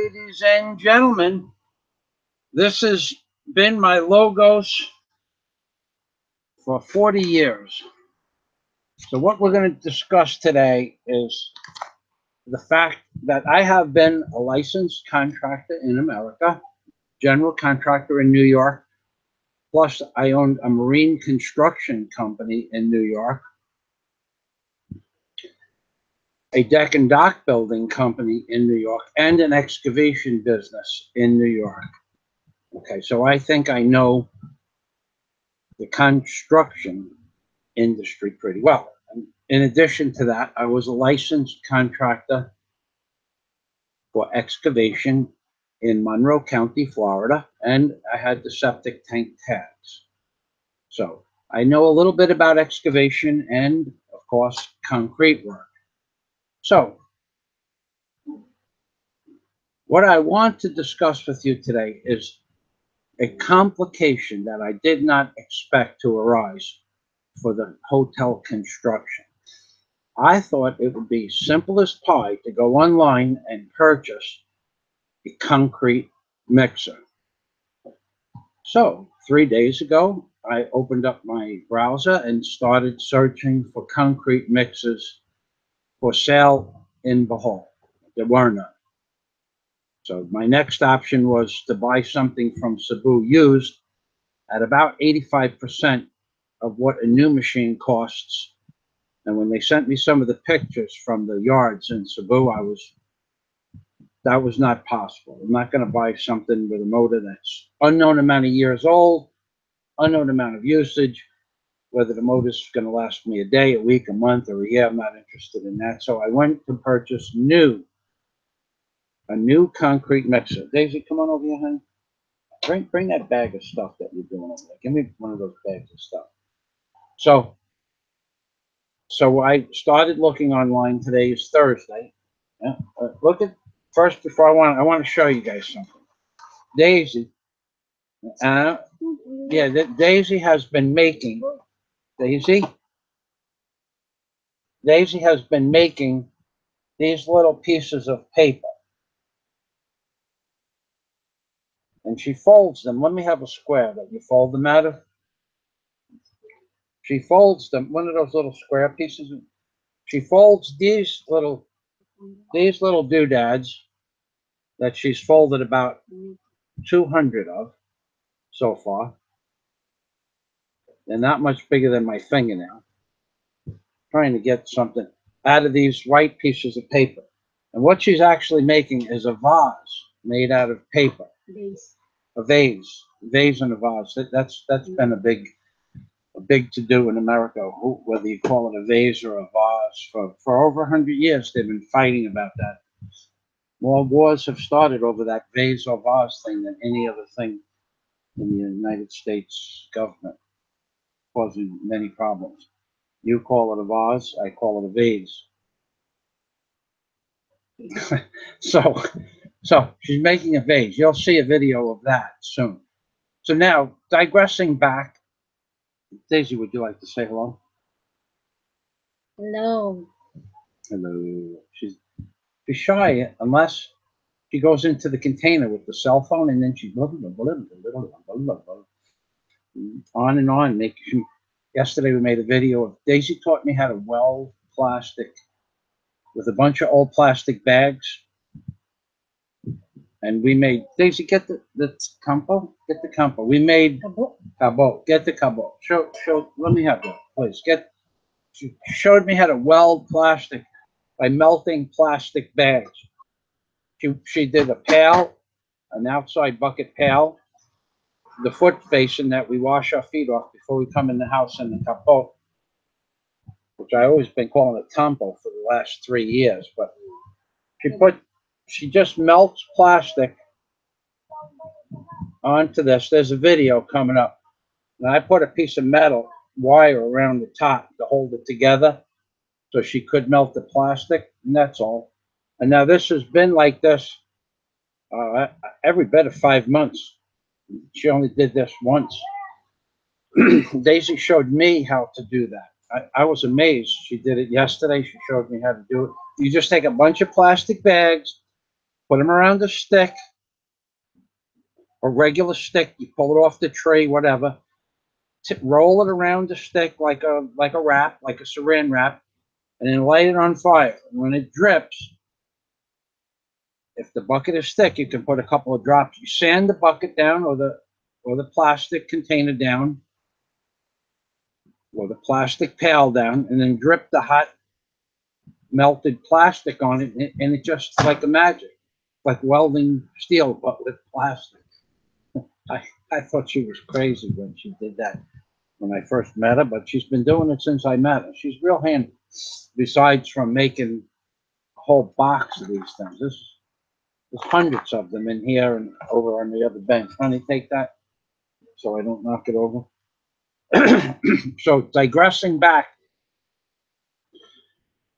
ladies and gentlemen, this has been my logos for 40 years. So what we're going to discuss today is the fact that I have been a licensed contractor in America, general contractor in New York, plus I owned a marine construction company in New York, a deck and dock building company in New York, and an excavation business in New York. Okay, so I think I know the construction industry pretty well. In addition to that, I was a licensed contractor for excavation in Monroe County, Florida, and I had the septic tank tags. So I know a little bit about excavation and, of course, concrete work. So what I want to discuss with you today is a complication that I did not expect to arise for the hotel construction. I thought it would be simple as pie to go online and purchase a concrete mixer. So 3 days ago, I opened up my browser and started searching for concrete mixers for sale in Bohol. There were none. So my next option was to buy something from Cebu used at about 85% of what a new machine costs. And when they sent me some of the pictures from the yards in Cebu, that was not possible. I'm not going to buy something with a motor that's unknown amount of years old, unknown amount of usage, whether the motor's going to last me a day, a week, a month, or a year. I'm not interested in that. So I went to purchase a new concrete mixer. Daisy, come on over here, honey. Bring that bag of stuff that you're doing over there. Give me one of those bags of stuff. So I started looking online. Today is Thursday. Yeah, look at first before I want to show you guys something. Daisy, Daisy has been making. Daisy has been making these little pieces of paper, and she folds them. Let me have a square that you fold them out of. She folds them, one of those little square pieces. She folds these little doodads that she's folded about 200 of so far. They're not much bigger than my fingernail. Trying to get something out of these white pieces of paper. And what she's actually making is a vase made out of paper. A vase and a vase. That's been a big to do in America. Whether you call it a vase or a vase, for over 100 years they've been fighting about that. More wars have started over that vase or vase thing than any other thing in the United States government, causing many problems. You call it a vase, I call it a vase. So she's making a vase. You'll see a video of that soon. So now, digressing back, Daisy, would you like to say hello? Hello. Hello. She's shy unless she goes into the container with the cell phone and then she on and on. Yesterday we made a video of Daisy taught me how to weld plastic with a bunch of old plastic bags. And we made, Daisy, get the campo. Get the campo. We made cabo. Get the cabo. Show. Let me have that, please. She showed me how to weld plastic by melting plastic bags. She did a pail, an outside bucket pail, the foot basin that we wash our feet off before we come in the house, in the capo, which I always been calling a tampo for the last 3 years. But she just melts plastic onto this. There's a video coming up. And I put a piece of metal wire around the top to hold it together so she could melt the plastic, and that's all. And now this has been like this every bit of 5 months. She only did this once. Daisy showed me how to do that. I was amazed. She did it yesterday. She showed me how to do it. You just take a bunch of plastic bags, Put them around a stick, a regular stick. You pull it off the tree, whatever. Roll it around the stick like a wrap, like a saran wrap, and then light it on fire. And when it drips, if the bucket is thick, you can put a couple of drops. You sand the bucket down, or the plastic container down, or the plastic pail down, and then drip the hot melted plastic on it, and it just like a magic, like welding steel but with plastic. I thought she was crazy when she did that when I first met her, but she's been doing it since I met her. She's real handy. Besides from making a whole box of these things, there's hundreds of them in here and over on the other bench. Honey, take that so I don't knock it over. So digressing back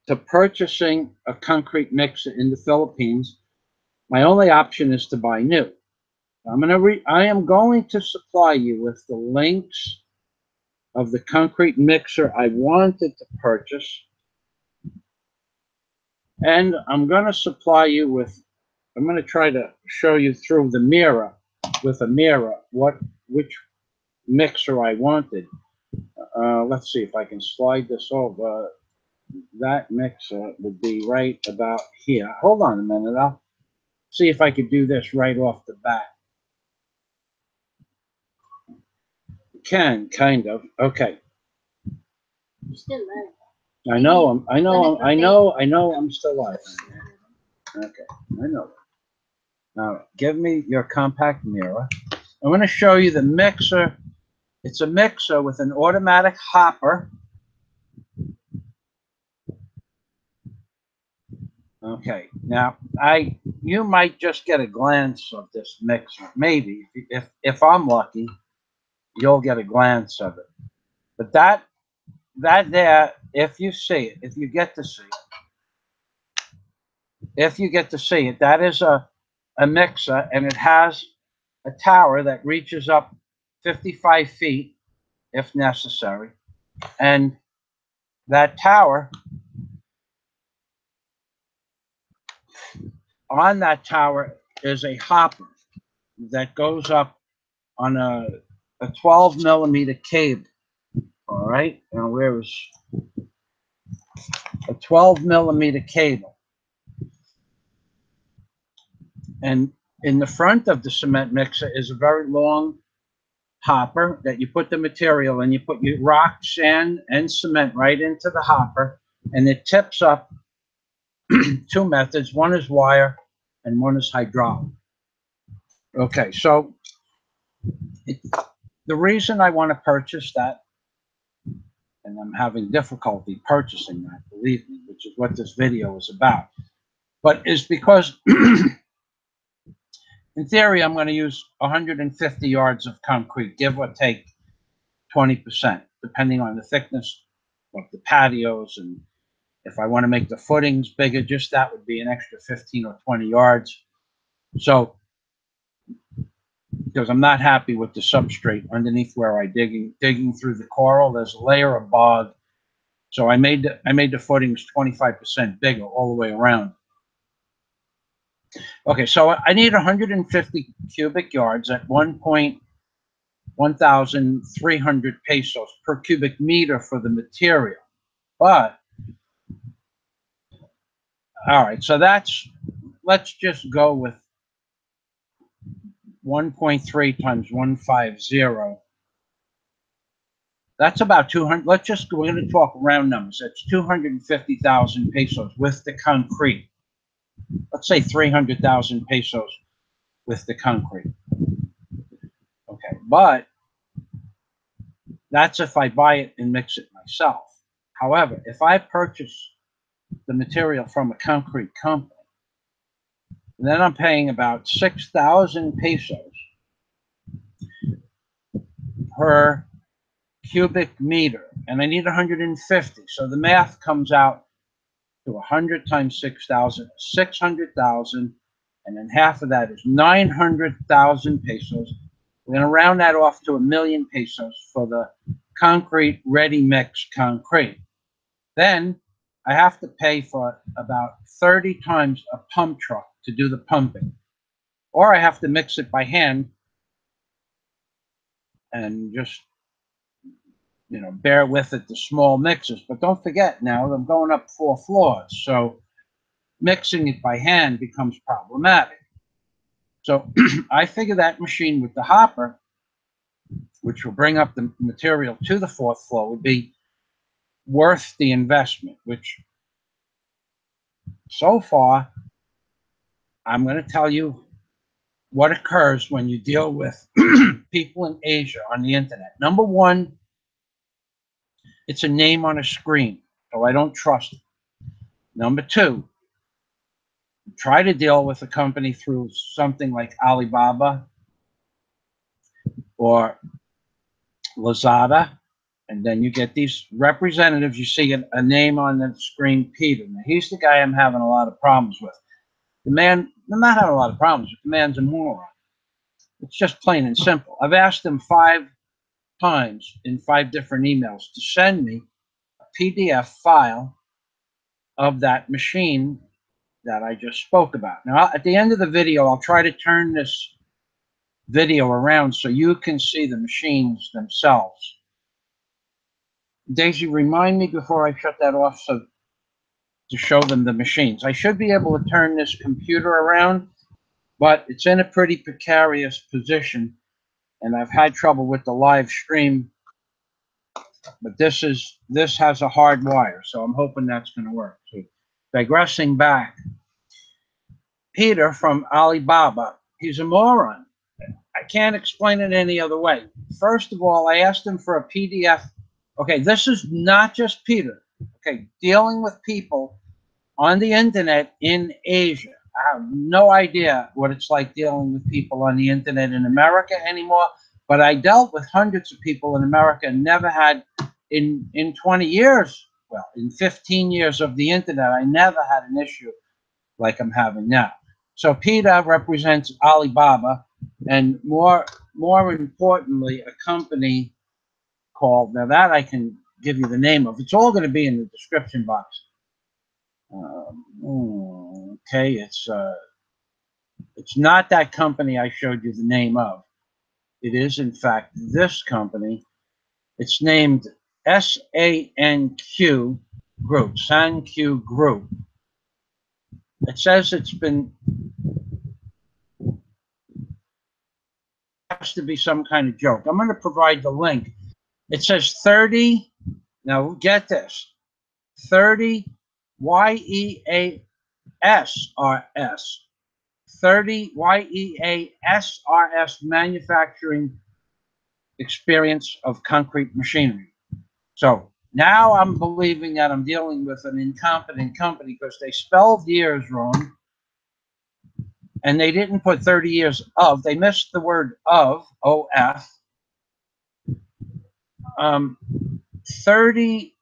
to purchasing a concrete mixer in the Philippines, my only option is to buy new. I am going to supply you with the links of the concrete mixer I wanted to purchase, and I'm going to supply you with. I'm going to try to show you through the mirror, with a mirror, which mixer I wanted. Let's see if I can slide this over. That mixer would be right about here. Hold on a minute. I'll see if I could do this right off the bat. Can, kind of. Okay. You're still alive. I know I'm still alive. Okay, I know. Now, give me your compact mirror. I'm going to show you the mixer. It's a mixer with an automatic hopper. Okay, now you might just get a glance of this mixer. Maybe if I'm lucky, you'll get a glance of it. But that there, if you see it, if you get to see it, that is a mixer, and it has a tower that reaches up 55 feet if necessary. And that tower, on that tower is a hopper that goes up on a 12 millimeter cable. All right, now where is a 12 millimeter cable? And in the front of the cement mixer is a very long hopper that you put the material in. You put your rock, sand, and cement right into the hopper, and it tips up. Two methods. One is wire, and one is hydraulic. Okay, so the reason I want to purchase that, and I'm having difficulty purchasing that, believe me, which is what this video is about, but is because in theory, I'm going to use 150 yards of concrete, give or take 20%, depending on the thickness of the patios. And if I want to make the footings bigger, just that would be an extra 15 or 20 yards. So, because I'm not happy with the substrate underneath where I digging through the coral, there's a layer of bog. So I made the footings 25% bigger all the way around. Okay, so I need 150 cubic yards at 1,300 pesos per cubic meter for the material. But, all right, so let's just go with 1.3 times 150. That's about 200. We're going to talk round numbers. That's 250,000 pesos with the concrete. Let's say 300,000 pesos with the concrete. Okay, but that's if I buy it and mix it myself. However, if I purchase the material from a concrete company, then I'm paying about 6,000 pesos per cubic meter, and I need 150. So the math comes out to 100 times 6,000, 600,000, and then half of that is 900,000 pesos. We're going to round that off to 1,000,000 pesos for the concrete ready mix concrete. Then I have to pay for about 30 times a pump truck to do the pumping. Or I have to mix it by hand and just, bear with it, the small mixes. But don't forget now, I'm going up 4 floors. So mixing it by hand becomes problematic. So I figure that machine with the hopper, which will bring up the material to the 4th floor, would be worth the investment, which so far, I'm going to tell you what occurs when you deal with people in Asia on the internet. Number one, it's a name on a screen, so I don't trust it. Number two, try to deal with a company through something like Alibaba or Lazada, and then you get these representatives. You see a name on the screen, Peter. Now, he's the guy I'm having a lot of problems with. The man, I'm not having a lot of problems with. The man's a moron. It's just plain and simple. I've asked him 5 times in 5 different emails to send me a PDF file of that machine that I just spoke about. Now, at the end of the video, I'll try to turn this video around so you can see the machines themselves. Daisy, remind me before I shut that off to show them the machines. I should be able to turn this computer around, but it's in a pretty precarious position, and I've had trouble with the live stream. But this has a hard wire, so I'm hoping that's going to work. So, digressing back, Peter from Alibaba, he's a moron. I can't explain it any other way. First of all, I asked him for a PDF. Okay, this is not just Peter. Okay, dealing with people on the internet in Asia. I have no idea what it's like dealing with people on the internet in America anymore, but I dealt with hundreds of people in America and never had, in 20 years, well, in 15 years of the internet, I never had an issue like I'm having now. So Peter represents Alibaba, and more importantly, a company called, now that I can give you the name of. It's all going to be in the description box. Okay, it's not that company I showed you the name of. It is, in fact, this company. It's named SANQ Group, SANQ Group. It says it's been, has to be some kind of joke. I'm going to provide the link. It says 30, now get this, 30 YEASRS, 30 YEASRS manufacturing experience of concrete machinery. So now I'm believing that I'm dealing with an incompetent company because they spelled years wrong and they didn't put 30 years of. They missed the word of, OF. 30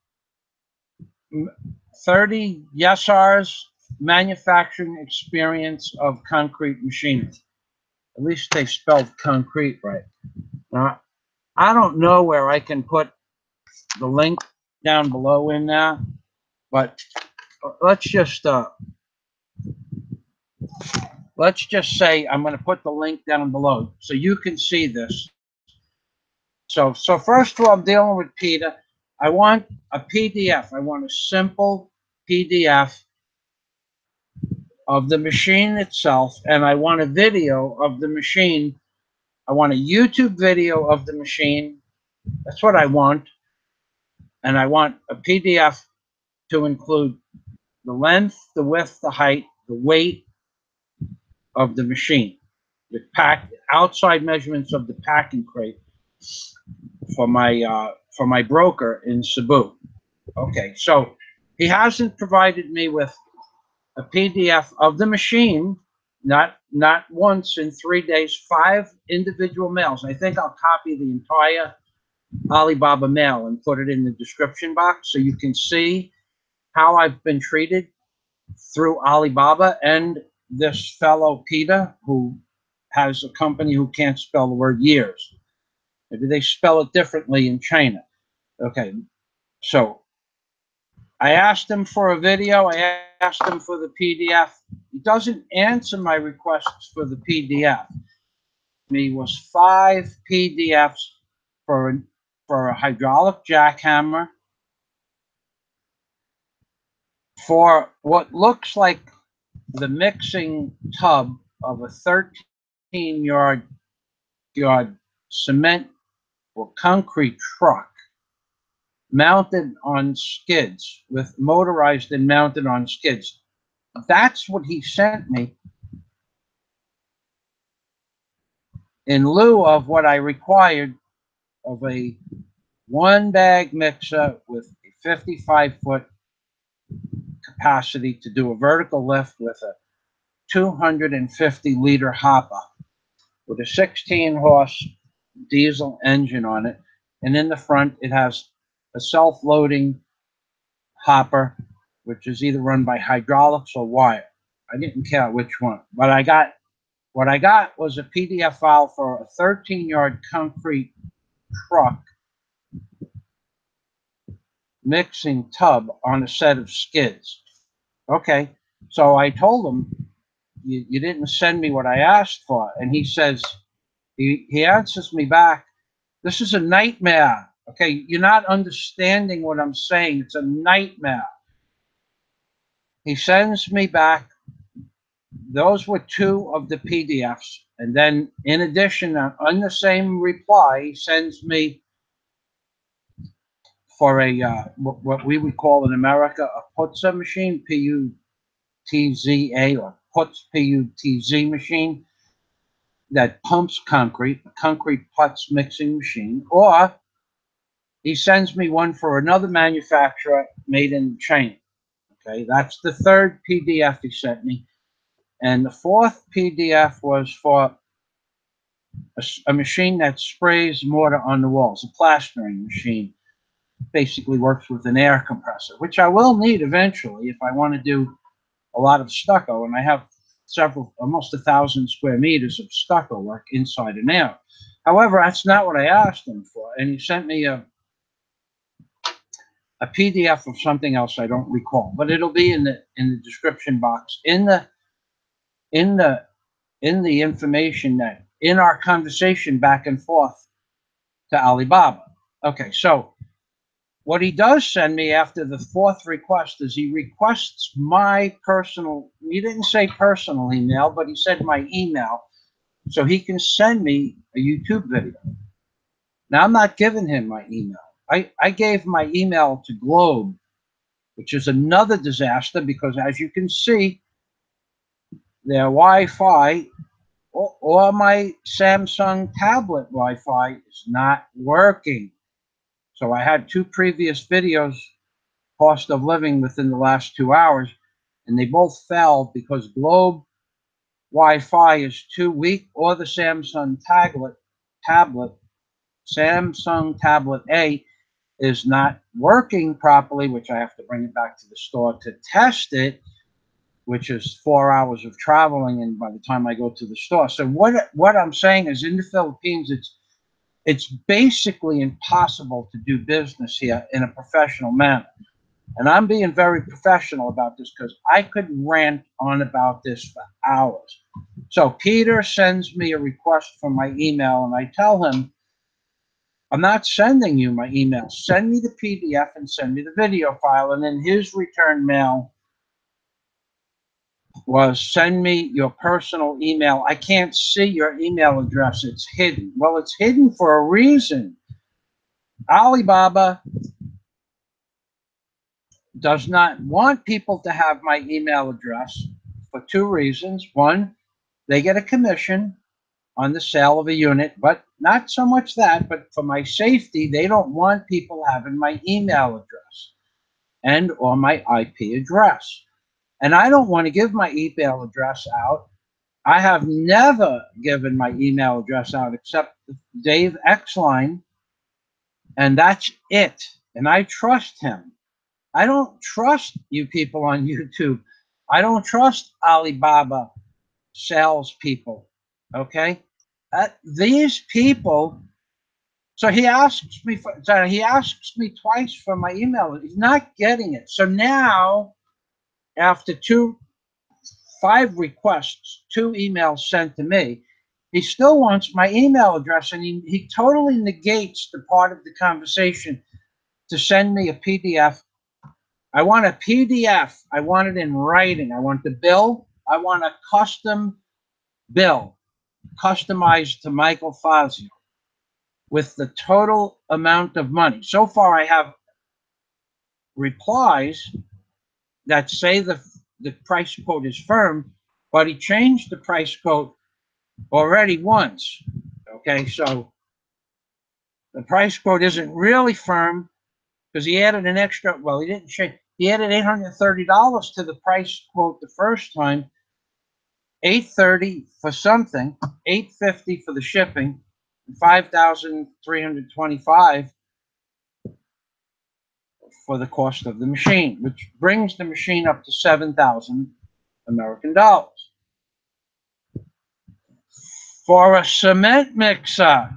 YESR's manufacturing experience of concrete machinery. At least they spelled concrete right. Now, I don't know where I can put the link down below in there, but let's just say I'm going to put the link down below so you can see this. So first of all, I'm dealing with Peter. I want a PDF. I want a simple PDF of the machine itself, and I want a video of the machine. I want a YouTube video of the machine. That's what I want. And I want a PDF to include the length, the width, the height, the weight of the machine, the outside measurements of the packing crate for my broker in Cebu. Okay, so he hasn't provided me with a PDF of the machine, not once in 3 days, 5 individual mails. I think I'll copy the entire Alibaba mail and put it in the description box so you can see how I've been treated through Alibaba and this fellow Peter, who has a company who can't spell the word years. Maybe they spell it differently in China. Okay, so I asked him for a video. I asked him for the PDF. He doesn't answer my requests for the PDF. Me was 5 PDFs for a hydraulic jackhammer, for what looks like the mixing tub of a 13-yard cement or concrete truck mounted on skids, with motorized and mounted on skids. That's what he sent me in lieu of what I required of a one bag mixer with a 55-foot capacity to do a vertical lift with a 250-liter hopper with a 16-horse diesel engine on it. And in the front, it has a self-loading hopper, which is either run by hydraulics or wire. I didn't care which one, but what I got was a PDF file for a 13-yard concrete truck mixing tub on a set of skids. Okay, so I told him, you didn't send me what I asked for. And he says, he answers me back, this is a nightmare. Okay, you're not understanding what I'm saying. It's a nightmare. He sends me back, those were 2 of the PDFs. And then in addition, on the same reply, he sends me for a, what we would call in America, a putza machine, P-U-T-Z-A, or putz, P-U-T-Z machine, that pumps concrete, a concrete putz mixing machine, or he sends me one for another manufacturer made in China. Okay, that's the 3rd PDF he sent me. And the 4th PDF was for a machine that sprays mortar on the walls, a plastering machine. Basically works with an air compressor, which I will need eventually if I want to do a lot of stucco. And I have almost 1,000 square meters of stucco work inside and out. However, that's not what I asked him for. And he sent me a PDF of something else I don't recall, but it'll be in the description box, in the information, that in our conversation back and forth to Alibaba. Okay, so what he does send me after the 4th request is he requests my personal, he didn't say personal email, but he said my email, so he can send me a YouTube video. Now, I'm not giving him my email. I gave my email to Globe, which is another disaster because, as you can see, their Wi-Fi or my Samsung tablet Wi-Fi is not working. So I had 2 previous videos, cost of living within the last 2 hours, and they both fell because Globe Wi-Fi is too weak, or the Samsung tablet, Samsung Tablet A is not working properly, which I have to bring it back to the store to test it, which is 4 hours of traveling, and by the time I go to the store. So what I'm saying is, in the Philippines, it's basically impossible to do business here in a professional manner. And I'm being very professional about this because I could rant on about this for hours. So Peter sends me a request for my email, and I tell him, I'm not sending you my email. Send me the PDF and send me the video file. And then his return mail was, send me your personal email. I can't see your email address. It's hidden. Well, it's hidden for a reason. Alibaba does not want people to have my email address for 2 reasons. One, they get a commission on the sale of a unit, but not so much that, but for my safety, they don't want people having my email address and or my IP address. And I don't want to give my email address out. I have never given my email address out except Dave Xline, and that's it. And I trust him. I don't trust you people on YouTube. I don't trust Alibaba salespeople. Okay, these people. So he asks me twice for my email. He's not getting it. So now, after 5 requests, 2 emails sent to me, he still wants my email address, and he totally negates the part of the conversation to send me a PDF. I want a PDF. I want it in writing. I want the bill. I want a custom bill, customized to Michael Fazio, with the total amount of money. So far, I have replies that say the price quote is firm, but he changed the price quote already once. Okay, so the price quote isn't really firm because he added an extra, well, he didn't change, he added $830 to the price quote the first time, $830 for something, $850 for the shipping, $5,325 for the cost of the machine, which brings the machine up to 7,000 American dollars. For a cement mixer,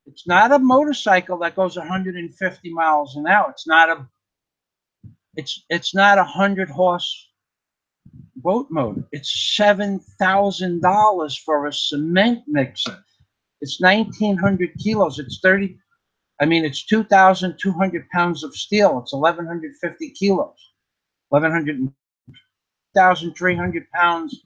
it's not a motorcycle that goes 150 miles an hour. It's not a 100 horse boat motor. It's $7,000 for a cement mixer. It's 1,900 kilos. It's 2,200 pounds of steel. It's 1,150 kilos. 1,300 pounds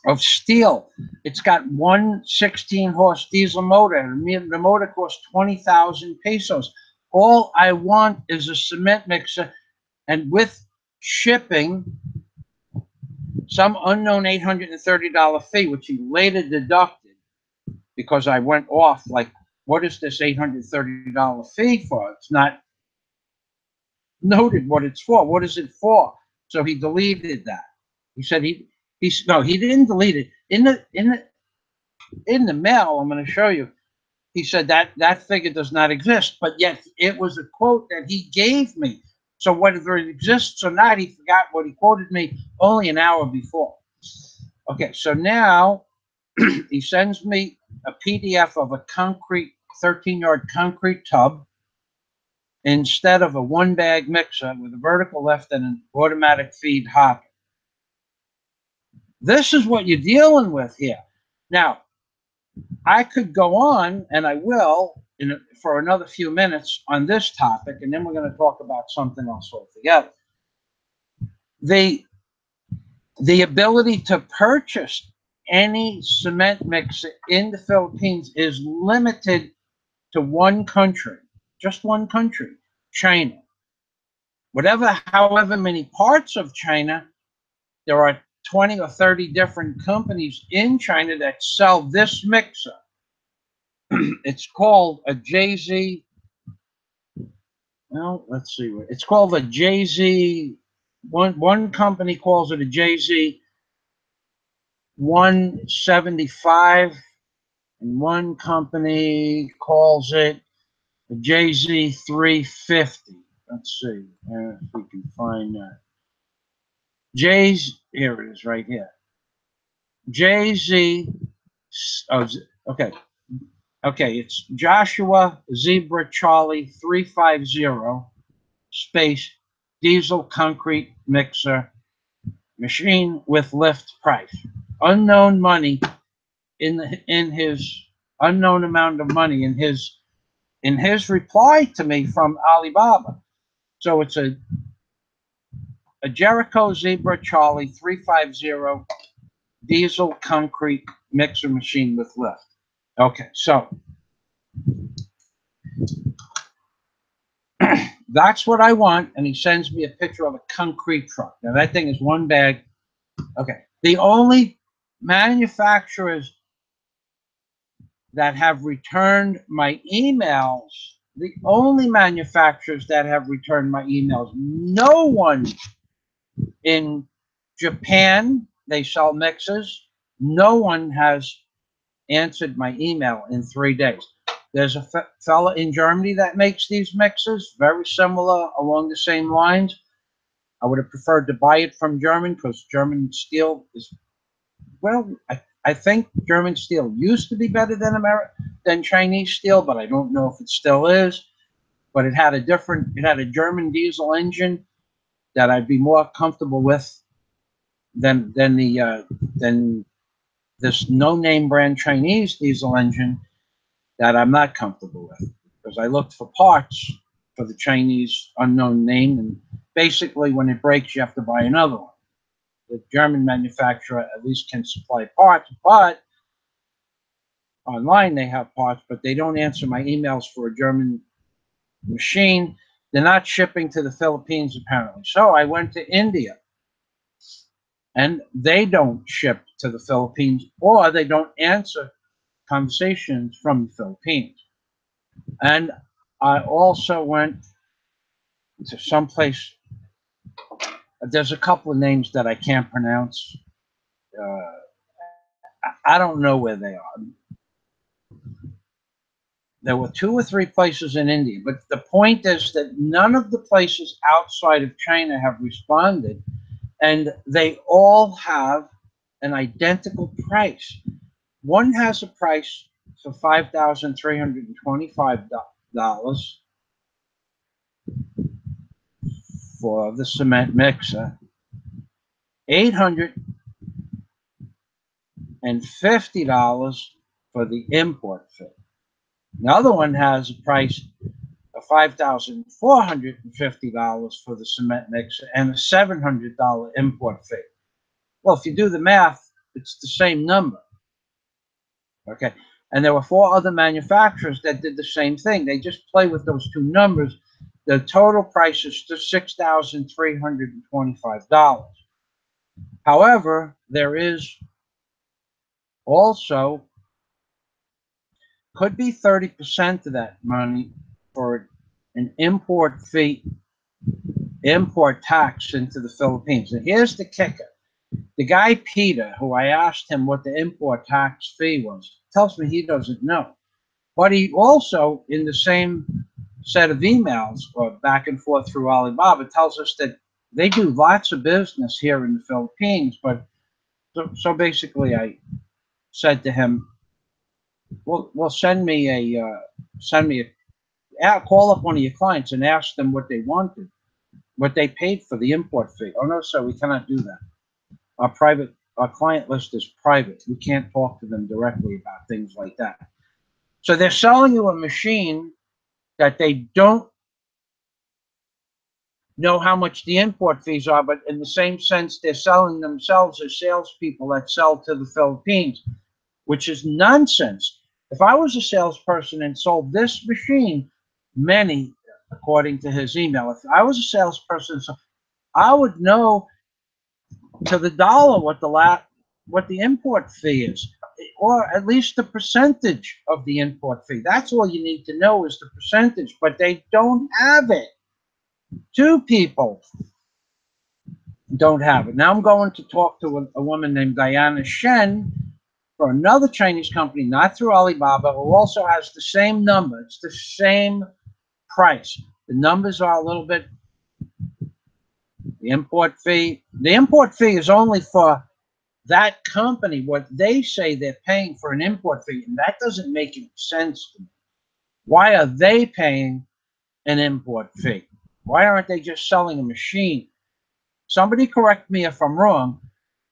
of steel. It's got one 16-horse diesel motor. The motor costs 20,000 pesos. All I want is a cement mixer, and with shipping, some unknown $830 fee, which he later deducted because I went off like, what is this $830 fee for? It's not noted what it's for. What is it for? So he deleted that. He said he didn't delete it. In the mail, I'm going to show you. He said that figure does not exist, but yet it was a quote that he gave me. So whether it exists or not, he forgot what he quoted me only an hour before. Okay, so now he sends me a PDF of a 13-yard concrete tub instead of a 1-bag mixer with a vertical lift and an automatic feed hopper. This is what you're dealing with here. Now, I could go on, and I will, for another few minutes on this topic, and then we're going to talk about something else altogether. The ability to purchase any cement mixer in the Philippines is limited to one country, just one country, China. However many parts of China, there are 20 or 30 different companies in China that sell this mixer. It's called a JZ. Well, let's see. It's called a JZ. One company calls it a JZ 175, and one company calls it a JZ 350. Let's see if we can find that. Here it is right here. JZ. Oh, okay. Okay, it's Joshua Zebra Charlie 350 space diesel concrete mixer machine with lift price. Unknown money in his unknown amount of money in his reply to me from Alibaba. So it's a Jericho Zebra Charlie 350 diesel concrete mixer machine with lift. Okay, so that's what I want, and he sends me a picture of a concrete truck. Now that thing is 1 bag. Okay, the only manufacturers that have returned my emails, no one in Japan, they sell mixers. No one has answered my email in 3 days. There's a fella in Germany that makes these mixers, very similar, along the same lines. I would have preferred to buy it from German because German steel is, well, I think German steel used to be better than Chinese steel, but I don't know if it still is. But it had a German diesel engine, that I'd be more comfortable with than this no-name brand Chinese diesel engine that I'm not comfortable with, because I looked for parts for the Chinese unknown name, and basically when it breaks, you have to buy another one. The German manufacturer at least can supply parts, but online they have parts, but they don't answer my emails for a German machine. They're not shipping to the Philippines apparently. So I went to India, and they don't ship to the Philippines, or they don't answer conversations from the Philippines. And I also went to someplace. There's a couple of names that I can't pronounce. I don't know where they are. There were 2 or 3 places in India, but the point is that none of the places outside of China have responded, and they all have an identical price. One has a price for $5,325 for the cement mixer, $850 for the import fee. The other one has a price of $5,450 for the cement mixer and a $700 import fee. Well, if you do the math, it's the same number. Okay. And there were 4 other manufacturers that did the same thing. They just play with those 2 numbers. The total price is just $6,325. However, there is also, could be 30% of that money for an import fee, import tax into the Philippines. And here's the kicker. The guy, Peter, who I asked him what the import tax fee was, tells me he doesn't know. But he also, in the same set of emails, or back and forth through Alibaba, tells us that they do lots of business here in the Philippines. But so basically, I said to him, "Well, send me call up one of your clients and ask them what they wanted, what they paid for the import fee." "Oh no, sir, we cannot do that. Our client list is private. We can't talk to them directly about things like that." So they're selling you a machine that they don't know how much the import fees are, but in the same sense, they're selling themselves as salespeople that sell to the Philippines, which is nonsense. If I was a salesperson and sold this machine, many, according to his email, if I was a salesperson, I would know to the dollar what the import fee is, or at least the percentage of the import fee. That's all you need to know is the percentage, but they don't have it. 2 people don't have it. Now I'm going to talk to a woman named Diana Shen for another Chinese company, not through Alibaba, who also has the same number. It's the same price. The numbers are a little bit. The import fee is only for that company, what they say they're paying for an import fee, and that doesn't make any sense to me. Why are they paying an import fee? Why aren't they just selling a machine? Somebody correct me if I'm wrong,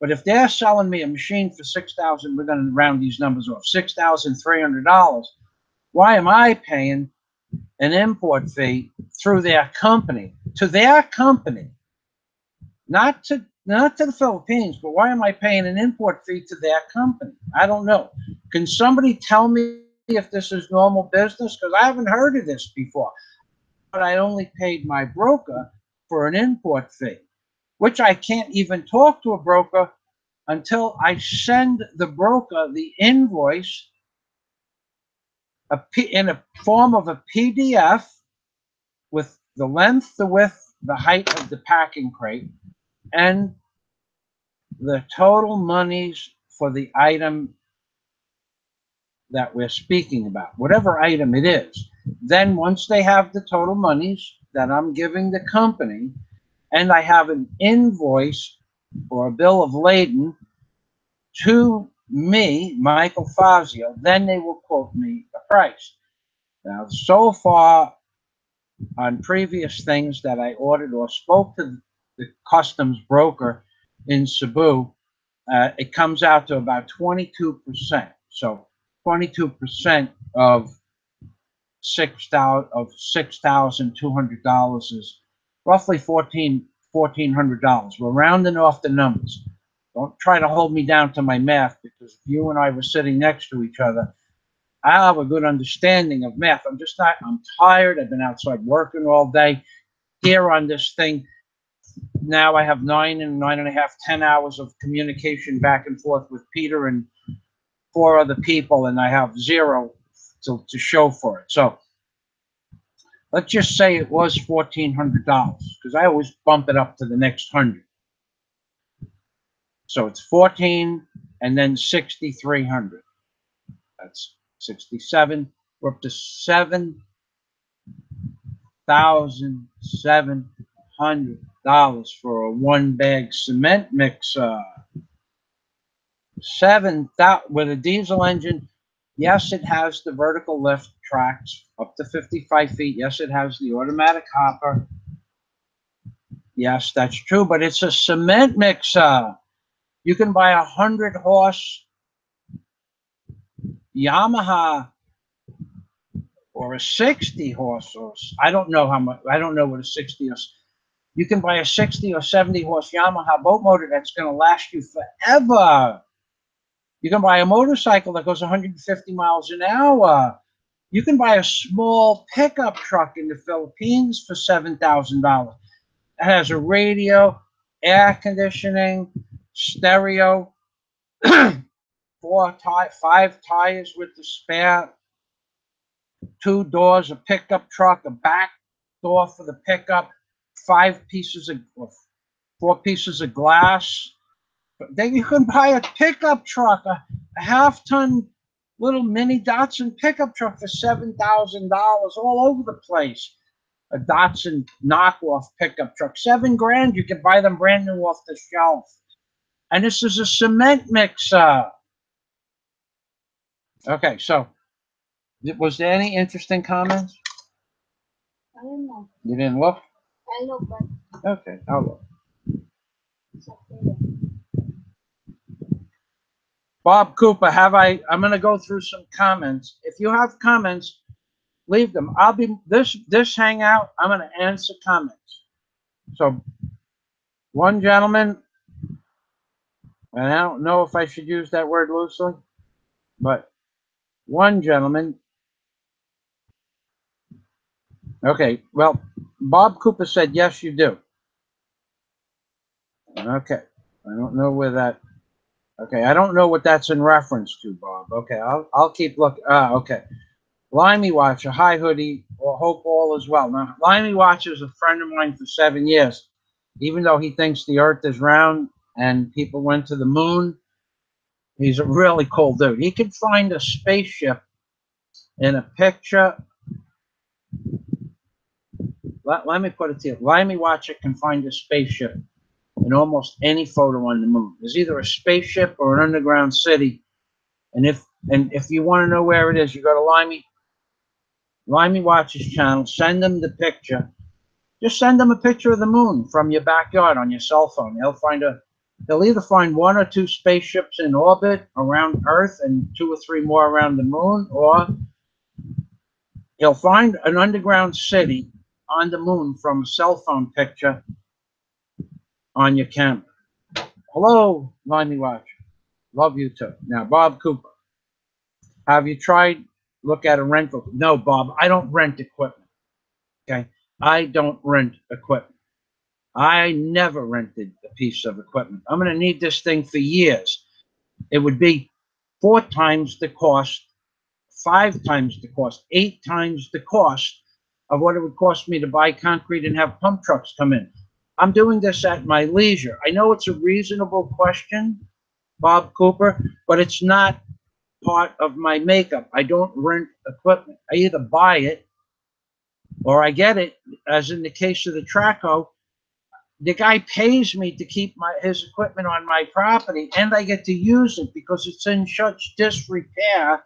but if they're selling me a machine for $6,000, we're going to round these numbers off, $6,300, why am I paying an import fee through their company, to their company, not to the Philippines, but why am I paying an import fee to their company? I don't know. Can somebody tell me if this is normal business? Because I haven't heard of this before. But I only paid my broker for an import fee, which I can't even talk to a broker until I send the broker the invoice in a form of a PDF with the length, the width, the height of the packing crate, and the total monies for the item that we're speaking about, whatever item it is. Then once they have the total monies that I'm giving the company, and I have an invoice or a bill of lading to me, Michael Fazio, then they will quote me a price. Now, so far on previous things that I ordered or spoke to the customs broker in Cebu, it comes out to about 22%. So 22% of $6,200 is roughly $1,400. We're rounding off the numbers. Don't try to hold me down to my math, because if you and I were sitting next to each other, I have a good understanding of math. I'm just not, I'm tired. I've been outside working all day here on this thing. Now I have 9.5, 10 hours of communication back and forth with Peter and 4 other people, and I have 0 to show for it. So let's just say it was $1,400, because I always bump it up to the next 100. So it's 14 and then 6,300. That's 67. We're up to $7,700 for a 1-bag cement mixer. 7,000 with a diesel engine. Yes, it has the vertical lift tracks up to 55 feet. Yes, it has the automatic hopper. Yes, that's true, but it's a cement mixer. You can buy a 100-horse Yamaha or a 60-horse, or I don't know how much. I don't know what a 60 or. You can buy a 60 or 70-horse Yamaha boat motor that's going to last you forever. You can buy a motorcycle that goes 150 miles an hour. You can buy a small pickup truck in the Philippines for $7,000. It has a radio, air conditioning, stereo, 5 tires with the spare, 2 doors, a pickup truck, a back door for the pickup, 4 pieces of glass. Then you can buy a pickup truck, a half-ton little mini Datsun pickup truck for $7,000 all over the place. A Datsun knockoff pickup truck, $7,000. You can buy them brand new off the shelf. And this is a cement mixer. Okay, so was there any interesting comments? I don't know. You didn't look? I know, but Okay, I'll look. it's up there. Bob Cooper, I'm going to go through some comments. If you have comments, leave them. I'll be, this hangout, I'm going to answer comments. So, one gentleman, and I don't know if I should use that word loosely, but one gentleman, okay, well, Bob Cooper said, yes, you do. Okay, I don't know where that, okay, I don't know what that's in reference to, Bob. Okay, I'll keep looking. Okay. Limey Watcher, hi, Hoodie, or hope all is well. Now, Limey Watcher is a friend of mine for 7 years. Even though he thinks the earth is round and people went to the moon, he's a really cool dude. He can find a spaceship in a picture. Let me put it to you. Limey Watcher can find a spaceship in almost any photo on the moon. There's either a spaceship or an underground city. And if you want to know where it is, you go to Limey Watcher's channel, send them the picture. Just send them a picture of the moon from your backyard on your cell phone. They'll either find 1 or 2 spaceships in orbit around Earth and 2 or 3 more around the moon, or he'll find an underground city on the moon from a cell phone picture on your camera. Hello, Limey Watcher. Love you too. Now, Bob Cooper, have you tried look at a rental? No, Bob, I don't rent equipment. Okay, I don't rent equipment. I never rented a piece of equipment. I'm going to need this thing for years. It would be 4 times the cost, 5 times the cost, 8 times the cost of what it would cost me to buy concrete and have pump trucks come in. I'm doing this at my leisure. I know it's a reasonable question, Bob Cooper, but it's not part of my makeup. I don't rent equipment. I either buy it or I get it, as in the case of the Traco. The guy pays me to keep his equipment on my property, and I get to use it because it's in such disrepair,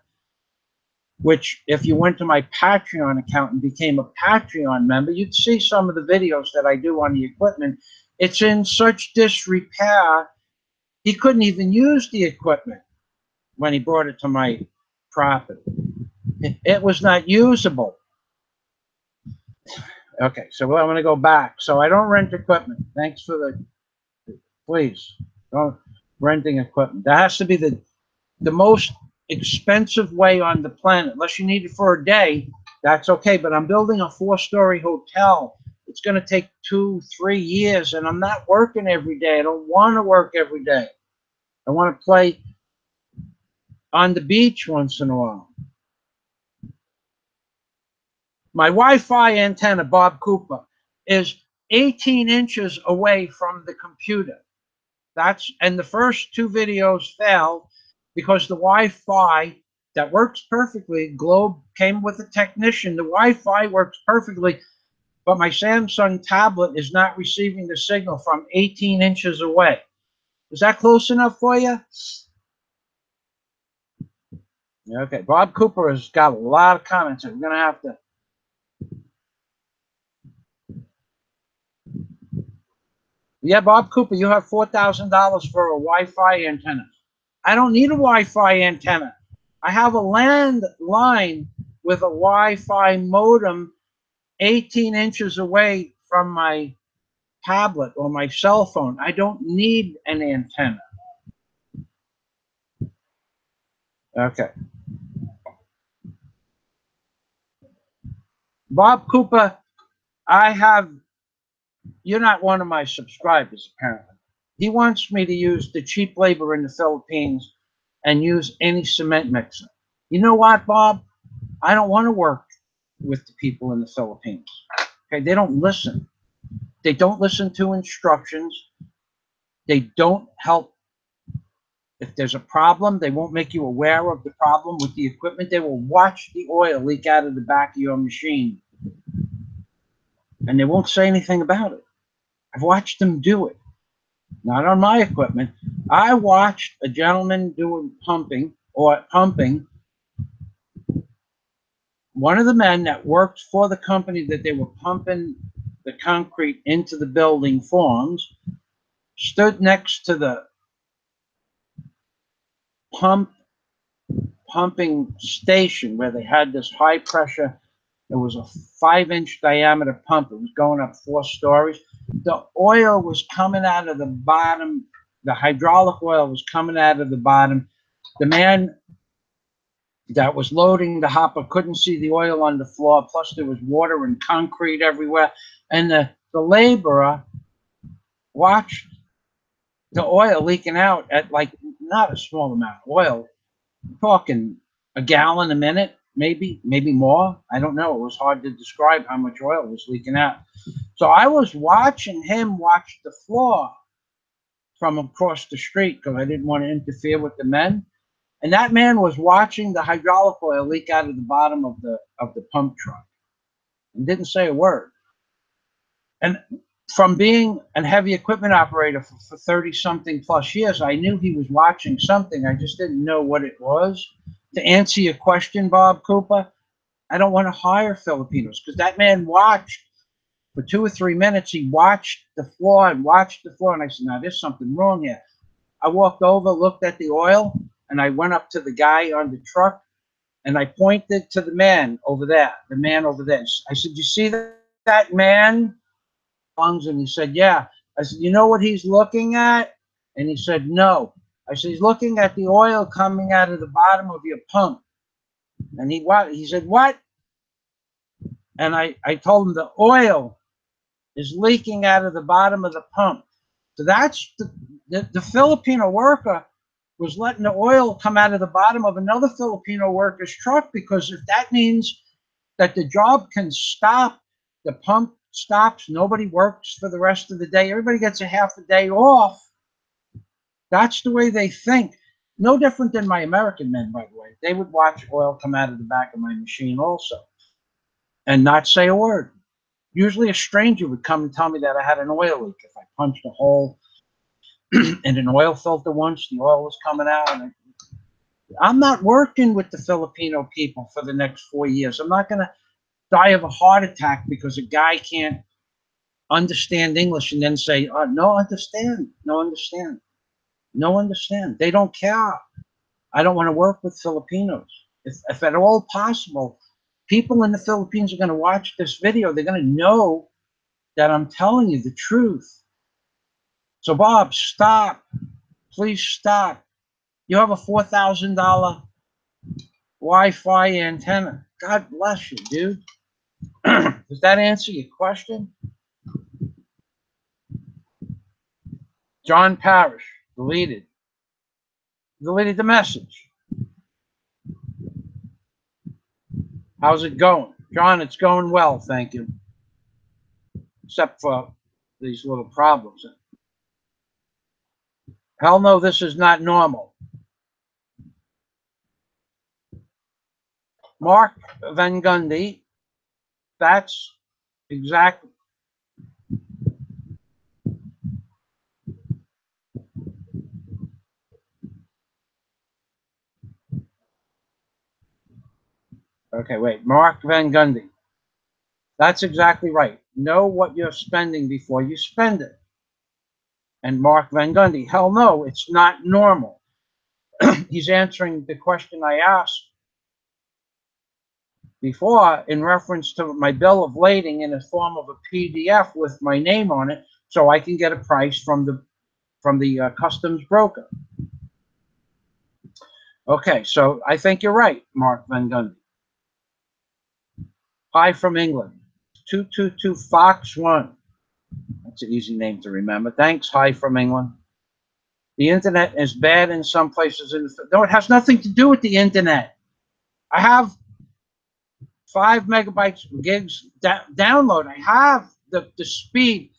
which if you went to my Patreon account and became a Patreon member, you'd see some of the videos that I do on the equipment. It's in such disrepair, he couldn't even use the equipment when he brought it to my property. It was not usable. Okay, so I'm going to go back. So I don't rent equipment. Thanks for please, don't renting equipment. That has to be the most expensive way on the planet. Unless you need it for a day, that's okay. But I'm building a 4-story hotel. It's going to take 2-3 years, and I'm not working every day. I don't want to work every day. I want to play on the beach once in a while. My Wi-Fi antenna, Bob Cooper, is 18 inches away from the computer. And the first 2 videos failed because the Wi-Fi that works perfectly, Globe came with a technician. The Wi-Fi works perfectly, but my Samsung tablet is not receiving the signal from 18 inches away. Is that close enough for you? Okay, Bob Cooper has got a lot of comments. I'm going to have to. Yeah, Bob Cooper, you have $4,000 for a Wi-Fi antenna. I don't need a Wi-Fi antenna. I have a landline with a Wi-Fi modem 18 inches away from my tablet or my cell phone. I don't need an antenna. Okay. Bob Cooper, you're not one of my subscribers, apparently. He wants me to use the cheap labor in the Philippines and use any cement mixer. You know what, Bob? I don't want to work with the people in the Philippines. Okay, they don't listen. They don't listen to instructions. They don't help. If there's a problem, they won't make you aware of the problem with the equipment. They will watch the oil leak out of the back of your machine, and they won't say anything about it. I've watched them do it. Not on my equipment. I watched a gentleman doing pumping. One of the men that worked for the company that they were pumping the concrete into the building forms stood next to the pumping station where they had this high pressure. It was a 5-inch diameter pump. It was going up 4 stories. The oil was coming out of the bottom. The hydraulic oil was coming out of the bottom. The man that was loading the hopper couldn't see the oil on the floor. Plus, there was water and concrete everywhere. And the laborer watched the oil leaking out at like not a small amount of oil. I'm talking a gallon a minute, maybe more. I don't know. It was hard to describe how much oil was leaking out. So I was watching him watch the floor from across the street because I didn't want to interfere with the men. And that man was watching the hydraulic oil leak out of the bottom of the pump truck and didn't say a word. And from being a heavy equipment operator for 30-something plus years, I knew he was watching something. I just didn't know what it was. To answer your question, Bob Cooper, I don't want to hire Filipinos because that man watched for 2 or 3 minutes. He watched the floor and watched the floor. And I said, now there's something wrong here. I walked over, looked at the oil, and I went up to the guy on the truck and I pointed to the man over there, I said, you see that man? And he said, yeah. I said, you know what he's looking at? And he said, no. I said, he's looking at the oil coming out of the bottom of your pump. And he said, what? And I told him the oil is leaking out of the bottom of the pump. So that's the Filipino worker was letting the oil come out of the bottom of another Filipino worker's truck, because if that means that the job can stop, the pump stops, nobody works for the rest of the day, everybody gets a half a day off. That's the way they think. No different than my American men, by the way. They would watch oil come out of the back of my machine also and not say a word. Usually a stranger would come and tell me that I had an oil leak. If I punched a hole in an oil filter once, the oil was coming out. And I'm not working with the Filipino people for the next 4 years. I'm not going to die of a heart attack because a guy can't understand English and then say, oh, no understand, no understand, no understand. They don't care. I don't want to work with Filipinos. If at all possible, people in the Philippines are going to watch this video. They're going to know that I'm telling you the truth. So Bob, stop. Please stop. You have a $4,000 Wi-Fi antenna. God bless you, dude. Does that answer your question? John Parrish, deleted. Deleted the message. How's it going? John, it's going well, thank you. Except for these little problems. Hell no, this is not normal. Mark Van Gundy, that's exactly. Okay, wait. Mark Van Gundy. That's exactly right. Know what you're spending before you spend it. And Mark Van Gundy, hell no, it's not normal. He's answering the question I asked before in reference to my bill of lading in the form of a PDF with my name on it, so I can get a price from the customs broker. Okay, so I think you're right, Mark Van Gundy. Hi from England. 222 Fox 1. That's an easy name to remember. Thanks, hi from England. The internet is bad in some places. No, it has nothing to do with the internet. I have 5 megabytes gigs download. I have the speed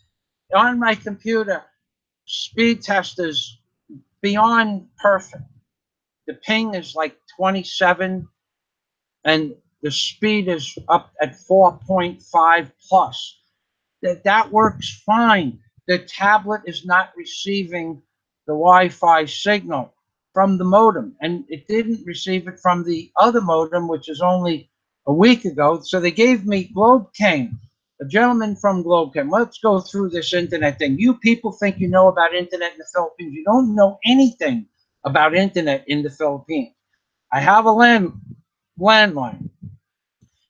on my computer. Speed test is beyond perfect. The ping is like 27, and the speed is up at 4.5 plus. That works fine. The tablet is not receiving the Wi-Fi signal from the modem, and it didn't receive it from the other modem, which is only a week ago. So they gave me GlobeCame, a gentleman from GlobeCame. Let's go through this internet thing. You people think you know about internet in the Philippines. You don't know anything about internet in the Philippines. I have a landline.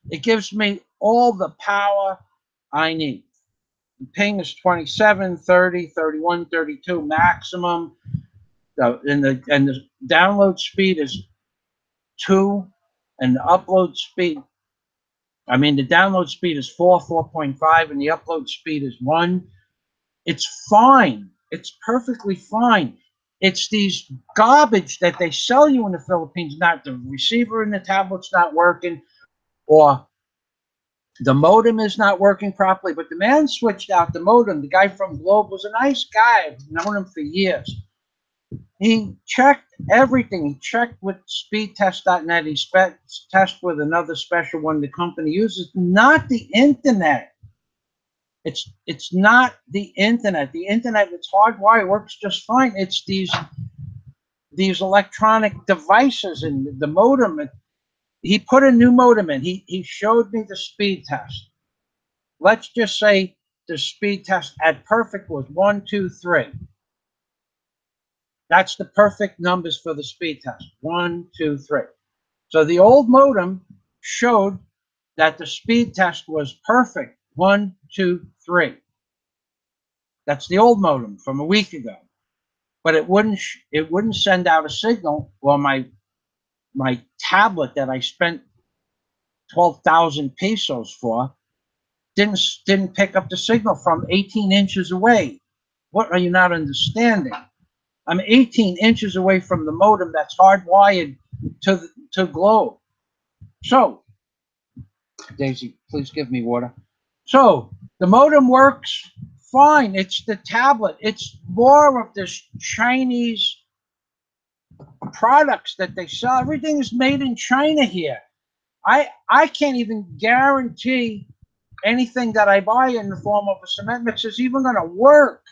It gives me all the power I need. The ping is 27, 30, 31, 32 maximum. And the download speed is 2, and the upload speed, the download speed is 4.5, and the upload speed is 1. It's fine. It's perfectly fine. It's these garbage that they sell you in the Philippines, not the receiver in the tablet's not working, or the modem is not working properly. But the man switched out the modem. The guy from Globe was a nice guy. I've known him for years. He checked everything. He checked with speedtest.net. He tested with another special one the company uses. Not the internet. It's not the internet. The internet, it's hardwired, works just fine. It's these electronic devices and the modem. He put a new modem in. He showed me the speed test. Let's just say the speed test at perfect was 1, 2, 3. That's the perfect numbers for the speed test. 1, 2, 3. So the old modem showed that the speed test was perfect. 1, 2, 3. That's the old modem from a week ago. But it wouldn't send out a signal. Well, my tablet that I spent 12,000 pesos for didn't pick up the signal from 18 inches away. What are you not understanding? I'm 18 inches away from the modem that's hardwired to Globe. So, Daisy, please give me water. So, the modem works fine. It's the tablet. It's more of this Chinese products that they sell. Everything is made in China here. I can't even guarantee anything that I buy in the form of a cement mix is even going to work.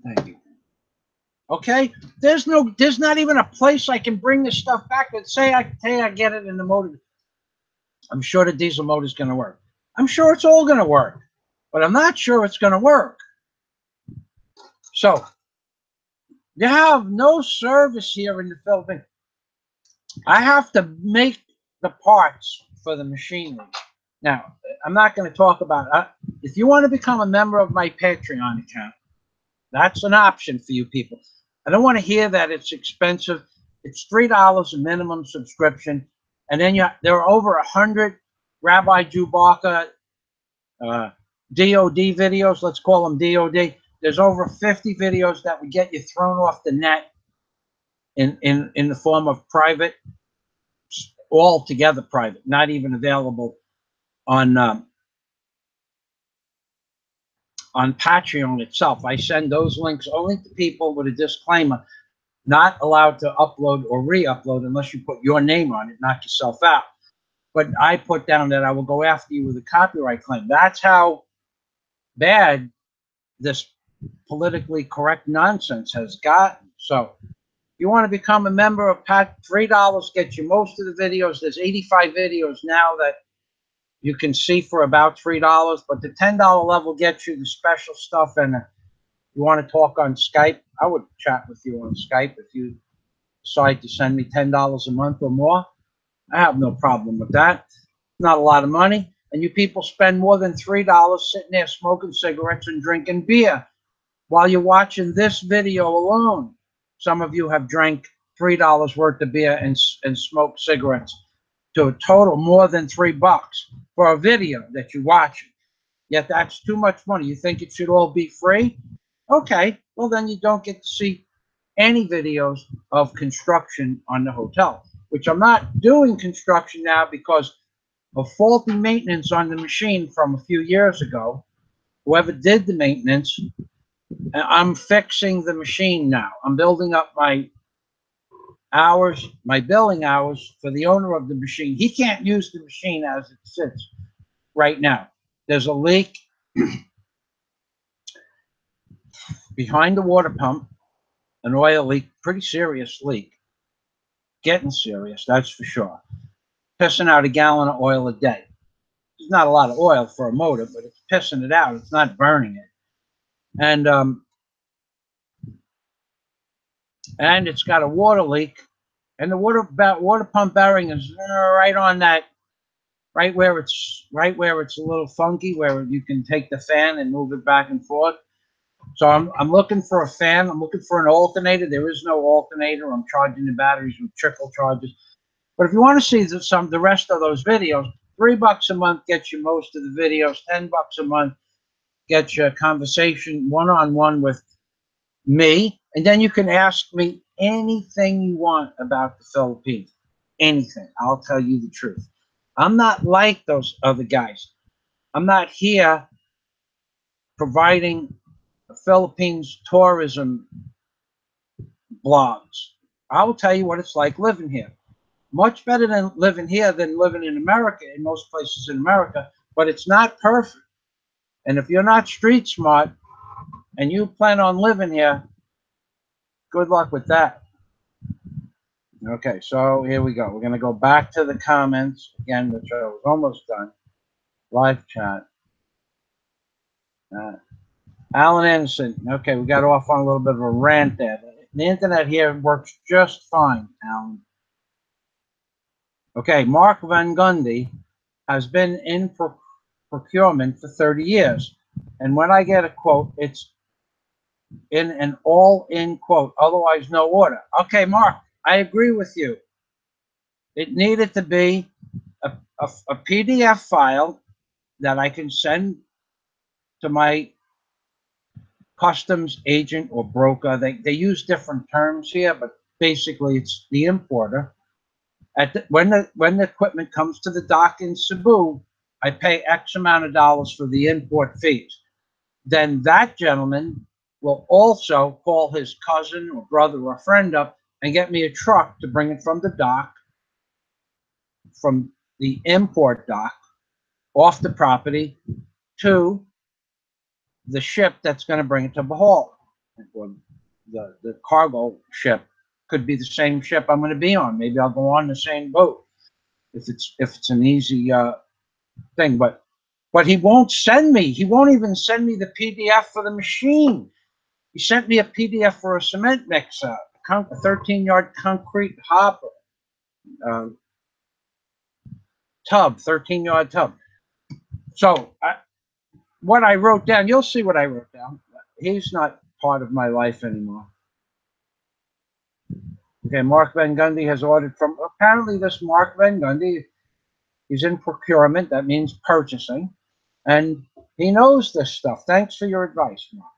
Thank you. Okay, there's not even a place I can bring this stuff back and say I get it in the motor. I'm sure the diesel motor is going to work. I'm sure it's all going to work, but I'm not sure it's going to work. So you have no service here in the Philippines. I have to make the parts for the machinery. Now, I'm not going to talk about if you want to become a member of my Patreon account, that's an option for you people. I don't want to hear that it's expensive. It's $3 a minimum subscription. And then there are over 100 Rabbi Chewbacca DOD videos. Let's call them DOD. There's over 50 videos that would get you thrown off the net in the form of private, altogether private, not even available on Patreon itself. I send those links only to people with a disclaimer, not allowed to upload or re-upload unless you put your name on it, knock yourself out. But I put down that I will go after you with a copyright claim. That's how bad this politically correct nonsense has gotten. So you want to become a member of Pat, $3 gets you most of the videos. There's 85 videos now that you can see for about $3, but the $10 level gets you the special stuff. And you want to talk on Skype, I would chat with you on Skype if you decide to send me $10 a month or more. I have no problem with that. Not a lot of money. And you people spend more than $3 sitting there smoking cigarettes and drinking beer while you're watching this video alone. Some of you have drank $3 worth of beer and smoked cigarettes to a total more than $3 for a video that you're watching. Yet that's too much money. You think it should all be free? Okay, well then you don't get to see any videos of construction on the hotel, which I'm not doing construction now because of faulty maintenance on the machine from a few years ago. Whoever did the maintenance, I'm fixing the machine now. I'm building up my hours, my billing hours for the owner of the machine. He can't use the machine as it sits right now. There's a leak behind the water pump, an oil leak, pretty serious leak. Getting serious, that's for sure. Pissing out a gallon of oil a day. There's not a lot of oil for a motor, but it's pissing it out. It's not burning it. And it's got a water leak, and the water pump bearing is right on that, right where it's a little funky, where you can take the fan and move it back and forth. So I'm looking for a fan. I'm looking for an alternator. There is no alternator. I'm charging the batteries with trickle charges. But if you want to see the rest of those videos, $3 a month gets you most of the videos. $10 a month gets you a conversation one-on-one with me, and then you can ask me anything you want about the Philippines. Anything. I'll tell you the truth. I'm not like those other guys. I'm not here providing Philippines tourism blogs. I will tell you what it's like living here. Much better than living here than living in America, in most places in America, but it's not perfect. And if you're not street smart and you plan on living here, good luck with that. Okay, so here we go. We're going to go back to the comments. Again, the show is almost done. Live chat. Alan Anderson. Okay, we got off on a little bit of a rant there. The internet here works just fine, Alan. Okay, Mark Van Gundy has been in procurement for 30 years. And when I get a quote, it's in an all-in quote, otherwise no order. Okay, Mark, I agree with you. It needed to be a PDF file that I can send to my customs agent or broker. They use different terms here, but basically it's the importer. When the equipment comes to the dock in Cebu, I pay X amount of dollars for the import fees. Then that gentleman will also call his cousin or brother or friend up and get me a truck to bring it from the dock, from the import dock, off the property to the ship that's going to bring it to Bohol. Or the cargo ship could be the same ship I'm going to be on. Maybe I'll go on the same boat. if it's an easy thing. But he won't send me. He won't even send me the PDF for the machine. He sent me a PDF for a cement mixer, a 13-yard concrete hopper uh, tub, 13-yard tub. So what I wrote down, you'll see what I wrote down. He's not part of my life anymore. Okay, Mark Van Gundy has ordered from, apparently this Mark Van Gundy, he's in procurement, that means purchasing, and he knows this stuff. Thanks for your advice, Mark.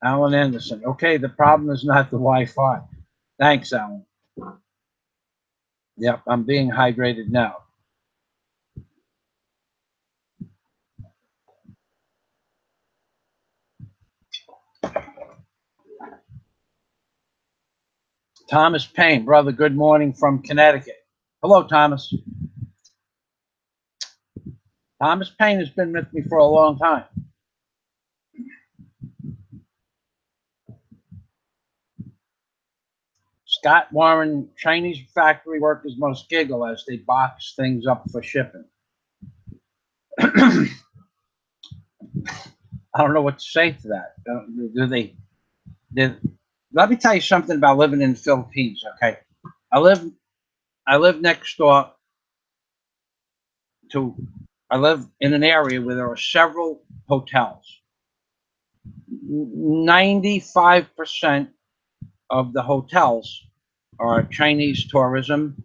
Alan Anderson. Okay, the problem is not the Wi-Fi. Thanks, Alan. Yep, I'm being hydrated now. Thomas Payne, brother, good morning from Connecticut. Hello, Thomas. Thomas Payne has been with me for a long time. Scott Warren, Chinese factory workers must giggle as they box things up for shipping. I don't know what to say to that. Let me tell you something about living in the Philippines, okay? I live next door I live in an area where there are several hotels. 95% of the hotels are Chinese tourism,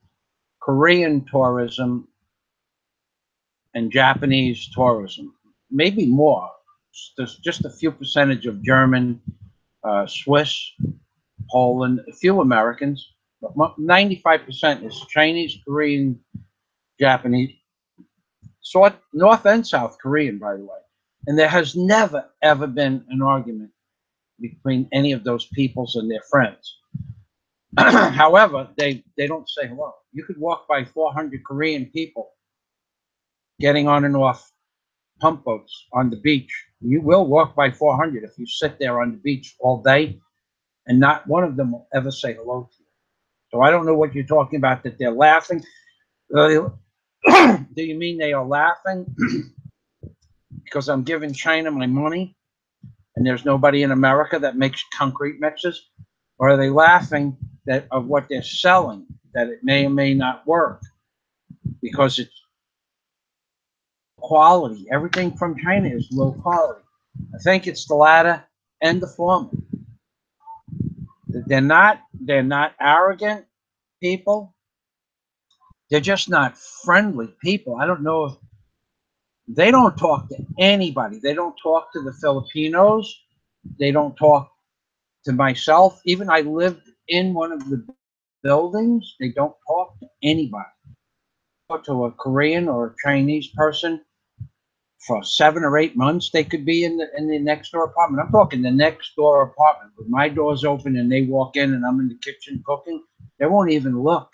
Korean tourism, and Japanese tourism. Maybe more. There's just a few percentage of German, Swiss, Poland, a few Americans, but 95% is Chinese, Korean, Japanese, North and South Korean, by the way. And there has never, ever been an argument between any of those peoples and their friends. However, they don't say hello. You could walk by 400 Korean people getting on and off pump boats on the beach. You will walk by 400 if you sit there on the beach all day, and not one of them will ever say hello to you. So I don't know what you're talking about, that they're laughing. Do you mean they are laughing because I'm giving China my money and there's nobody in America that makes concrete mixes? Or are they laughing of what they're selling, that it may or may not work because it's quality? Everything from China is low quality. I think it's the latter and the former. They're not arrogant people. They're just not friendly people. I don't know if they don't talk to anybody. They don't talk to the Filipinos. They don't talk to myself. Even I lived in one of the buildings. They don't talk to anybody. Talk to a Korean or a Chinese person for 7 or 8 months. They could be in the next door apartment. I'm talking the next door apartment. When my door's open and they walk in and I'm in the kitchen cooking, they won't even look.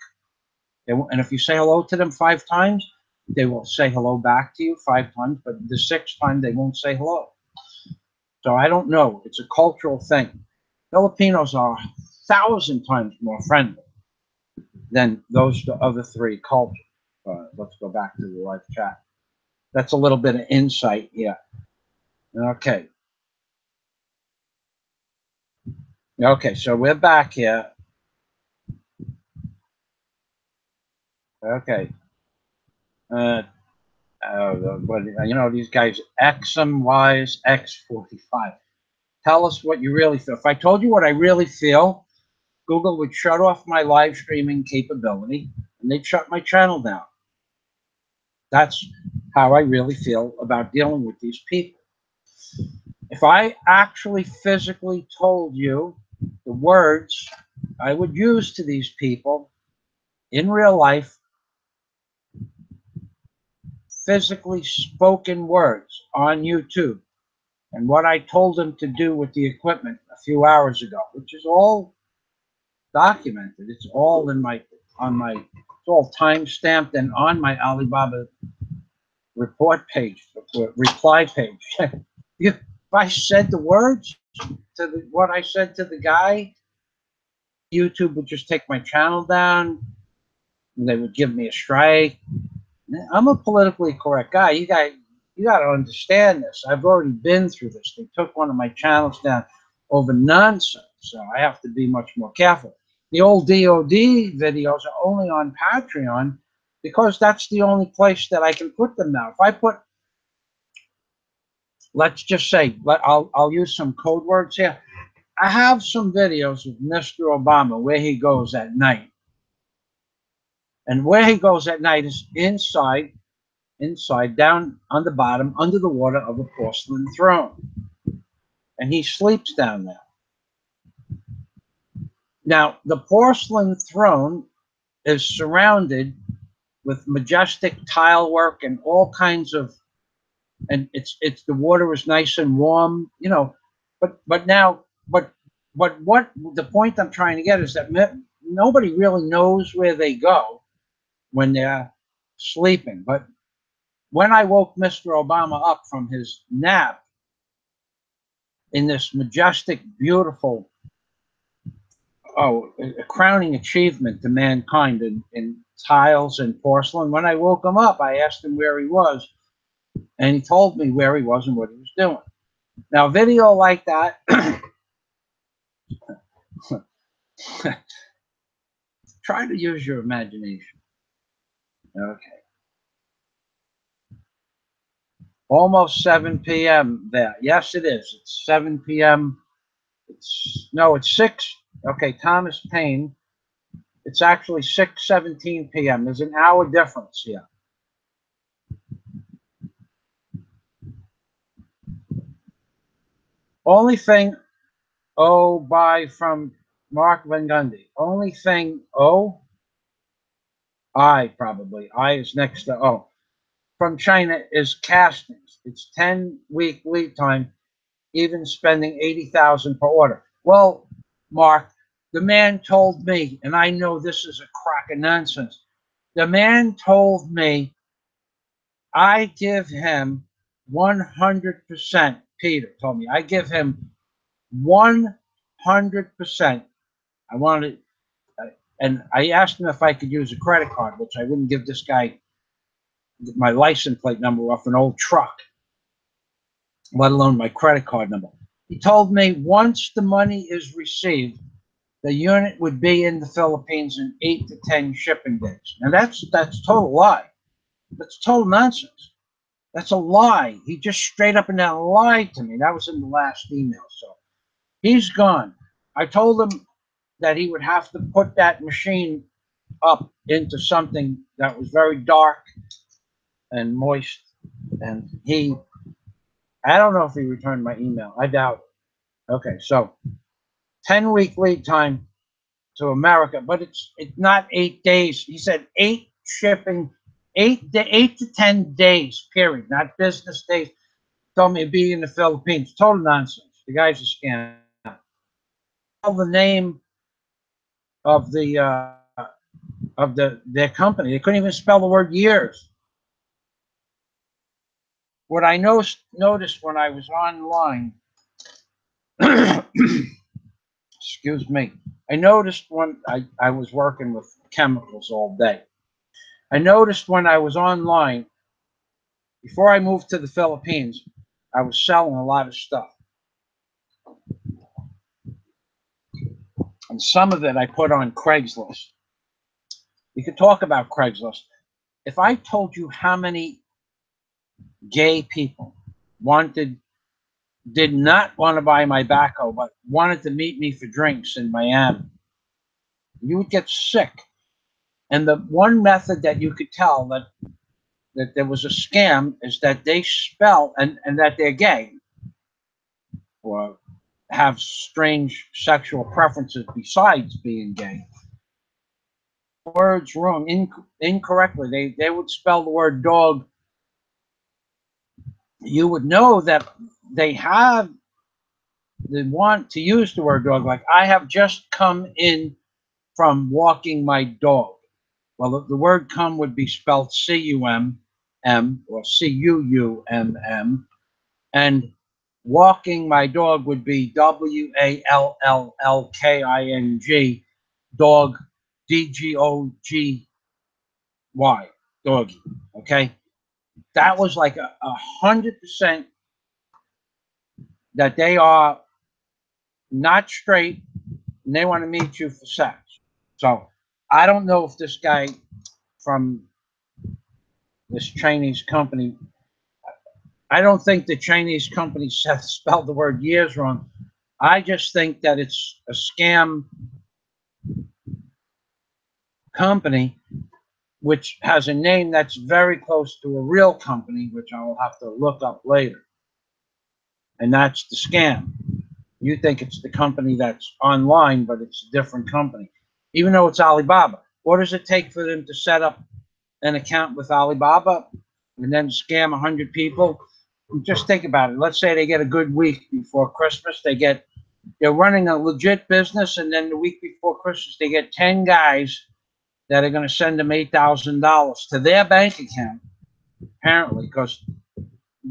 And if you say hello to them 5 times, they will say hello back to you 5 times, but the 6th time they won't say hello. So I don't know. It's a cultural thing. Filipinos are 1,000 times more friendly than those other 3 cultures. Let's go back to the live chat. That's a little bit of insight here. Okay. Okay, so we're back here. Okay. These guys, XM Wise X45. Tell us what you really feel. If I told you what I really feel, Google would shut off my live streaming capability and they'd shut my channel down. That's how I really feel about dealing with these people. If I actually physically told you the words I would use to these people in real life, physically spoken words on YouTube, and what I told them to do with the equipment a few hours ago, which is all documented. It's all on my It's all time stamped and on my Alibaba report page, reply page. If I said the words to what I said to the guy, YouTube would just take my channel down. And they would give me a strike. I'm a politically correct guy. You got to understand this. I've already been through this. They took one of my channels down over nonsense, so I have to be much more careful. The old DOD videos are only on Patreon because that's the only place that I can put them now. If I put, let's just say, I'll use some code words here. I have some videos of Mr. Obama where he goes at night. And where he goes at night is inside, down on the bottom, under the water of a porcelain throne. And he sleeps down there. Now, the porcelain throne is surrounded with majestic tile work and all kinds of, and it's the water is nice and warm, you know. But what the point I'm trying to get is that nobody really knows where they go when they're sleeping. But when I woke Mr. Obama up from his nap in this majestic, beautiful, a crowning achievement to mankind in tiles and porcelain, when I woke him up, I asked him where he was, and he told me where he was and what he was doing. Now, a video like that, try to use your imagination. Okay. Almost 7 p.m. there. Yes, it is. It's 7 p.m. It's 6. Okay, Thomas Paine. It's actually 6:17 p.m. There's an hour difference here. Only thing, by from Mark Van Gundy. Only thing, I probably. I is next to O. From China is castings. It's 10-week lead time, even spending 80,000 per order. Well, Mark, the man told me, and I know this is a crock of nonsense. The man told me I give him 100%. Peter told me I give him 100%. I wanted, and I asked him if I could use a credit card, which I wouldn't give this guy my license plate number off an old truck, let alone my credit card number. He told me once the money is received, the unit would be in the Philippines in 8 to 10 shipping days. Now that's total lie. That's total nonsense. That's a lie. He just straight up and down lied to me. That was in the last email. So he's gone. I told him that he would have to put that machine up into something that was very dark and moist. And I don't know if he returned my email. I doubt it. Okay, so 10-week lead time to America, but it's not 8 days. He said 8 shipping, 8 to 10 days, period, not business days. Told me to be in the Philippines. Total nonsense. The guy's a scam. Tell the name of their company. They couldn't even spell the word years. What I noticed when I was online, excuse me, I noticed when I was working with chemicals all day. I noticed when I was online, before I moved to the Philippines, I was selling a lot of stuff. And some of it I put on Craigslist. We could talk about Craigslist. If I told you how many gay people did not want to buy my tobacco, but wanted to meet me for drinks in Miami, you would get sick. And the one method that you could tell that there was a scam is that they spell and that they're gay or have strange sexual preferences besides being gay. Words wrong, incorrectly. They would spell the word dog. You would know that they want to use the word dog, like I have just come in from walking my dog. Well, the word "cum" would be spelled C-U-M-M or C-U-U-M-M, and walking my dog would be W-A-L-L-L-K-I-N-G, dog, D-G-O-G-Y, doggy. Okay, that was like 100% that they are not straight and they want to meet you for sex. So I don't know if this guy from this Chinese company, I don't think the Chinese company spelled the word years wrong. I just think that it's a scam company which has a name that's very close to a real company, which I will have to look up later. And that's the scam. You think it's the company that's online, but it's a different company. Even though it's Alibaba. What does it take for them to set up an account with Alibaba and then scam 100 people? Just think about it. Let's say they get a good week before Christmas. They're running a legit business, and then the week before Christmas, they get 10 guys that are going to send them $8,000 to their bank account, apparently, because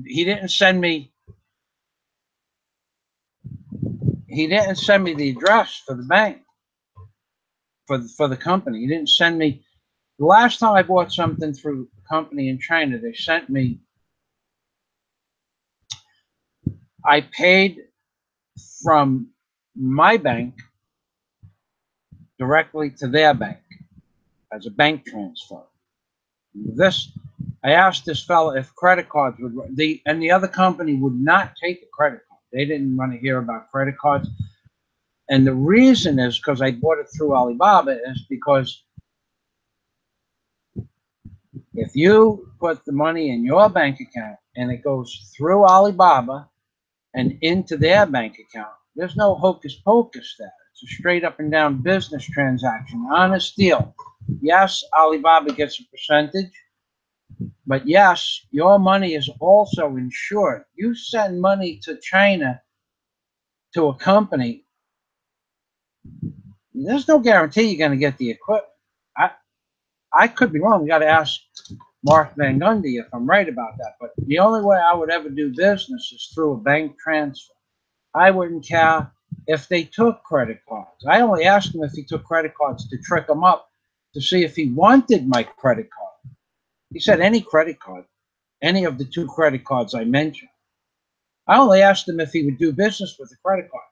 he didn't send me the address for the bank, for the company. He didn't send me. The last time I bought something through a company in China, they sent me, I paid from my bank directly to their bank as a bank transfer. I asked this fellow if credit cards would, and the other company would not take a credit card. They didn't want to hear about credit cards. And the reason is because I bought it through Alibaba, is because if you put the money in your bank account and it goes through Alibaba and into their bank account, there's no hocus pocus there. It's a straight up and down business transaction, honest deal. Yes, Alibaba gets a percentage, but yes, your money is also insured. You send money to China to a company, there's no guarantee you're going to get the equipment. I could be wrong. We got to ask Mark Van Gundy if I'm right about that. But the only way I would ever do business is through a bank transfer. I wouldn't care if they took credit cards. I only asked him if he took credit cards to trick him up to see if he wanted my credit card. He said any credit card, any of the 2 credit cards I mentioned. I only asked him if he would do business with a credit card.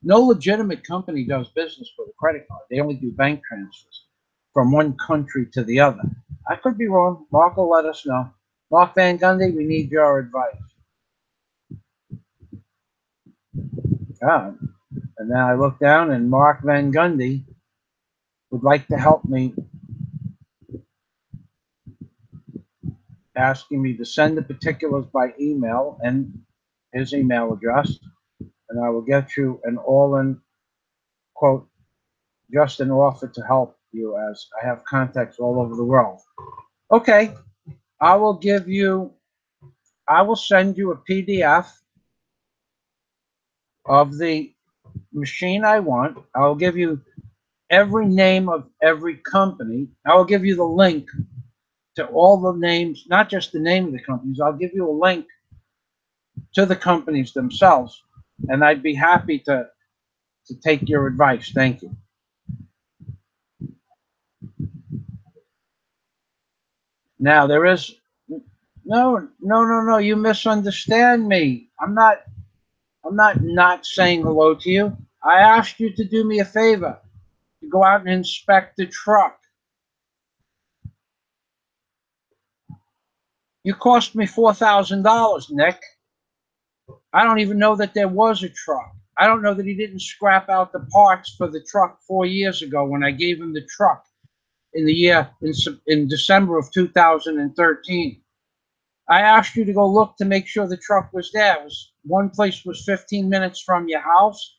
No legitimate company does business with a credit card. They only do bank transfers from one country to the other. I could be wrong. Mark will let us know. Mark Van Gundy, we need your advice. And then I look down, and Mark Van Gundy would like to help me, asking me to send the particulars by email and his email address, and I will get you an all-in quote, just an offer to help you, as I have contacts all over the world. Okay, I will send you a PDF of the machine I want. I'll give you every name of every company. I will give you the link to all the names, not just the name of the companies. I'll give you a link to the companies themselves, and I'd be happy to take your advice. Thank you. Now there is no. You misunderstand me. I'm not saying hello to you. I asked you to do me a favor, to go out and inspect the truck. You cost me $4,000, Nick. I don't even know that there was a truck. I don't know that he didn't scrap out the parts for the truck 4 years ago when I gave him the truck in December of 2013. I asked you to go look to make sure the truck was there. One place was 15 minutes from your house,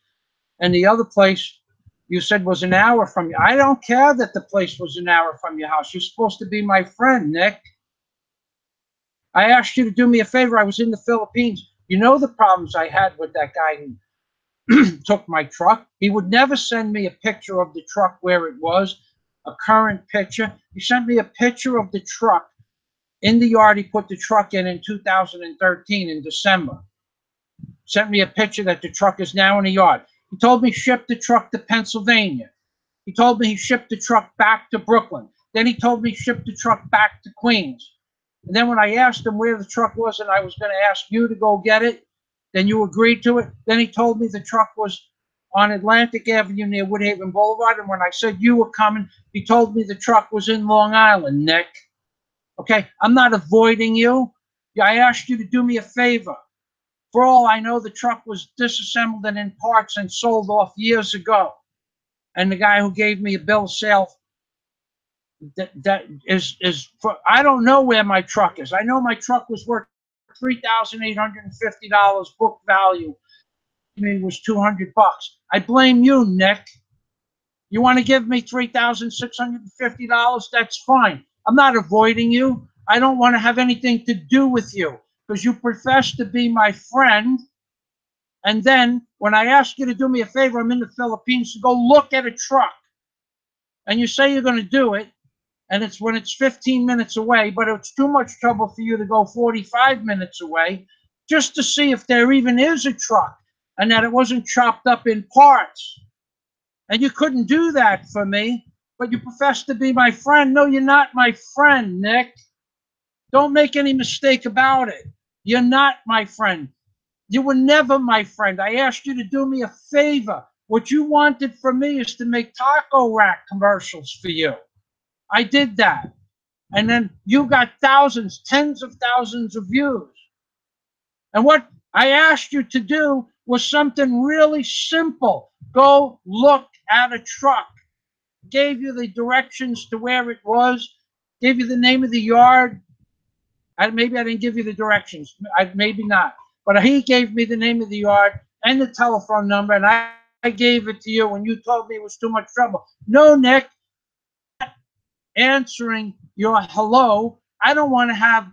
and the other place you said was an hour from you. I don't care that the place was an hour from your house. You're supposed to be my friend, Nick. I asked you to do me a favor. I was in the Philippines. You know the problems I had with that guy who took my truck. He would never send me a picture of the truck where it was. a current picture. He sent me a picture of the truck in the yard. He put the truck in 2013 in December. Sent me a picture that the truck is now in the yard. He told me ship the truck to Pennsylvania. He told me he shipped the truck back to Brooklyn. Then he told me ship the truck back to Queens. And then when I asked him where the truck was and I was going to ask you to go get it, then you agreed to it. Then he told me the truck was on Atlantic Avenue near Woodhaven Boulevard. And when I said you were coming, he told me the truck was in Long Island, Nick. Okay, I'm not avoiding you. I asked you to do me a favor. For all I know, the truck was disassembled and in parts and sold off years ago. And the guy who gave me a bill of sale that is for, I don't know where my truck is. I know my truck was worth $3,850 book value. I mean, it was $200. I blame you, Nick. You want to give me $3,650? That's fine. I'm not avoiding you. I don't want to have anything to do with you because you profess to be my friend. And then when I ask you to do me a favor, I'm in the Philippines to go look at a truck. And you say you're going to do it. And it's when it's 15 minutes away, but it's too much trouble for you to go 45 minutes away just to see if there even is a truck and that it wasn't chopped up in parts. And you couldn't do that for me, but you profess to be my friend. No, you're not my friend, Nick. Don't make any mistake about it. You're not my friend. You were never my friend. I asked you to do me a favor. What you wanted from me is to make taco rack commercials for you. I did that. And then you got thousands, tens of thousands of views. And what I asked you to do was something really simple. Go look at a truck. Gave you the directions to where it was. Gave you the name of the yard. Maybe I didn't give you the directions. Maybe not. But he gave me the name of the yard and the telephone number, and I gave it to you when you told me it was too much trouble. No, Nick, answering your hello. I don't want to have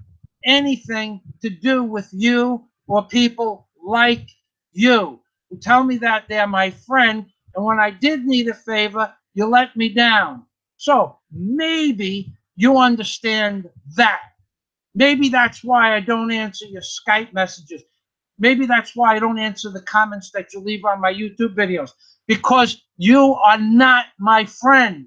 anything to do with you or people like you who tell me that they're my friend, and when I did need a favor, you let me down. So maybe you understand that. Maybe that's why I don't answer your Skype messages. Maybe that's why I don't answer the comments that you leave on my YouTube videos, because you are not my friend.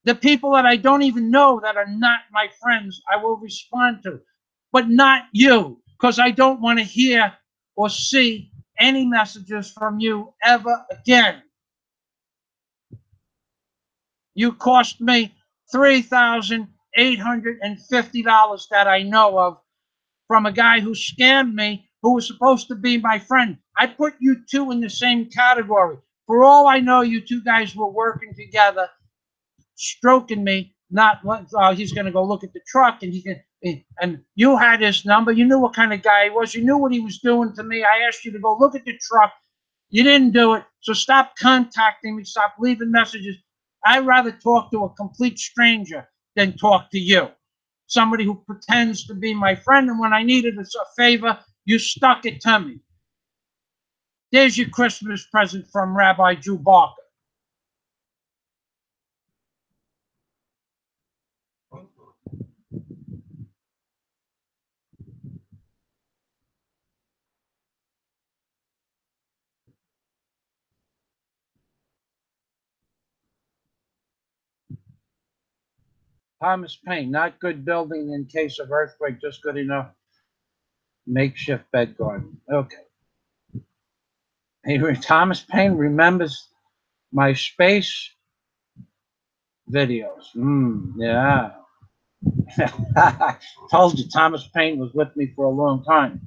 The people that I don't even know that are not my friends, I will respond to, but not you, because I don't want to hear or see any messages from you ever again. You cost me $3,850 that I know of from a guy who scammed me, who was supposed to be my friend. I put you two in the same category. For all I know, you two guys were working together, stroking me. Not he's going to go look at the truck, and and you had his number. You knew what kind of guy he was. You knew what he was doing to me. I asked you to go look at the truck. You didn't do it. So stop contacting me. Stop leaving messages. I'd rather talk to a complete stranger than talk to you. Somebody who pretends to be my friend, and when I needed a favor, you stuck it to me. There's your Christmas present from Rabbi Drew Barker. Thomas Paine, not good building in case of earthquake, just good enough makeshift bed garden. Okay. Thomas Paine remembers my space videos. Yeah. Told you Thomas Paine was with me for a long time.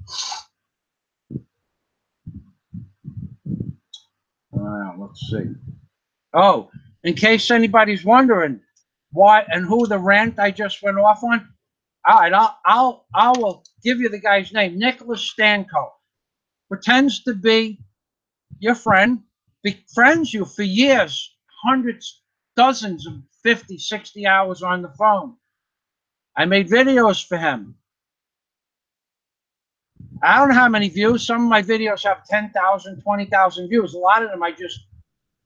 Let's see. Oh, in case anybody's wondering why and who the rant I just went off on, all right, I will give you the guy's name. Nicholas Stanko pretends to be your friend, befriends you for years, hundreds, dozens of 50, 60 hours on the phone. I made videos for him. I don't know how many views. Some of my videos have 10,000, 20,000 views. A lot of them I just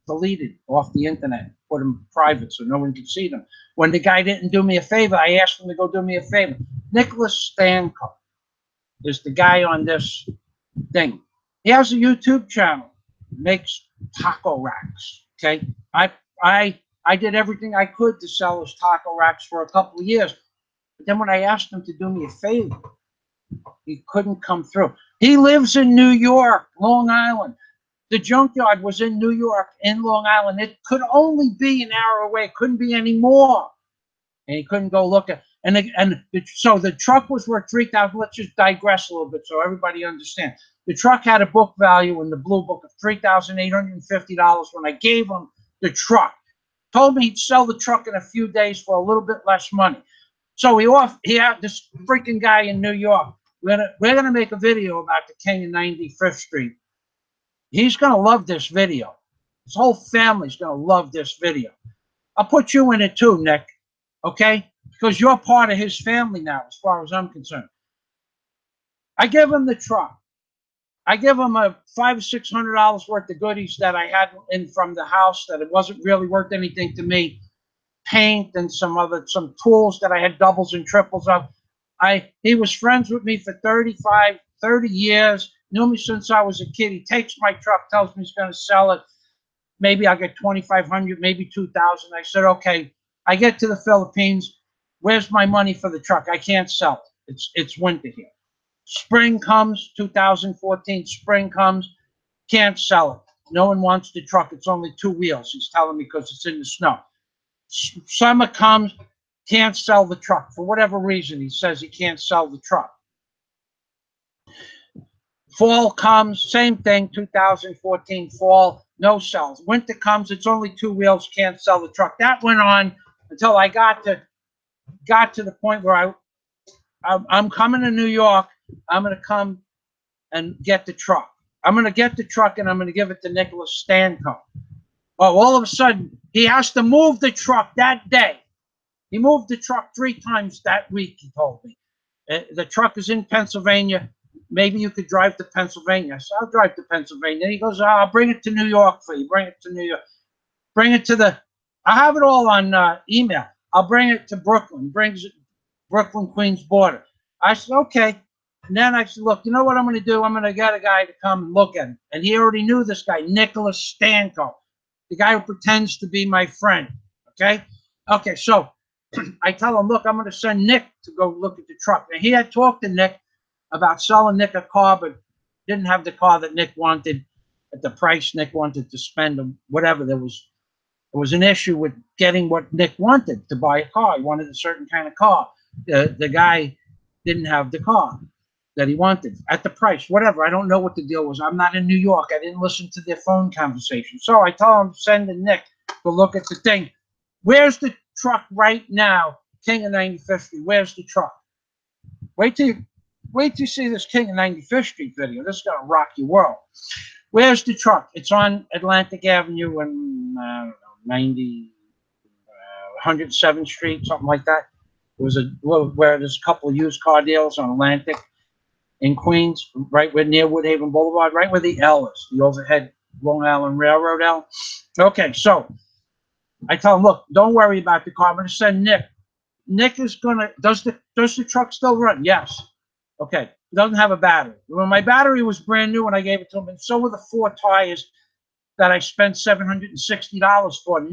deleted off the internet, put them private so no one could see them. When the guy didn't do me a favor, I asked him to go do me a favor. Nicholas Stanko is the guy on this thing. He has a YouTube channel, makes taco racks. Okay, I did everything I could to sell his taco racks for a couple of years. But then when I asked him to do me a favor, he couldn't come through. He lives in New York, Long Island. The junkyard was in New York, in Long Island. It could only be an hour away. It couldn't be any more. And he couldn't go look at. So the truck was worth $3,000. Let's just digress a little bit so everybody understands. The truck had a book value in the blue book of $3,850 when I gave him the truck. Told me he'd sell the truck in a few days for a little bit less money. So he had this freaking guy in New York. We're gonna make a video about the King of 95th Street. He's gonna love this video. His whole family's gonna love this video. I'll put you in it too, Nick. Okay? Because you're part of his family now, as far as I'm concerned. I give him the truck. I give him a $500 or $600 worth of goodies that I had in from the house that it wasn't really worth anything to me. Paint and some tools that I had doubles and triples of. He was friends with me for 30 years, knew me since I was a kid. He takes my truck, tells me he's going to sell it. Maybe I'll get $2,500, maybe $2,000. I said, okay. I get to the Philippines. Where's my money for the truck? I can't sell it. It's winter here. Spring comes, 2014, spring comes, can't sell it. No one wants the truck. It's only 2 wheels. He's telling me because it's in the snow. Summer comes, can't sell the truck. For whatever reason, he says he can't sell the truck. Fall comes, same thing, 2014 fall, no sells. Winter comes, it's only 2 wheels, can't sell the truck. That went on until I got to the point where I'm coming to New York. I'm going to come and get the truck. I'm going to get the truck and I'm going to give it to Nicholas Stanko. Oh, all of a sudden, he has to move the truck that day. He moved the truck 3 times that week, he told me. The truck is in Pennsylvania. Maybe you could drive to Pennsylvania. I said, I'll drive to Pennsylvania. He goes, I'll bring it to New York for you. Bring it to New York. Bring it to I have it all on email. I'll bring it to Brooklyn. Brings it Brooklyn, Queens border. I said, okay. And then I said, look, you know what I'm going to do? I'm going to get a guy to come and look at it. And he already knew this guy, Nicholas Stanko, the guy who pretends to be my friend. Okay? Okay, so I tell him, look, I'm going to send Nick to go look at the truck. Now, he had talked to Nick about selling Nick a car, but didn't have the car that Nick wanted at the price Nick wanted to spend, or whatever. There was an issue with getting what Nick wanted to buy a car. He wanted a certain kind of car. The guy didn't have the car that he wanted at the price, whatever. I don't know what the deal was. I'm not in New York. I didn't listen to their phone conversation. So I told him, send Nick to look at the thing. Where's the truck right now? King of 95th Street. Where's the truck? Wait till you see this King of 95th Street video. This is going to rock your world. Where's the truck? It's on Atlantic Avenue and 107th Street, something like that. It was where there's a couple of used car deals on Atlantic in Queens, right where near Woodhaven Boulevard, right where the L is, the overhead Long Island Railroad L. Okay, so I tell him, look, don't worry about the car. I'm going to send Nick. Nick is going to, does the truck still run? Yes. Okay. It doesn't have a battery. Well, my battery was brand new when I gave it to him, and so were the 4 tires that I spent $760 for,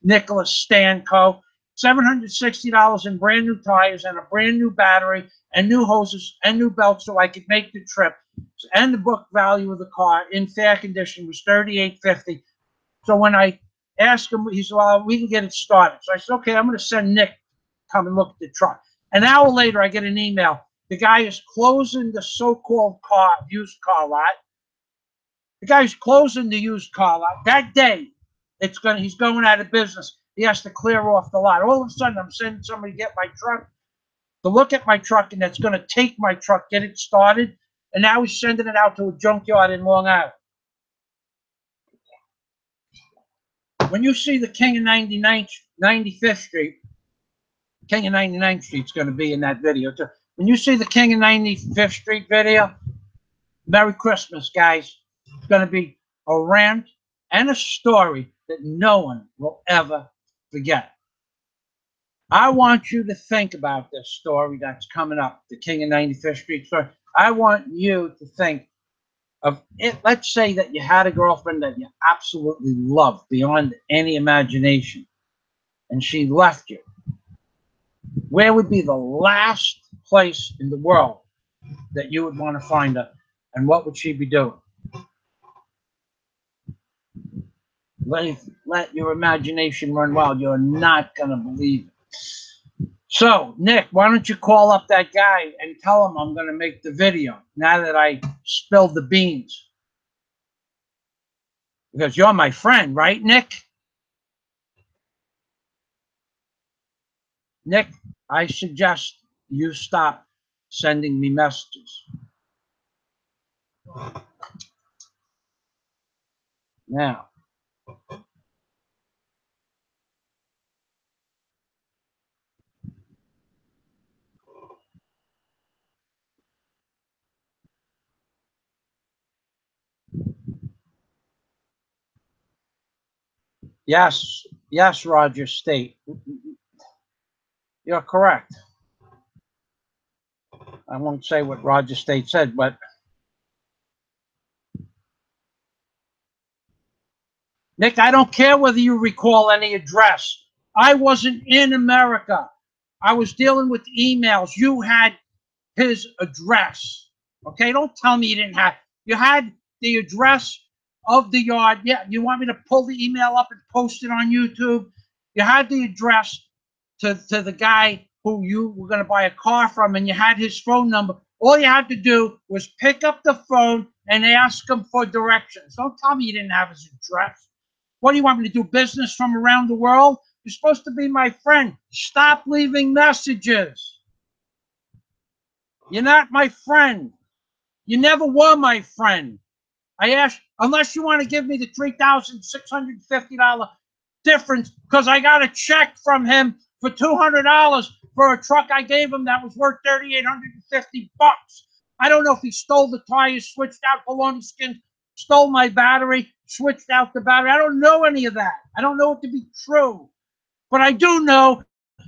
Nicholas Stanko. $760 in brand new tires and a brand new battery and new hoses and new belts so I could make the trip. And the book value of the car in fair condition was $3,850. So when I asked him, he said, well, we can get it started. So I said, okay, I'm going to send Nick to come and look at the truck. An hour later, I get an email. The guy is closing the so-called used car lot. The guy's closing the used car lot. That day, he's going out of business. He has to clear off the lot. All of a sudden, I'm sending somebody to get my truck, to look at my truck, and that's going to take my truck, get it started. And now he's sending it out to a junkyard in Long Island. When you see the King of 95th Street, King of 99th Street is going to be in that video too. When you see the King of 95th Street video, Merry Christmas, guys. It's going to be a rant and a story that no one will ever forget. I want you to think about this story that's coming up, the King of 95th Street story. I want you to think of it. Let's say that you had a girlfriend that you absolutely loved beyond any imagination, and she left you. Where would be the last place in the world that you would want to find her, and what would she be doing? Let your imagination run wild. You're not going to believe it. So, Nick, why don't you call up that guy and tell him I'm going to make the video now that I spilled the beans? Because you're my friend, right, Nick? Nick, I suggest you stop sending me messages. Now, yes, yes, Roger State. You're correct. I won't say what Roger State said, but Nick, I don't care whether you recall any address. I wasn't in America. I was dealing with emails. You had his address. Okay, don't tell me you didn't have. You had the address of the yard. Yeah, you want me to pull the email up and post it on YouTube? You had the address to the guy who you were going to buy a car from, and you had his phone number. All you had to do was pick up the phone and ask him for directions. Don't tell me you didn't have his address. What do you want me to do? Business from around the world? You're supposed to be my friend. Stop leaving messages. You're not my friend. You never were my friend. I asked, unless you want to give me the $3,650 difference, because I got a check from him for $200 for a truck I gave him that was worth $3,850. I don't know if he stole the tires, switched out bologna skins, stole my battery, switched out the battery. I don't know any of that. I don't know it to be true. But I do know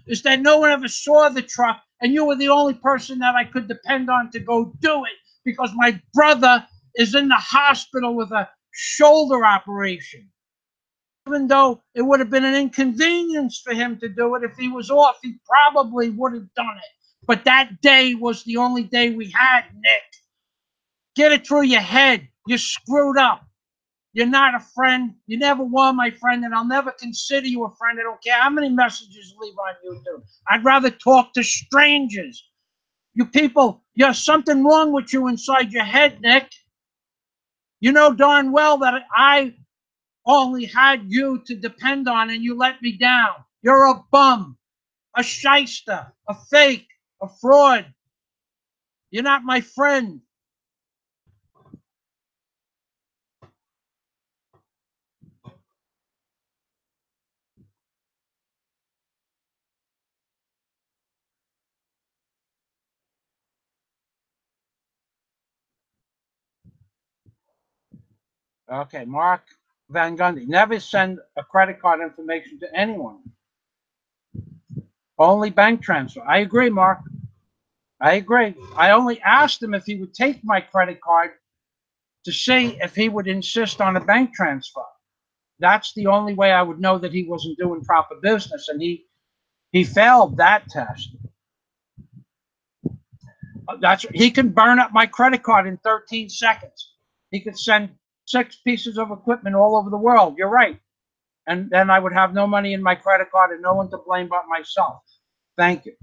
is that no one ever saw the truck, and you were the only person that I could depend on to go do it because my brother is in the hospital with a shoulder operation. Even though it would have been an inconvenience for him to do it, if he was off, he probably would have done it. But that day was the only day we had, Nick. Get it through your head. You screwed up. You're not a friend. You never were my friend, and I'll never consider you a friend. I don't care how many messages you leave on YouTube. I'd rather talk to strangers. You people, there's something wrong with you inside your head, Nick. You know darn well that I only had you to depend on, and you let me down. You're a bum, a shyster, a fake, a fraud. You're not my friend. Okay, Mark Van Gundy. Never send a credit card information to anyone. Only bank transfer. I agree, Mark. I agree. I only asked him if he would take my credit card to see if he would insist on a bank transfer. That's the only way I would know that he wasn't doing proper business, and he failed that test. He can burn up my credit card in 13 seconds. He could send 6 pieces of equipment all over the world. You're right. And then I would have no money in my credit card and no one to blame but myself. Thank you.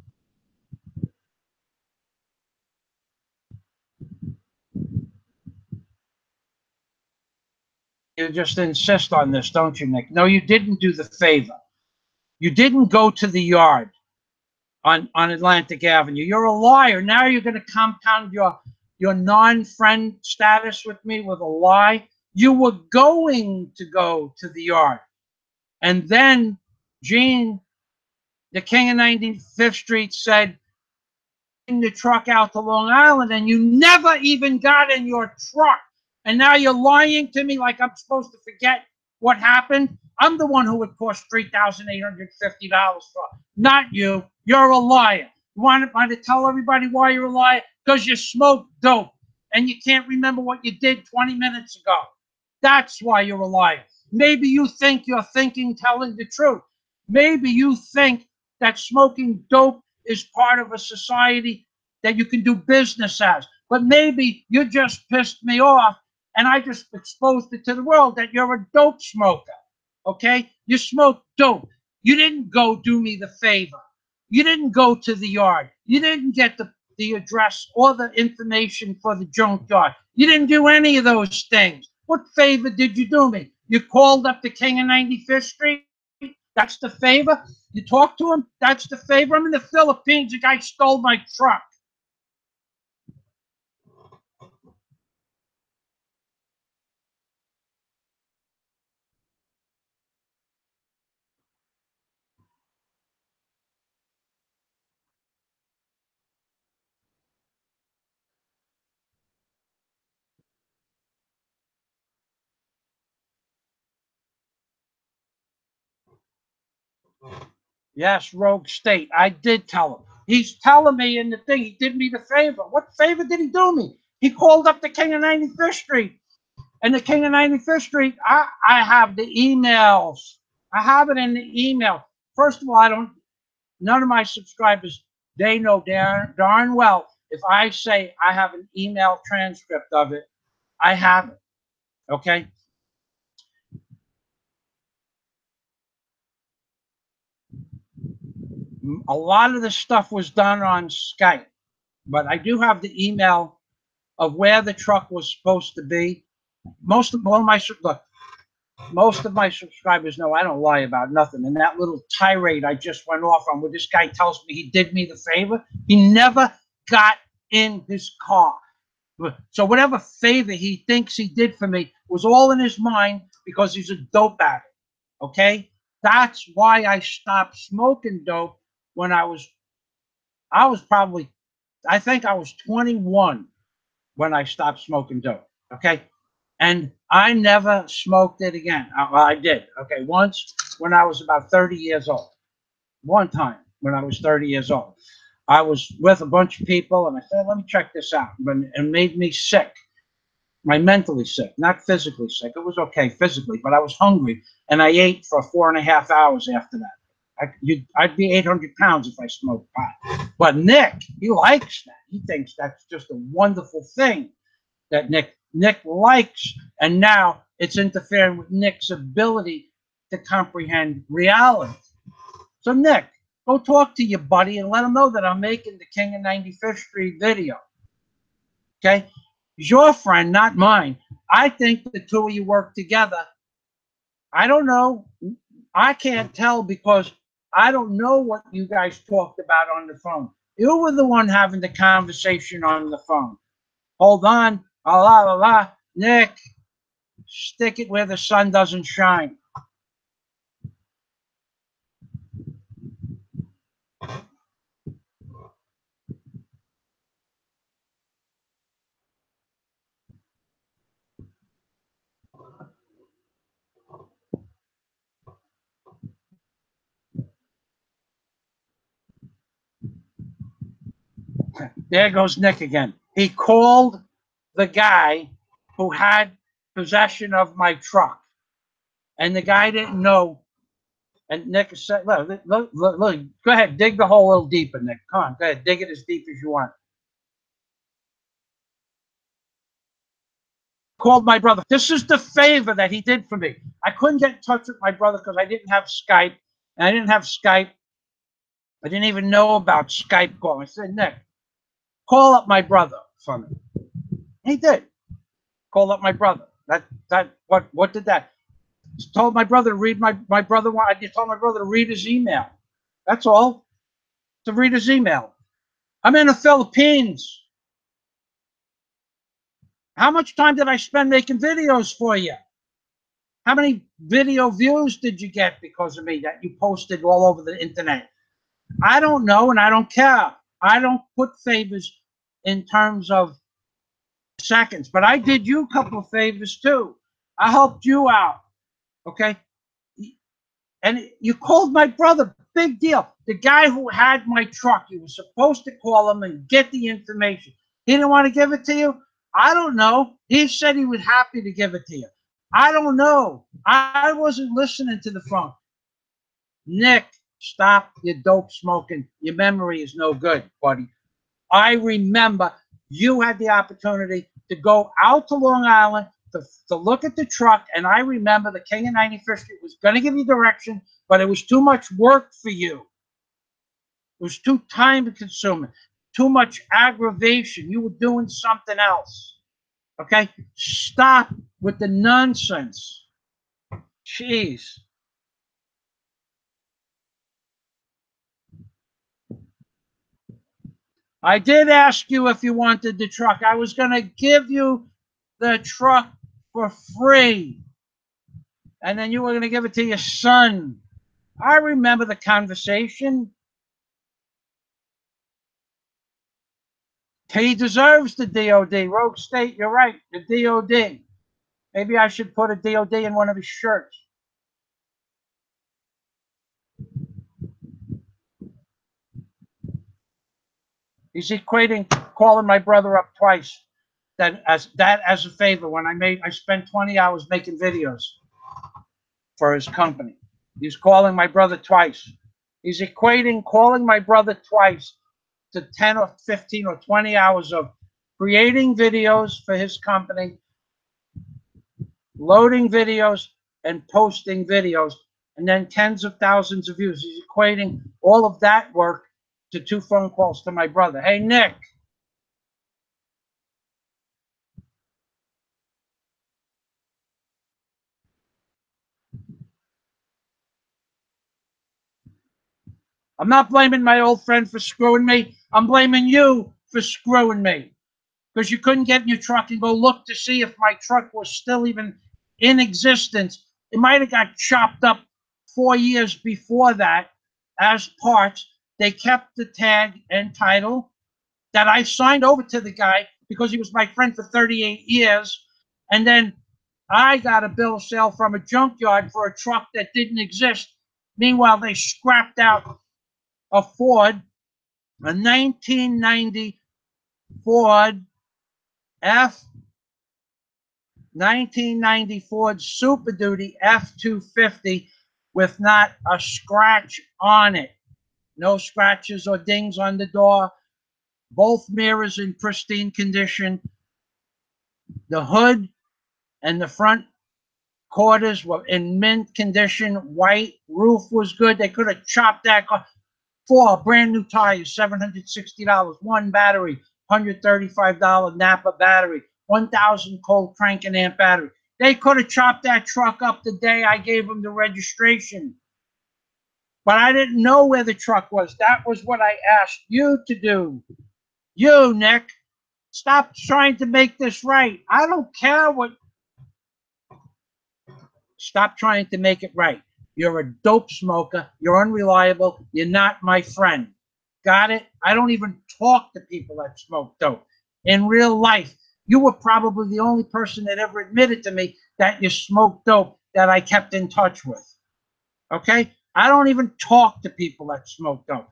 You just insist on this, don't you, Nick? No, you didn't do the favor. You didn't go to the yard on Atlantic Avenue. You're a liar. Now you're going to compound your non-friend status with me with a lie. You were going to go to the yard. And then Gene, the king of 95th Street, said, bring the truck out to Long Island, and you never even got in your truck. And now you're lying to me like I'm supposed to forget what happened? I'm the one who it cost $3,850 for, not you. You're a liar. You want to tell everybody why you're a liar? Because you smoked dope and you can't remember what you did 20 minutes ago. That's why you're a liar. Maybe you think you're telling the truth. Maybe you think that smoking dope is part of a society that you can do business as. But maybe you just pissed me off and I just exposed it to the world that you're a dope smoker. Okay? You smoke dope. You didn't go do me the favor. You didn't go to the yard. You didn't get the address or the information for the junkyard. You didn't do any of those things. What favor did you do me? You called up the king of 95th Street? That's the favor? You talked to him? That's the favor? I'm in the Philippines. A guy stole my truck. Yes, Rogue State. I did tell him. He's telling me in the thing he did me the favor. What favor did he do me? He called up the king of 95th Street. And the king of 95th Street, I have the emails. I have it in the email. First of all, none of my subscribers, they know darn well if I say I have an email transcript of it, I have it. Okay? A lot of the stuff was done on Skype, but I do have the email of where the truck was supposed to be. Most of my subscribers know I don't lie about nothing. And that little tirade I just went off on, where this guy tells me he did me the favor, he never got in his car. So whatever favor he thinks he did for me was all in his mind because he's a dope addict. Okay, that's why I stopped smoking dope when I was probably, I think I was 21 when I stopped smoking dope. Okay, and I never smoked it again. I did. Okay, once when I was about 30 years old. One time when I was 30 years old, I was with a bunch of people, and I said, "Let me check this out," and it made me sick. My mentally sick, not physically sick. It was okay physically, but I was hungry, and I ate for 4.5 hours after that. I'd be 800 pounds if I smoked pot. But Nick, he likes that. He thinks that's just a wonderful thing that Nick likes, and now it's interfering with Nick's ability to comprehend reality. So Nick, go talk to your buddy and let him know that I'm making the King of 95th Street video. Okay? He's your friend, not mine. I think the two of you work together. I don't know. I can't tell because I don't know what you guys talked about on the phone. You were the one having the conversation on the phone. Hold on. La la la. Nick, stick it where the sun doesn't shine. There goes Nick again. He called the guy who had possession of my truck, and the guy didn't know. And Nick said, look, go ahead, dig the hole a little deeper, Nick. Come on, go ahead, dig it as deep as you want. Called my brother. This is the favor that he did for me. I couldn't get in touch with my brother because I didn't have Skype. And I didn't have Skype. I didn't even know about Skype calling. I said, Nick, call up my brother for me. He did. Call up my brother. What did that? Told my brother to read I just told my brother to read his email. That's all. To read his email. I'm in the Philippines. How much time did I spend making videos for you? How many video views did you get because of me that you posted all over the internet? I don't know, and I don't care. I don't put favors in terms of seconds, but I did you a couple of favors too. I helped you out. Okay? And you called my brother. Big deal. The guy who had my truck, you were supposed to call him and get the information. He didn't want to give it to you? I don't know. He said he was happy to give it to you. I don't know. I wasn't listening to the phone. Nick, stop your dope smoking. Your memory is no good, buddy. I remember you had the opportunity to go out to Long Island to look at the truck, and I remember the King of 95th Street was going to give you direction, but it was too much work for you. It was too time consuming, too much aggravation. You were doing something else. Okay? Stop with the nonsense. Jeez. I did ask you if you wanted the truck. I was going to give you the truck for free. And then you were going to give it to your son. I remember the conversation. He deserves the DOD. Rogue State, you're right. The DOD. Maybe I should put a DOD in one of his shirts. He's equating calling my brother up twice. That as a favor when I spent 20 hours making videos for his company. He's calling my brother twice. He's equating calling my brother twice to 10 or 15 or 20 hours of creating videos for his company, loading videos, and posting videos, and then tens of thousands of views. He's equating all of that work to 2 phone calls to my brother. Hey, Nick, I'm not blaming my old friend for screwing me. I'm blaming you for screwing me because you couldn't get in your truck and go look to see if my truck was still even in existence. It might have got chopped up 4 years before that as parts. They kept the tag and title that I signed over to the guy because he was my friend for 38 years. And then I got a bill of sale from a junkyard for a truck that didn't exist. Meanwhile, they scrapped out a Ford, a 1990 Ford F 1990 Ford Super Duty F-250 with not a scratch on it. No scratches or dings on the door. Both mirrors in pristine condition. The hood and the front quarters were in mint condition. White roof was good. They could have chopped that car. 4 brand new tires, $760. One battery, $135 Napa battery, 1,000 cold cranking amp battery. They could have chopped that truck up the day I gave them the registration. But I didn't know where the truck was. That was what I asked you to do. You, Nick, stop trying to make this right. I don't care what. Stop trying to make it right. You're a dope smoker. You're unreliable. You're not my friend. Got it? I don't even talk to people that smoke dope. In real life, you were probably the only person that ever admitted to me that you smoked dope that I kept in touch with. Okay? I don't even talk to people that smoke dope.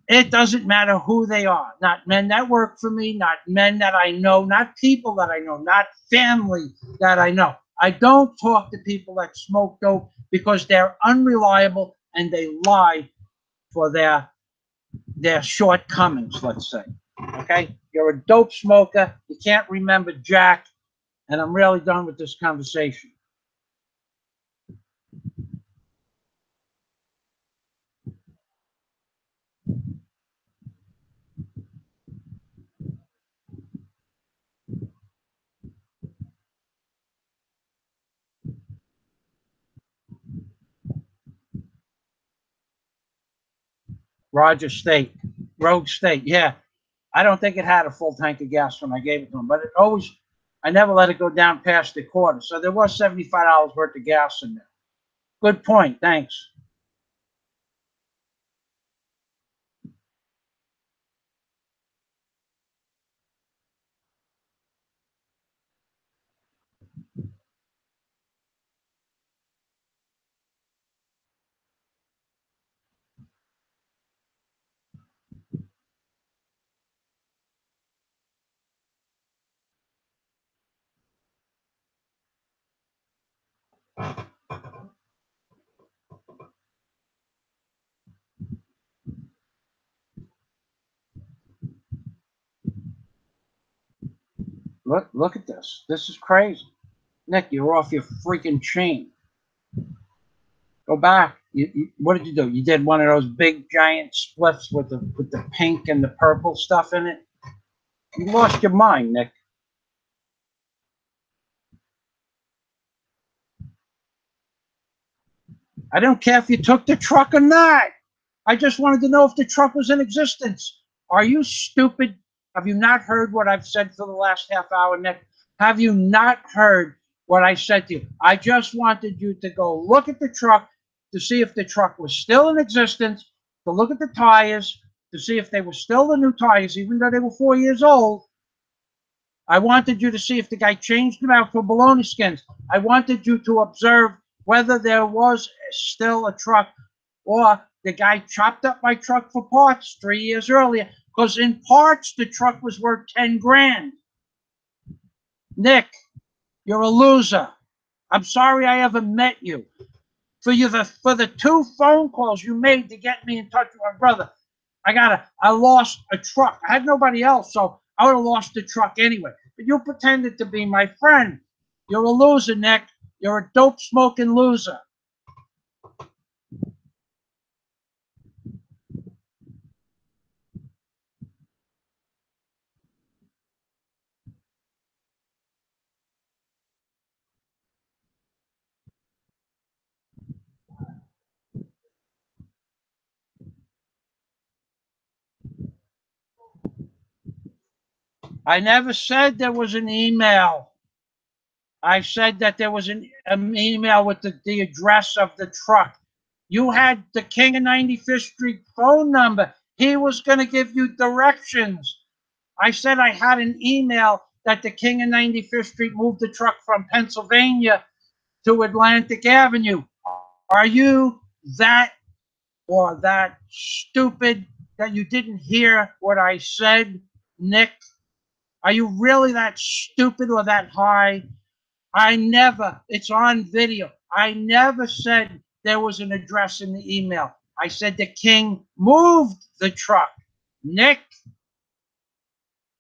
It doesn't matter who they are. Not men that work for me, not men that I know, not people that I know, not family that I know. I don't talk to people that smoke dope because they're unreliable and they lie for their shortcomings, let's say. Okay? You're a dope smoker. You can't remember Jack. And I'm really done with this conversation. Roger State. Rogue State. Yeah. I don't think it had a full tank of gas when I gave it to him, but it always, I never let it go down past the quarter. So there was $75 worth of gas in there. Good point. Thanks. Look at this. This is crazy. Nick, you're off your freaking chain. Go back. What did you do? You did one of those big giant splits with the pink and the purple stuff in it. You lost your mind, Nick. I don't care if you took the truck or not. I just wanted to know if the truck was in existence. Are you stupid? Have you not heard what I've said for the last half hour, Nick? Have you not heard what I said to you? I just wanted you to go look at the truck to see if the truck was still in existence, to look at the tires, to see if they were still the new tires, even though they were 4 years old. I wanted you to see if the guy changed them out for baloney skins. I wanted you to observe whether there was still a truck or the guy chopped up my truck for parts 3 years earlier, because in parts, the truck was worth 10 grand. Nick, you're a loser. I'm sorry I ever met you. For the 2 phone calls you made to get me in touch with my brother, I lost a truck. I had nobody else, so I would have lost the truck anyway. But you pretended to be my friend. You're a loser, Nick. You're a dope smoking loser. I never said there was an email. I said that there was an email with the address of the truck. You had the King of 95th Street phone number. He was going to give you directions. I said I had an email that the King of 95th Street moved the truck from Pennsylvania to Atlantic Avenue. Are you that stupid that you didn't hear what I said, Nick? Are you really that stupid or that high? It's on video. I never said there was an address in the email. I said the King moved the truck. Nick,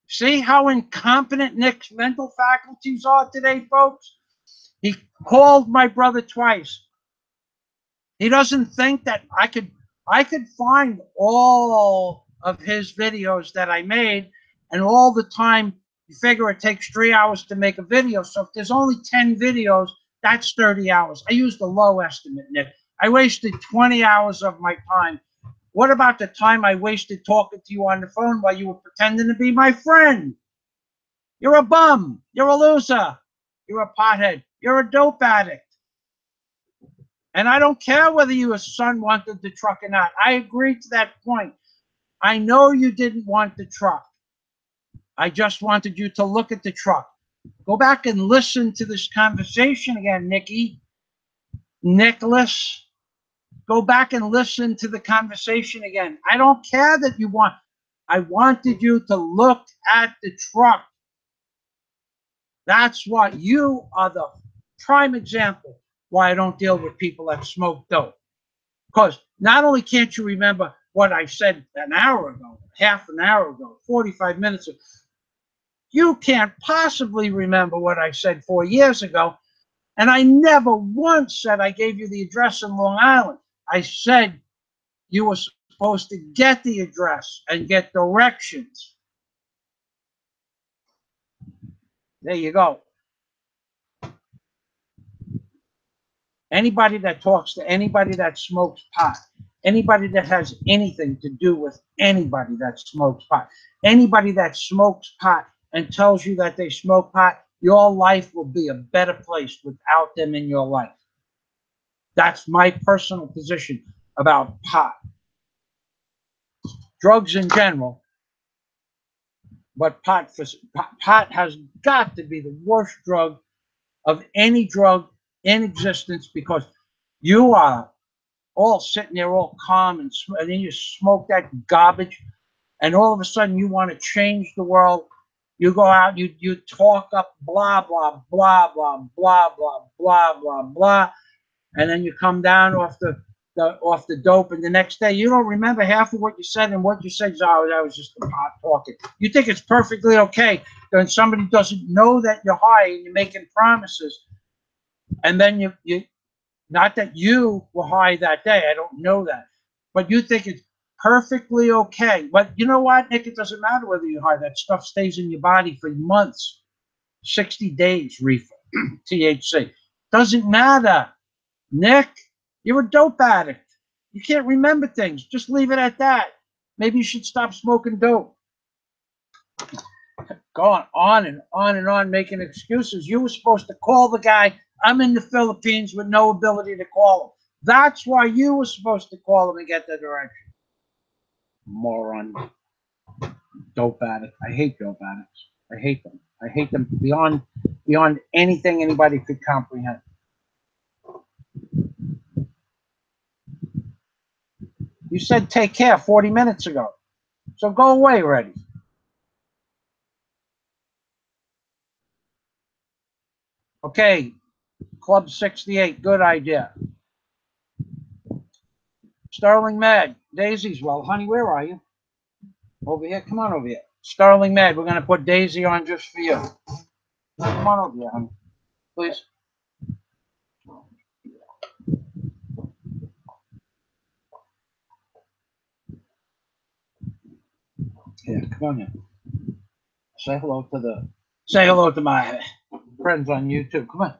see how incompetent Nick's mental faculties are today, folks? He called my brother twice. He doesn't think that I could find all of his videos that I made, and all the time. You figure it takes 3 hours to make a video. So if there's only 10 videos, that's 30 hours. I used a low estimate, Nick. I wasted 20 hours of my time. What about the time I wasted talking to you on the phone while you were pretending to be my friend? You're a bum. You're a loser. You're a pothead. You're a dope addict. And I don't care whether your son wanted the truck or not. I agree to that point. I know you didn't want the truck. I just wanted you to look at the truck. Go back and listen to this conversation again, Nicky. Nicholas, go back and listen to the conversation again. I don't care that you want. I wanted you to look at the truck. That's what you are the prime example why I don't deal with people that smoke dope. Because not only can't you remember what I said an hour ago, half an hour ago, 45 minutes ago, you can't possibly remember what I said 4 years ago. And I never once said I gave you the address in Long Island. I said you were supposed to get the address and get directions. There you go. Anybody that talks to anybody that smokes pot, anybody that has anything to do with anybody that smokes pot, anybody that smokes pot and tells you that they smoke pot, your life will be a better place without them in your life. That's my personal position about pot. Drugs in general, but pot has got to be the worst drug of any drug in existence, because you are all sitting there all calm, and then you smoke that garbage, and all of a sudden you want to change the world. You go out, you talk up blah, blah, blah, blah, blah, blah, blah, blah, blah, and then you come down off the dope, and the next day you don't remember half of what you said, and what you said is, oh, that was just the pot talking. You think it's perfectly okay when somebody doesn't know that you're high and you're making promises, and then you not that you were high that day, I don't know that, but you think it's perfectly okay. But you know what, Nick? It doesn't matter whether you're high. That stuff stays in your body for months, 60 days, reefer, THC. Doesn't matter, Nick. You're a dope addict. You can't remember things. Just leave it at that. Maybe you should stop smoking dope. Going on and on and on, making excuses. You were supposed to call the guy. I'm in the Philippines with no ability to call him. That's why you were supposed to call him and get the direction. Moron. Dope addict. I hate dope addicts. I hate them. I hate them beyond anything anybody could comprehend. You said take care 40 minutes ago. So go away already. Okay. Club 68. Good idea. Sterling Mad. Daisy's well. Honey, where are you? Over here. Come on over here. Sterling Mad. We're going to put Daisy on just for you. Come on over here, honey. Please. Here, come on here. Say hello to my friends on YouTube. Come on.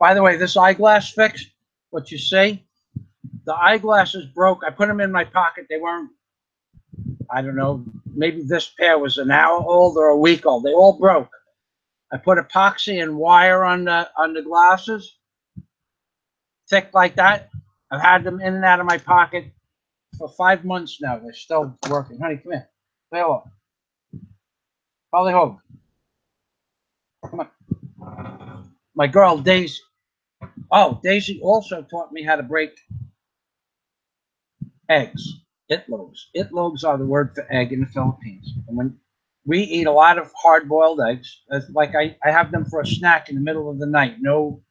By the way, this eyeglass fixed. What you see? The eyeglasses broke. I put them in my pocket. They weren't, I don't know, maybe this pair was an hour old or a week old. They all broke. I put epoxy and wire on the glasses, thick like that. I've had them in and out of my pocket for 5 months now. They're still working. Honey, come here. Say hello. Holly home. Come on. My girl, Daisy. Oh, Daisy also taught me how to break eggs. Itlogs. Itlogs are the word for egg in the Philippines. And when we eat a lot of hard-boiled eggs, like I have them for a snack in the middle of the night. No,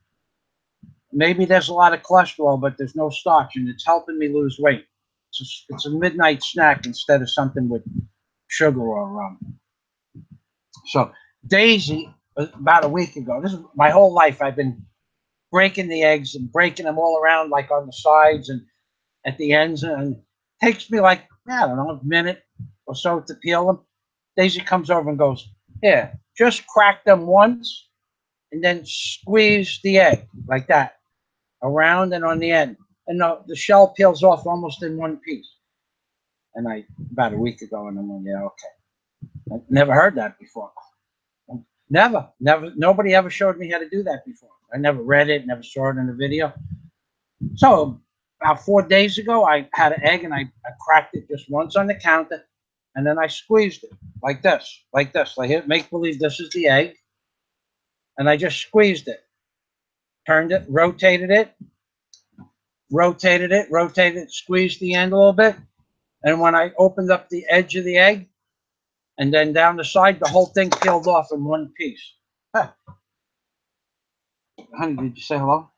maybe there's a lot of cholesterol, but there's no starch, and it's helping me lose weight. It's a midnight snack instead of something with sugar or rum. So Daisy, about a week ago, this is my whole life, I've been breaking the eggs and breaking them all around, like on the sides and at the ends, and it takes me like, I don't know, a minute or so to peel them. Daisy comes over and goes, here, just crack them once and then squeeze the egg like that, around and on the end. And the shell peels off almost in one piece. And about a week ago, and I'm like, yeah, okay. I've never heard that before. Never, nobody ever showed me how to do that before. I never read it, never saw it in a video. So about 4 days ago, I had an egg and I cracked it just once on the counter, and then I squeezed it like this. Like here, make believe this is the egg, and I just squeezed it, turned it, rotated it, squeezed the end a little bit, and when I opened up the edge of the egg, and then down the side, the whole thing peeled off in one piece. Huh. Honey, did you say hello?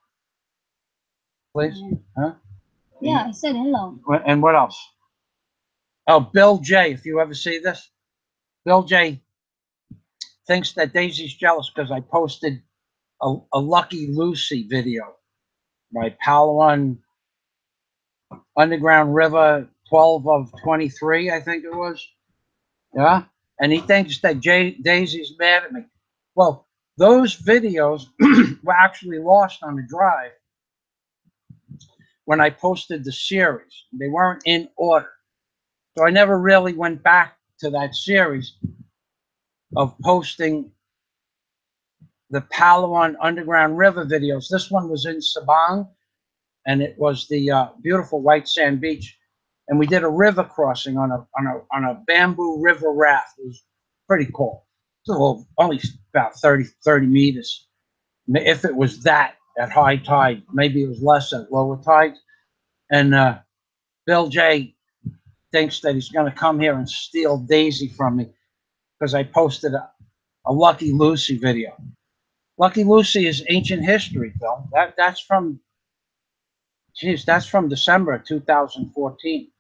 Please? Huh? Yeah, I said hello. And what else? Oh, Bill J, if you ever see this. Bill J thinks that Daisy's jealous because I posted a Lucky Lucy video by Palawan Underground River 12 of 23, I think it was. Yeah? And he thinks that Daisy's mad at me. Well, those videos were actually lost on the drive when I posted the series. They weren't in order. So I never really went back to that series of posting the Palawan Underground River videos. This one was in Sabang, and it was the beautiful white sand beach. And we did a river crossing on a bamboo river raft. It was pretty cool. It was only about 30 meters. If it was that at high tide, maybe it was less at lower tide. And Bill J thinks that he's going to come here and steal Daisy from me because I posted a Lucky Lucy video. Lucky Lucy is ancient history, Phil. That's from, geez, that's from December 2014.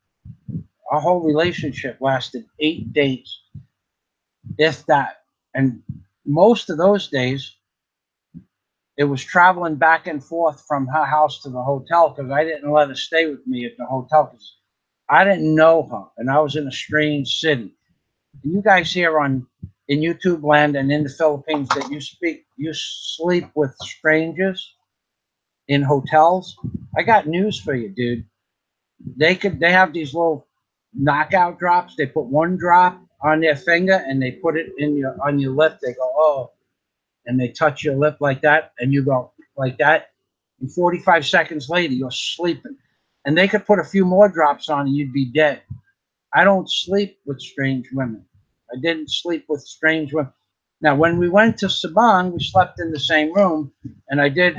Our whole relationship lasted 8 days, if that. And most of those days, it was traveling back and forth from her house to the hotel because I didn't let her stay with me at the hotel because I didn't know her and I was in a strange city. And you guys here in YouTube land and in the Philippines that you sleep with strangers in hotels. I got news for you, dude. They have these little knockout drops. They put one drop on their finger and they put it in your on your lip. They go, oh, and they touch your lip like that, and you go like that. And 45 seconds later, you're sleeping. And they could put a few more drops on and you'd be dead. I don't sleep with strange women. I didn't sleep with strange women. Now, when we went to Sabang, we slept in the same room, and I did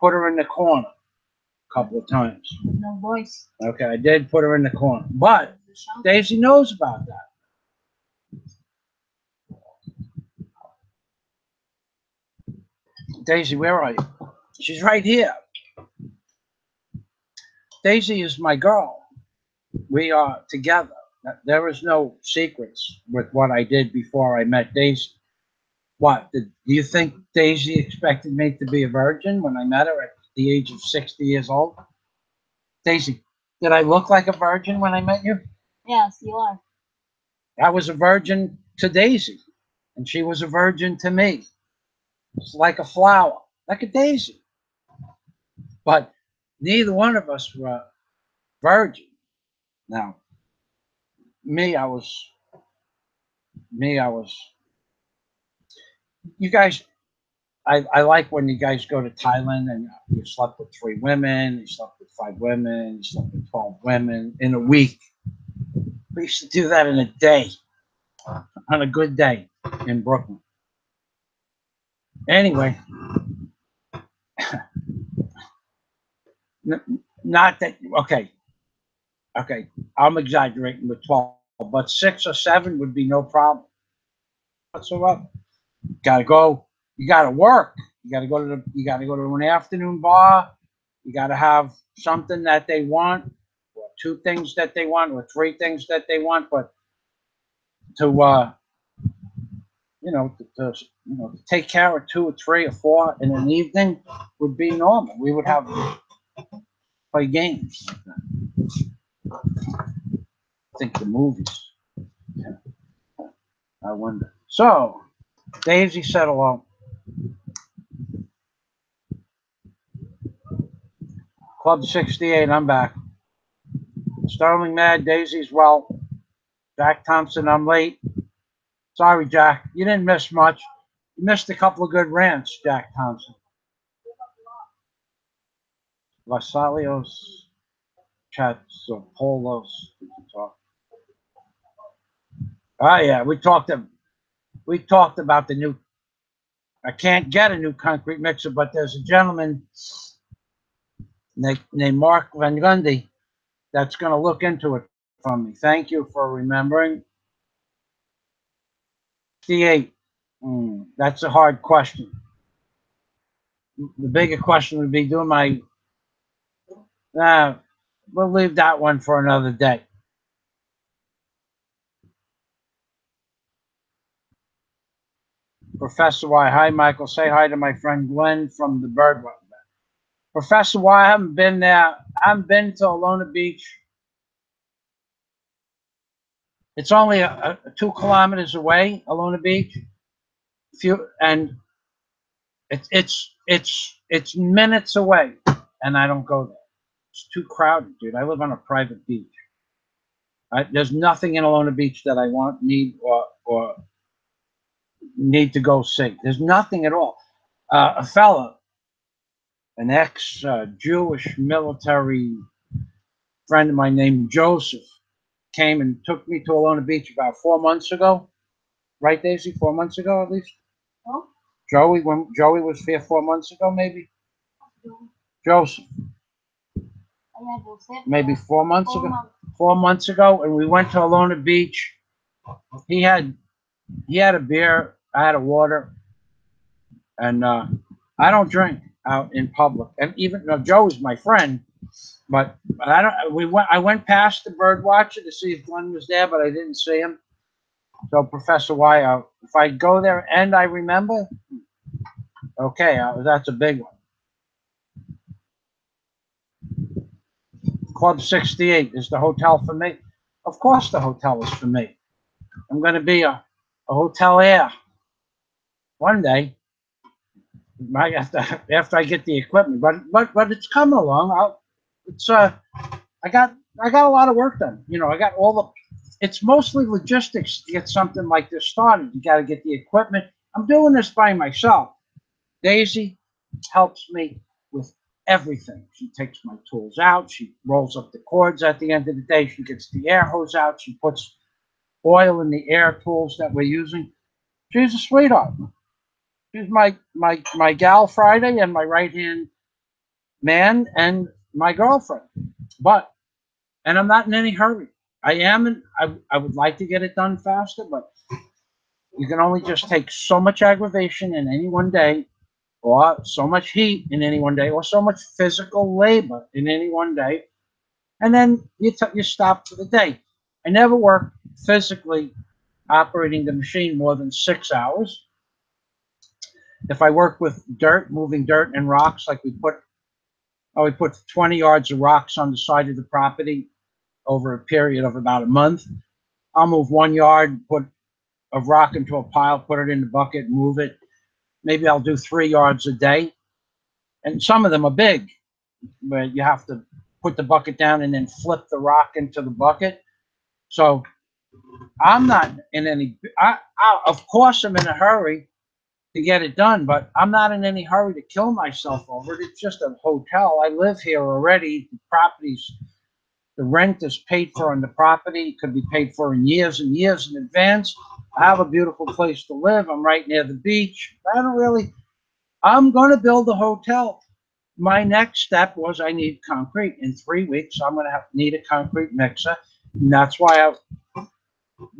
put her in the corner a couple of times. With no voice. Okay, I did put her in the corner. But Daisy knows about that. Daisy, where are you? She's right here. Daisy is my girl. We are together. There is no secrets with what I did before I met Daisy. What? Do you think Daisy expected me to be a virgin when I met her at the age of 60 years old? Daisy, did I look like a virgin when I met you? Yes, you are. I was a virgin to Daisy, and she was a virgin to me. It's like a flower, like a daisy. But neither one of us were virgin. Now, me, I was, me, I was, you guys, I like when you guys go to Thailand and you slept with 3 women, you slept with 5 women, you slept with 12 women in a week. We used to do that in a day, on a good day in Brooklyn. Anyway, not that, okay, I'm exaggerating with 12, but 6 or 7 would be no problem whatsoever. Gotta go, you gotta work. You gotta go to an afternoon bar. You gotta have something that they want, or 2 things that they want, or 3 things that they want. But to to take care of 2 or 3 or 4 in an evening would be normal. We would have play games. I think the movies. Yeah, I wonder. So Daisy said hello. Club 68, I'm back. Sterling mad, Daisy's well. Jack Thompson, I'm late. Sorry, Jack. You didn't miss much. You missed a couple of good rants, Jack Thompson. Vasalios, Chatsopolos. Oh yeah, we talked about the new. I can't get a new concrete mixer, but there's a gentleman named Mark Van Gundy that's going to look into it for me. Thank you for remembering. 68. That's a hard question. The bigger question would be, we'll leave that one for another day. Professor Y, hi Michael. Say hi to my friend Glenn from the Birdwell. Professor Y, I haven't been there. I haven't been to Alona Beach. It's only 2 kilometers away, Alona Beach. And it's minutes away, and I don't go there. It's too crowded, dude. I live on a private beach. There's nothing in Alona Beach that I or need to go see. There's nothing at all. A fella, an ex-Jewish military friend of mine named Joseph, came and took me to Alona Beach about 4 months ago. Right, Daisy? 4 months ago, at least? Oh? When Joey was here 4 months ago, maybe? Joseph. Maybe 4 months ago. 4 months ago, and we went to Alona Beach. He had He had a beer, I had a water, and I don't drink out in public. And even Joe is my friend, but I don't. I went past the bird watcher to see if Glenn was there, but I didn't see him. So Professor Y, if I go there and I remember, okay, that's a big one. Club 68 is the hotel for me. Of course, the hotel is for me. I'm going to be a hotelier one day. After I get the equipment, but it's coming along. I got a lot of work done. I got all the. It's mostly logistics to get something like this started. You got to get the equipment. I'm doing this by myself. Daisy helps me with everything. She takes my tools out. She rolls up the cords at the end of the day. She gets the air hose out. She puts oil in the air tools that we're using. She's a sweetheart. She's my gal Friday and my right hand man and my girlfriend. And I'm not in any hurry. I would like to get it done faster, but you can only just take so much aggravation in any one day, or so much heat in any one day, or so much physical labor in any one day, and then you stop for the day. I never work physically operating the machine more than 6 hours. If I work with dirt, moving dirt and rocks, like we put 20 yards of rocks on the side of the property over a period of about a month. I'll move 1 yard, put a rock into a pile, put it in the bucket, move it. Maybe I'll do 3 yards a day. And some of them are big, where you have to put the bucket down and then flip the rock into the bucket. So I'm not in any, of course I'm in a hurry to get it done, but I'm not in any hurry to kill myself over it. It's just a hotel. I live here already. The rent is paid for on the property. It could be paid for in years and years in advance. I have a beautiful place to live. I'm right near the beach. I'm going to build a hotel. My next step was I need concrete. In 3 weeks, I'm going to need a concrete mixer. And that's why I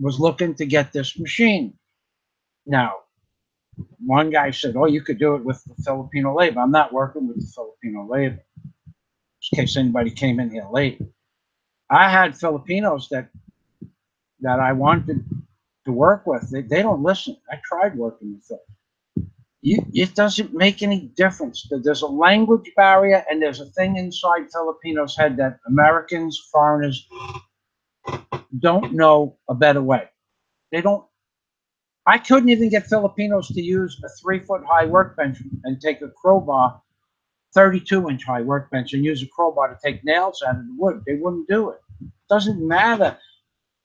was looking to get this machine. Now, one guy said, oh, you could do it with the Filipino labor. I'm not working with the Filipino labor, in case anybody came in here late. I had Filipinos that I wanted to work with. They don't listen. I tried working with them. It doesn't make any difference. There's a language barrier, and there's a thing inside Filipinos' head that Americans, foreigners, don't know a better way. They don't. I couldn't even get Filipinos to use a 3-foot high workbench and take a crowbar, 32-inch high workbench, and use a crowbar to take nails out of the wood. They wouldn't do it. It doesn't matter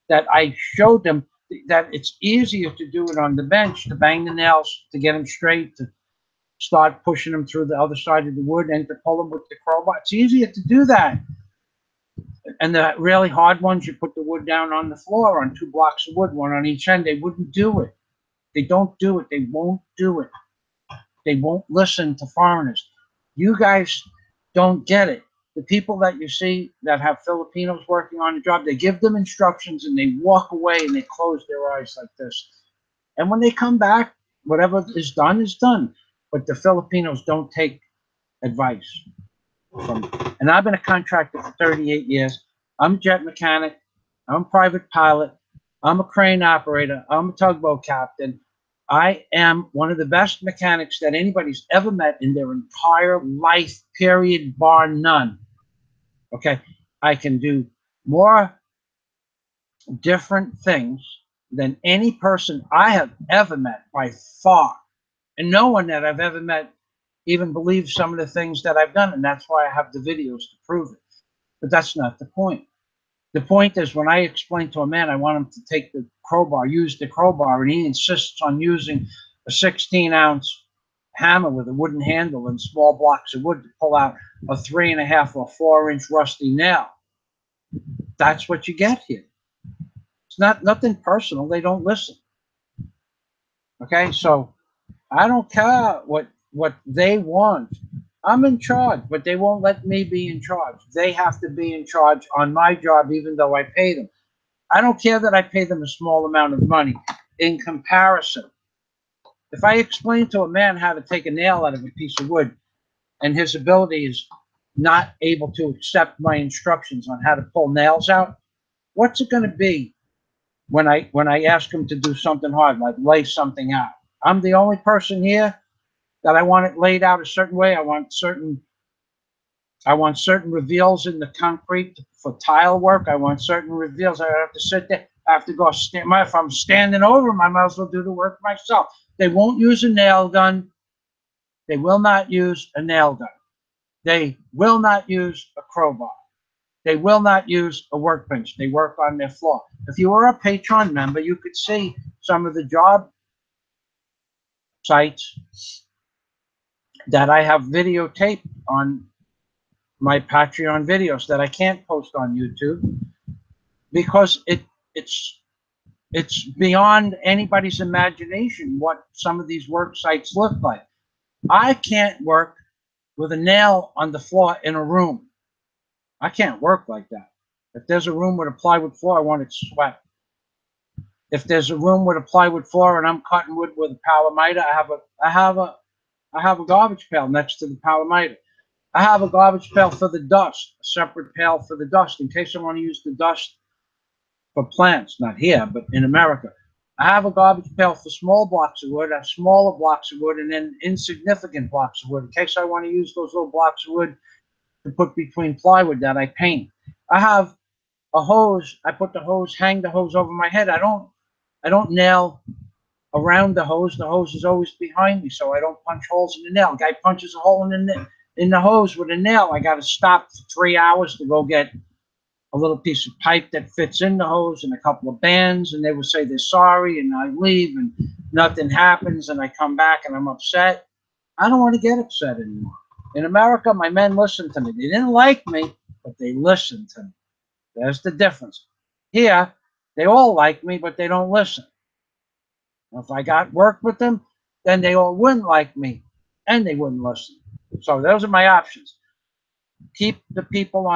that I showed them that it's easier to do it on the bench, to bang the nails, to get them straight, to start pushing them through the other side of the wood, and to pull them with the crowbar. It's easier to do that. And the really hard ones, you put the wood down on the floor on 2 blocks of wood, one on each end. They wouldn't do it. They don't do it. They won't do it. They won't listen to foreigners. You guys don't get it. The people that you see that have Filipinos working on the job, they give them instructions and they walk away and they close their eyes like this. And when they come back, whatever is done is done. But the Filipinos don't take advice from. And I've been a contractor for 38 years. I'm a jet mechanic. I'm a private pilot. I'm a crane operator. I'm a tugboat captain. I am one of the best mechanics that anybody's ever met in their entire life, period, bar none. Okay? I can do more different things than any person I have ever met by far. And no one that I've ever met even believes some of the things that I've done. And that's why I have the videos to prove it. But that's not the point. The point is, when I explain to a man I want him to take the crowbar, use the crowbar, and he insists on using a 16-ounce hammer with a wooden handle and small blocks of wood to pull out a 3.5 or 4-inch rusty nail. That's what you get here. It's nothing personal. They don't listen. Okay, so I don't care what they want. I'm in charge, but they won't let me be in charge. They have to be in charge on my job, even though I pay them. I don't care that I pay them a small amount of money. in comparison. If I explain to a man how to take a nail out of a piece of wood and his ability is not able to accept my instructions on how to pull nails out, what's it going to be when I ask him to do something hard, like lay something out? I'm the only person here that I want it laid out a certain way. I want certain reveals in the concrete for tile work. I want certain reveals. I have to sit there. I have to go stand. If I'm standing over them, I might as well do the work myself. They won't use a nail gun. They will not use a nail gun. They will not use a crowbar. They will not use a workbench. They work on their floor. If you were a Patreon member, you could see some of the job sites that I have videotaped on my Patreon videos that I can't post on YouTube because it's beyond anybody's imagination what some of these work sites look like. I can't work with a nail on the floor in a room. I can't work like that. If there's a room with a plywood floor, I want it swept. If there's a room with a plywood floor and I'm cutting wood with a power miter, I have a garbage pail next to the power miter. I have a garbage pail for the dust, a separate pail for the dust in case I want to use the dust for plants, not here, but in America. I have a garbage pail for small blocks of wood, I have smaller blocks of wood, and then insignificant blocks of wood in case I want to use those little blocks of wood to put between plywood that I paint. I have a hose. I put the hose, hang the hose over my head. I don't nail around the hose. The hose is always behind me, so I don't punch holes in the nail. Guy punches a hole in the hose with a nail. I got to stop for 3 hours to go get a little piece of pipe that fits in the hose and a couple of bands, and they will say they're sorry, and I leave, and nothing happens, and I come back and I'm upset. I don't want to get upset anymore. In America, my men listened to me. They didn't like me, but they listened to me. There's the difference. Here, they all like me, but they don't listen. If I got work with them, then they all wouldn't like me, and they wouldn't listen. So those are my options. Keep the people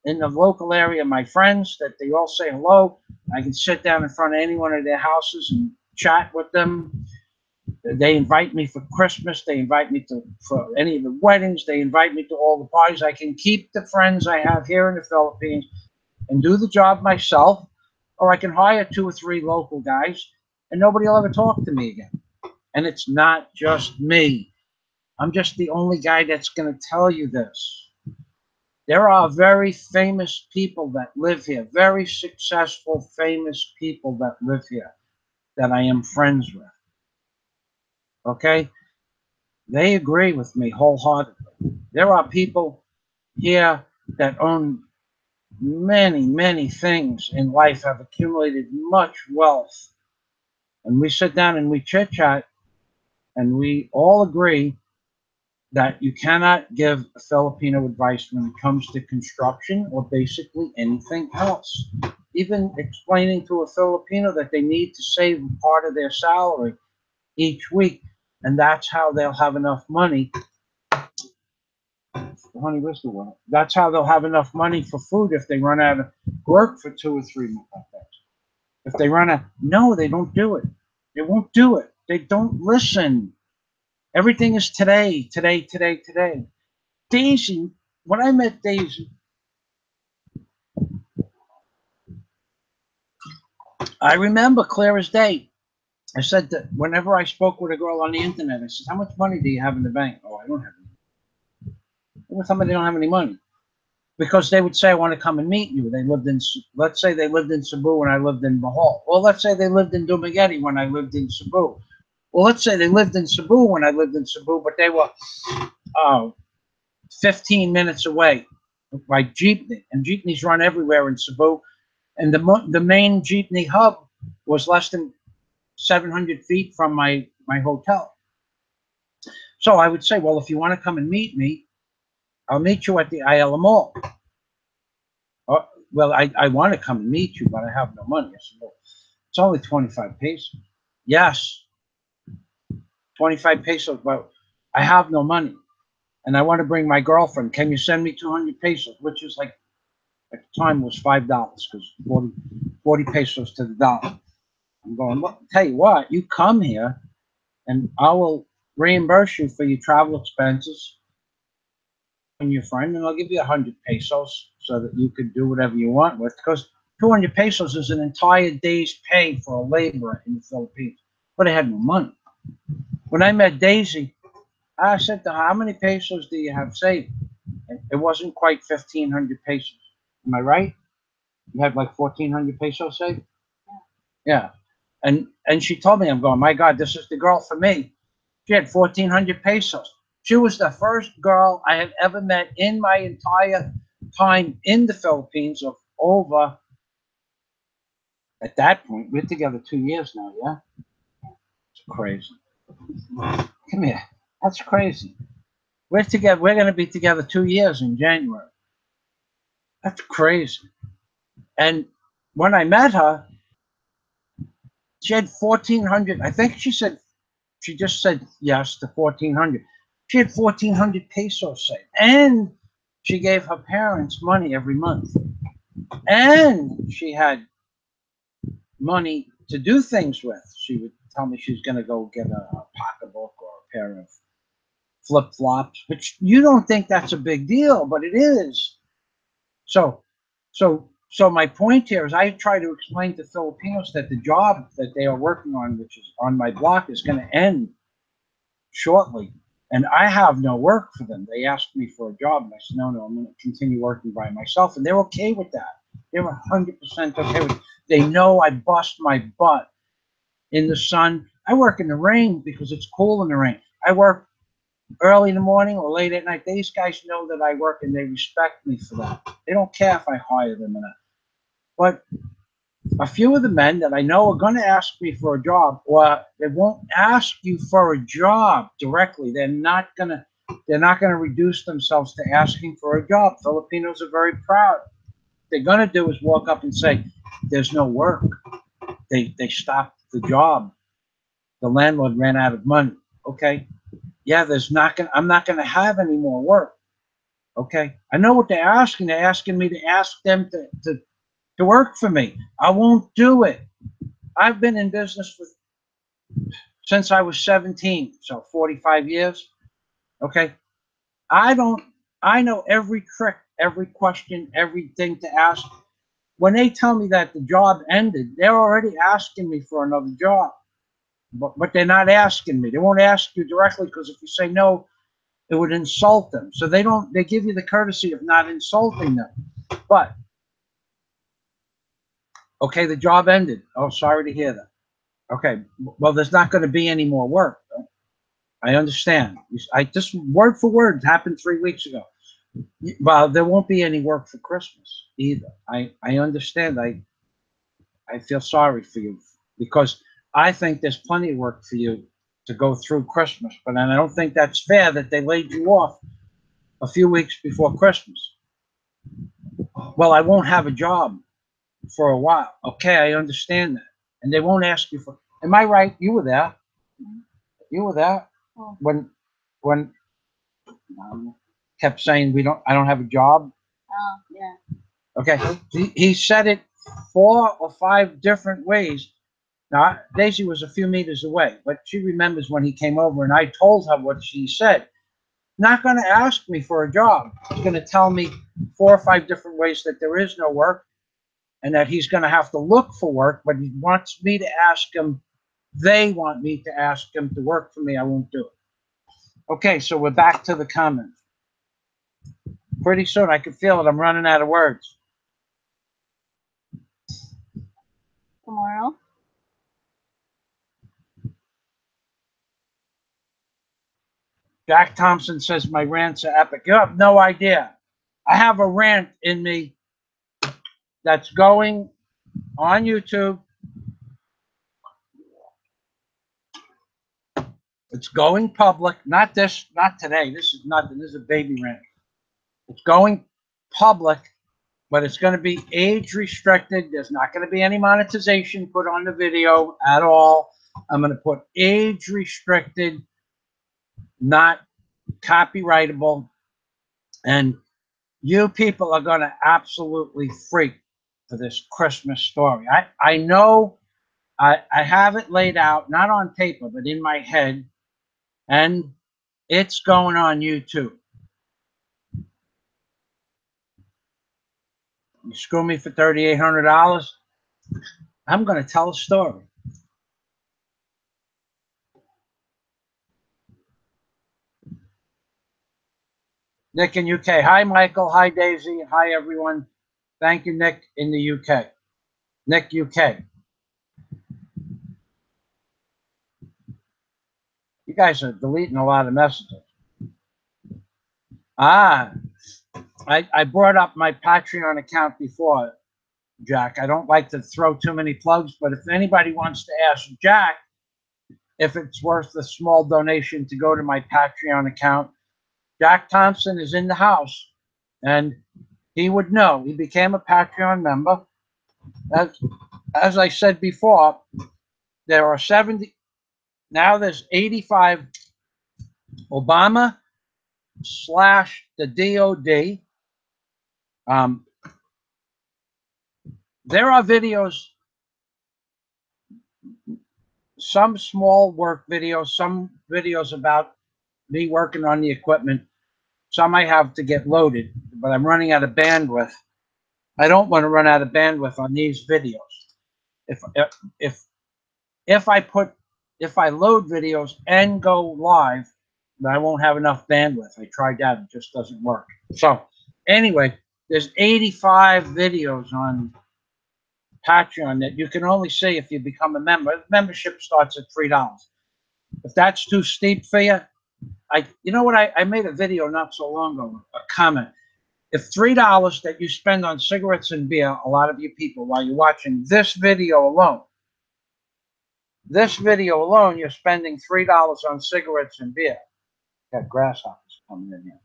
in the local area, my friends, that they all say hello. I can sit down in front of any one of their houses and chat with them. They invite me for Christmas. They invite me for any of the weddings. They invite me to all the parties. I can keep the friends I have here in the Philippines and do the job myself, or I can hire 2 or 3 local guys, and nobody will ever talk to me again. And it's not just me. I'm just the only guy that's going to tell you this. There are very famous people that live here, very successful, famous people that live here that I am friends with. Okay? They agree with me wholeheartedly. There are people here that own many, many things in life, have accumulated much wealth. And we sit down and we chit chat, and we all agree that you cannot give a Filipino advice when it comes to construction or basically anything else. Even explaining to a Filipino that they need to save part of their salary each week, and that's how they'll have enough money. Honey, where's the water? That's how they'll have enough money for food if they run out of work for 2 or 3 months. If they run out, no, they don't do it. They won't do it. They don't listen. Everything is today, today, today, today. Daisy, when I met Daisy, I remember clear as day. I said that whenever I spoke with a girl on the internet, I said, "How much money do you have in the bank?" "Oh, I don't have any." Well, tell me they don't have any money. Because they would say, "I want to come and meet you." They lived in, let's say they lived in Cebu when I lived in Bohol. Well, let's say they lived in Dumaguete when I lived in Cebu. Well, let's say they lived in Cebu when I lived in Cebu, but they were 15 minutes away by jeepney. And jeepneys run everywhere in Cebu. And the main jeepney hub was less than 700 feet from my hotel. So I would say, well, if you want to come and meet me, I'll meet you at the Ayala Mall. Well, I want to come and meet you, but I have no money. I said, well, it's only 25 pesos. Yes, 25 pesos, but I have no money. And I want to bring my girlfriend. Can you send me 200 pesos? Which is like, at the time was $5, because 40 pesos to the dollar. I'm going, well, tell you what, you come here and I will reimburse you for your travel expenses and your friend, and I'll give you 100 pesos so that you could do whatever you want with. Because 200 pesos is an entire day's pay for a laborer in the Philippines. But I had no money. When I met Daisy, I said to her, how many pesos do you have saved? And it wasn't quite 1,500 pesos. Am I right? You had like 1,400 pesos saved? Yeah. And she told me, I'm going, my God, this is the girl for me. She had 1,400 pesos. She was the first girl I had ever met in my entire time in the Philippines of over, at that point, we're together 2 years now, yeah? It's crazy. Come here. That's crazy. We're together. We're going to be together 2 years in January. That's crazy. And when I met her, she had 1,400. I think she just said yes to 1,400. She had 1,400 pesos saved. And she gave her parents money every month. And she had money to do things with. She would tell me she's going to go get a pocketbook or a pair of flip flops, which you don't think that's a big deal, but it is. So, so my point here is I try to explain to Filipinos that the job that they are working on, which is on my block, is going to end shortly. And I have no work for them. They asked me for a job, and I said, no, I'm going to continue working by myself. And they're okay with that. They were 100% okay with it. They know I bust my butt in the sun. I work in the rain because it's cool in the rain. I work early in the morning or late at night. These guys know that I work, and they respect me for that. They don't care if I hire them or not. But a few of the men that I know are going to ask me for a job, or they won't ask you for a job directly. They're not going to reduce themselves to asking for a job. Filipinos are very proud. What they're going to do is walk up and say, there's no work. They stopped the job. The landlord ran out of money. Okay. Yeah, I'm not going to have any more work. Okay. I know what they're asking. They're asking me to ask them to work for me. I won't do it. I've been in business since I was 17, so 45 years. Okay. I don't, I know every trick, every question, everything to ask. When they tell me that the job ended, they're already asking me for another job. But they're not asking me. They won't ask you directly because if you say no, it would insult them. So they give you the courtesy of not insulting them. But, okay, the job ended. Oh, sorry to hear that. Okay, well, there's not going to be any more work. I understand. I just word for word happened 3 weeks ago. Well, there won't be any work for Christmas either. I understand. I feel sorry for you because I think there's plenty of work for you to go through Christmas, but I don't think that's fair that they laid you off a few weeks before Christmas. Well, I won't have a job for a while. Okay, I understand that. And they won't ask you for, am I right? You were there. You were there Oh, when kept saying I don't have a job. yeah. Okay, he said it 4 or 5 different ways. Now Daisy was a few meters away, but she remembers when he came over and I told her what she said. Not going to ask me for a job. He's going to tell me 4 or 5 different ways that there is no work and that he's going to have to look for work, but he wants me to ask him. They want me to ask him to work for me. I won't do it. Okay, so we're back to the comments. Pretty soon, I can feel it. I'm running out of words. Tomorrow? Jack Thompson says my rants are epic. You have no idea. I have a rant in me that's going on YouTube. It's going public. Not today. This is nothing. This is a baby rant. It's going public, but it's going to be age restricted. There's not going to be any monetization put on the video at all. I'm going to put age restricted, not copyrightable. And you people are going to absolutely freak for this Christmas story. I know I have it laid out, not on paper, but in my head, and it's going on YouTube. You screw me for $3,800, I'm going to tell a story. Nick in UK. Hi, Michael. Hi, Daisy. Hi, everyone. Thank you, Nick in the UK. Nick, UK. You guys are deleting a lot of messages. I brought up my Patreon account before, Jack. I don't like to throw too many plugs, but if anybody wants to ask Jack if it's worth a small donation to go to my Patreon account, Jack Thompson is in the house, and he would know. He became a Patreon member. As I said before, there are 70, now there's 85 Obama / the DOD. There are videos, some small work videos, some videos about me working on the equipment. Some I have to get loaded, but I'm running out of bandwidth. I don't want to run out of bandwidth on these videos. If I load videos and go live, I won't have enough bandwidth. I tried that, it just doesn't work. So anyway, there's 85 videos on Patreon that you can only see if you become a member. Membership starts at $3. If that's too steep for you, you know what, I made a video not so long ago, a comment. If $3 that you spend on cigarettes and beer, a lot of you people, while you're watching this video alone, you're spending $3 on cigarettes and beer. Got grasshoppers coming in here.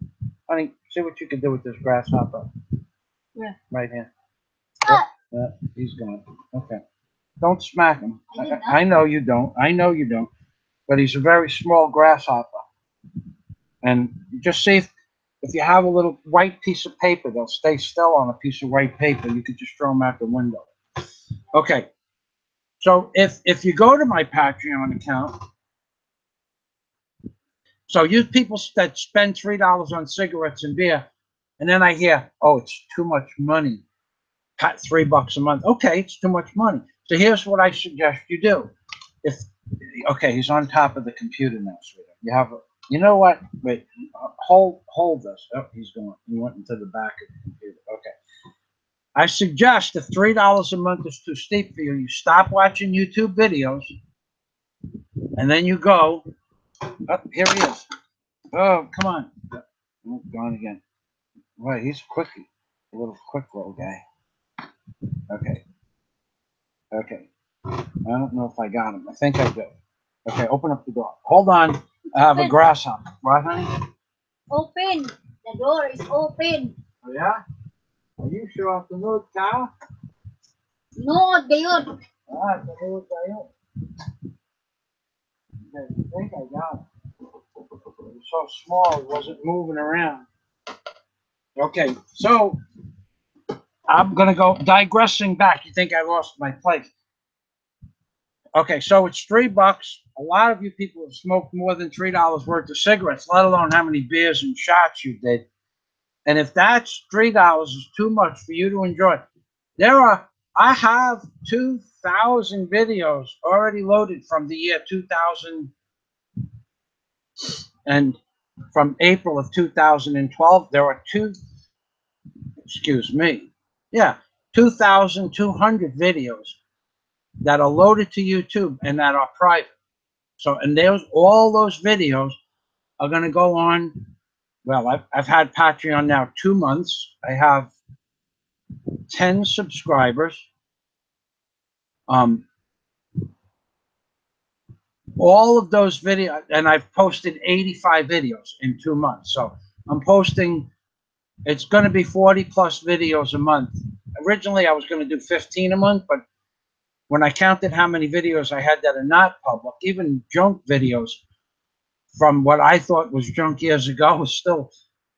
Honey, see what you can do with this grasshopper. Yeah. Right here. He's gone. Okay. Don't smack him. I know you don't. I know you don't. But he's a very small grasshopper. And just see if you have a little white piece of paper, they'll stay still on a piece of white paper. You could just throw them out the window. Okay. So if you go to my Patreon account, so you people that spend $3 on cigarettes and beer, and then I hear, oh, it's too much money. $3 a month. Okay, it's too much money. So here's what I suggest you do. Okay, he's on top of the computer now, sweetheart. You know what? Wait, hold this. Oh, he's going. He went into the back of the computer. Okay. I suggest if $3 a month is too steep for you, you stop watching YouTube videos, and then you go. Oh, here he is. Oh, come on. Oh, gone again. Wait, he's quickie. A little quick little guy. Okay. Okay. I don't know if I got him. I think I do. Okay, open up the door. Hold on. I have a grasshopper. What, honey? Open. The door is open. Oh, yeah? Are you sure of the mood, cow? No, gayon. Ah, the mood, kayo. I think I got him. It was so small, it wasn't moving around. Okay, so I'm going to go digressing back. You think I lost my place. Okay, so it's $3. A lot of you people have smoked more than $3 worth of cigarettes, let alone how many beers and shots you did. And if that's $3 is too much for you to enjoy, I have 2,000 videos already loaded from the year 2000 and from April of 2012. There are 2,200 videos that are loaded to YouTube and that are private. So, and all those videos are going to go on. Well, I've had Patreon now 2 months. I have 10 subscribers. All of those videos, and I've posted 85 videos in 2 months. So I'm posting, it's going to be 40 plus videos a month. Originally, I was going to do 15 a month, but when I counted how many videos I had that are not public, even junk videos from what I thought was junk years ago was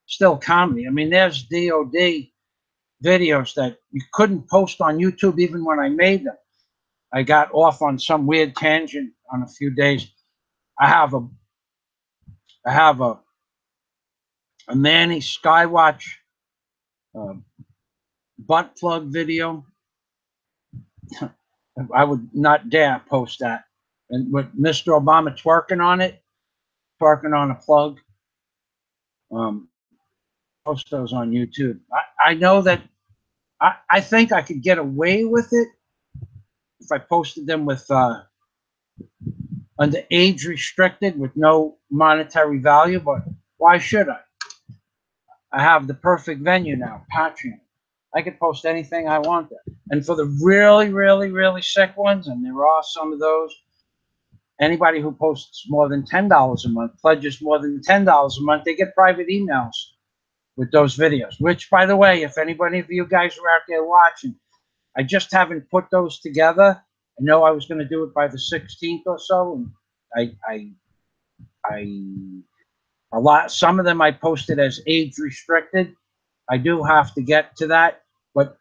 still comedy. I mean, there's DOD videos that you couldn't post on YouTube even when I made them. I got off on some weird tangent on a few days. I have a Manny Skywatch butt plug video. I would not dare post that. And with Mr. Obama twerking on it, twerking on a plug, post those on YouTube. I know that I think I could get away with it if I posted them with under age restricted with no monetary value, but why should I? I have the perfect venue now, Patreon. I could post anything I want there. And for the really, really, really sick ones, and there are some of those, anybody who posts more than $10 a month, pledges more than $10 a month, they get private emails with those videos. Which, by the way, if anybody of you guys are out there watching, I just haven't put those together. I know I was going to do it by the 16th or so, and some of them I posted as age restricted. I do have to get to that, but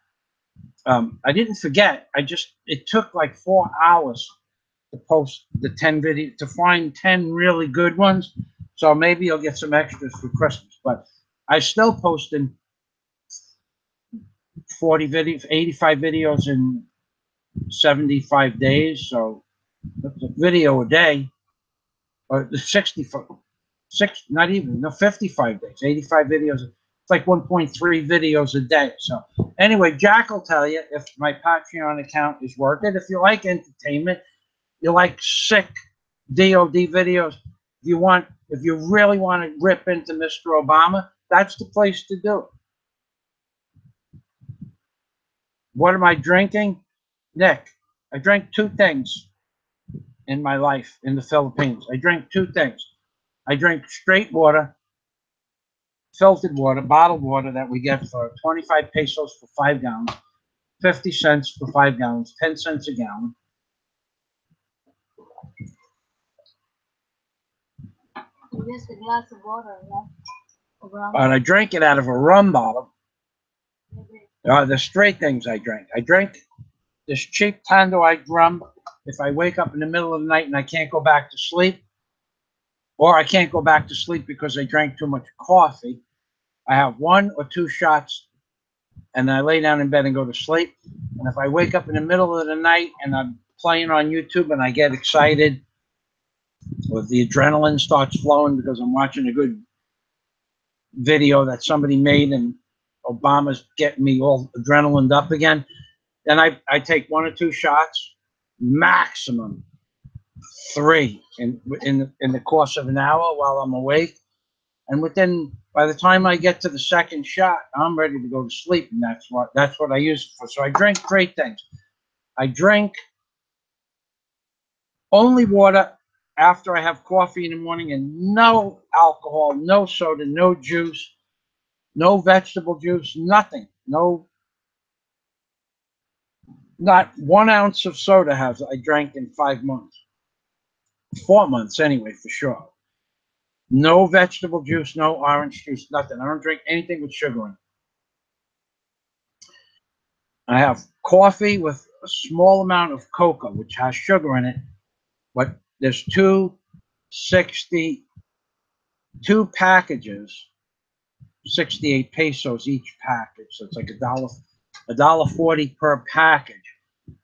I didn't forget. It took like 4 hours to post the 10 videos, to find 10 really good ones. So maybe you'll get some extras for Christmas, but I still posted 40 videos, 85 videos in 75 days. So that's a video a day, or 55 days, 85 videos. It's like 1.3 videos a day. So anyway, Jack will tell you if my Patreon account is worth it. If you like entertainment, you like sick DOD videos, if you really want to rip into Mr. Obama, that's the place to do it. What am I drinking? Nick, I drank two things in my life in the Philippines. I drank two things. I drink straight water, filtered water, bottled water that we get for 25 pesos for 5 gallons, 50 cents for 5 gallons, 10 cents a gallon. Just a glass of water, yeah. But I drank it out of a rum bottle. The straight things I drank. I drank this cheap Tanduay rum. If I wake up in the middle of the night and I can't go back to sleep, or I can't go back to sleep because I drank too much coffee, I have 1 or 2 shots and I lay down in bed and go to sleep. And if I wake up in the middle of the night and I'm playing on YouTube and I get excited, or the adrenaline starts flowing because I'm watching a good video that somebody made and Obama's getting me all adrenalined up again, then I take 1 or 2 shots, maximum 3 in the course of an hour while I'm awake. And by the time I get to the second shot, I'm ready to go to sleep, and that's what I use it for. So I drink 3 things. I drink only water after I have coffee in the morning, and no alcohol, no soda, no juice, no vegetable juice, nothing. Not 1 ounce of soda I drank in 5 months. 4 months anyway, for sure. No vegetable juice, no orange juice, nothing. I don't drink anything with sugar in it. I have coffee with a small amount of cocoa, which has sugar in it, but there's 2 packages, 68 pesos each package. So it's like $1.40 per package,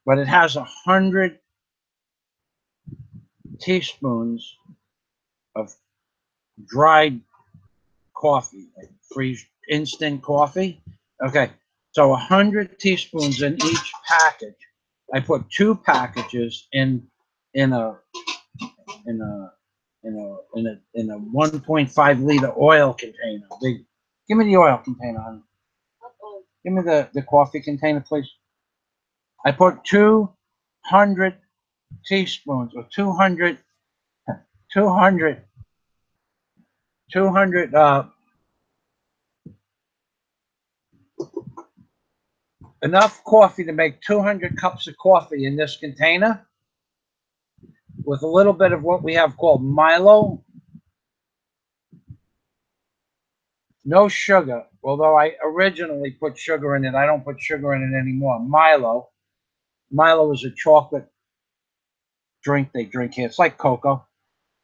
but it has 100 teaspoons of dried coffee, like freeze instant coffee. Okay, so 100 teaspoons in each package. I put 2 packages in a 1.5 liter oil container. Give me the oil container, honey. Give me the coffee container, please. I put 200 teaspoons or 200 enough coffee to make 200 cups of coffee in this container with a little bit of what we have called Milo. No sugar, although I originally put sugar in it. I don't put sugar in it anymore. Milo is a chocolate drink they drink here. It's like cocoa.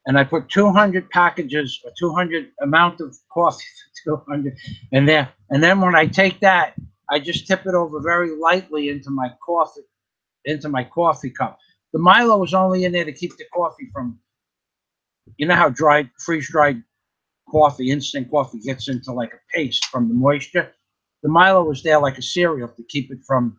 And I put 200 packages, or 200 amount of coffee, 200 in there. And then when I take that, I just tip it over very lightly into my coffee cup. The Milo is only in there to keep the coffee from, you know how freeze-dried coffee, instant coffee gets into like a paste from the moisture. The Milo was there like a cereal to keep it from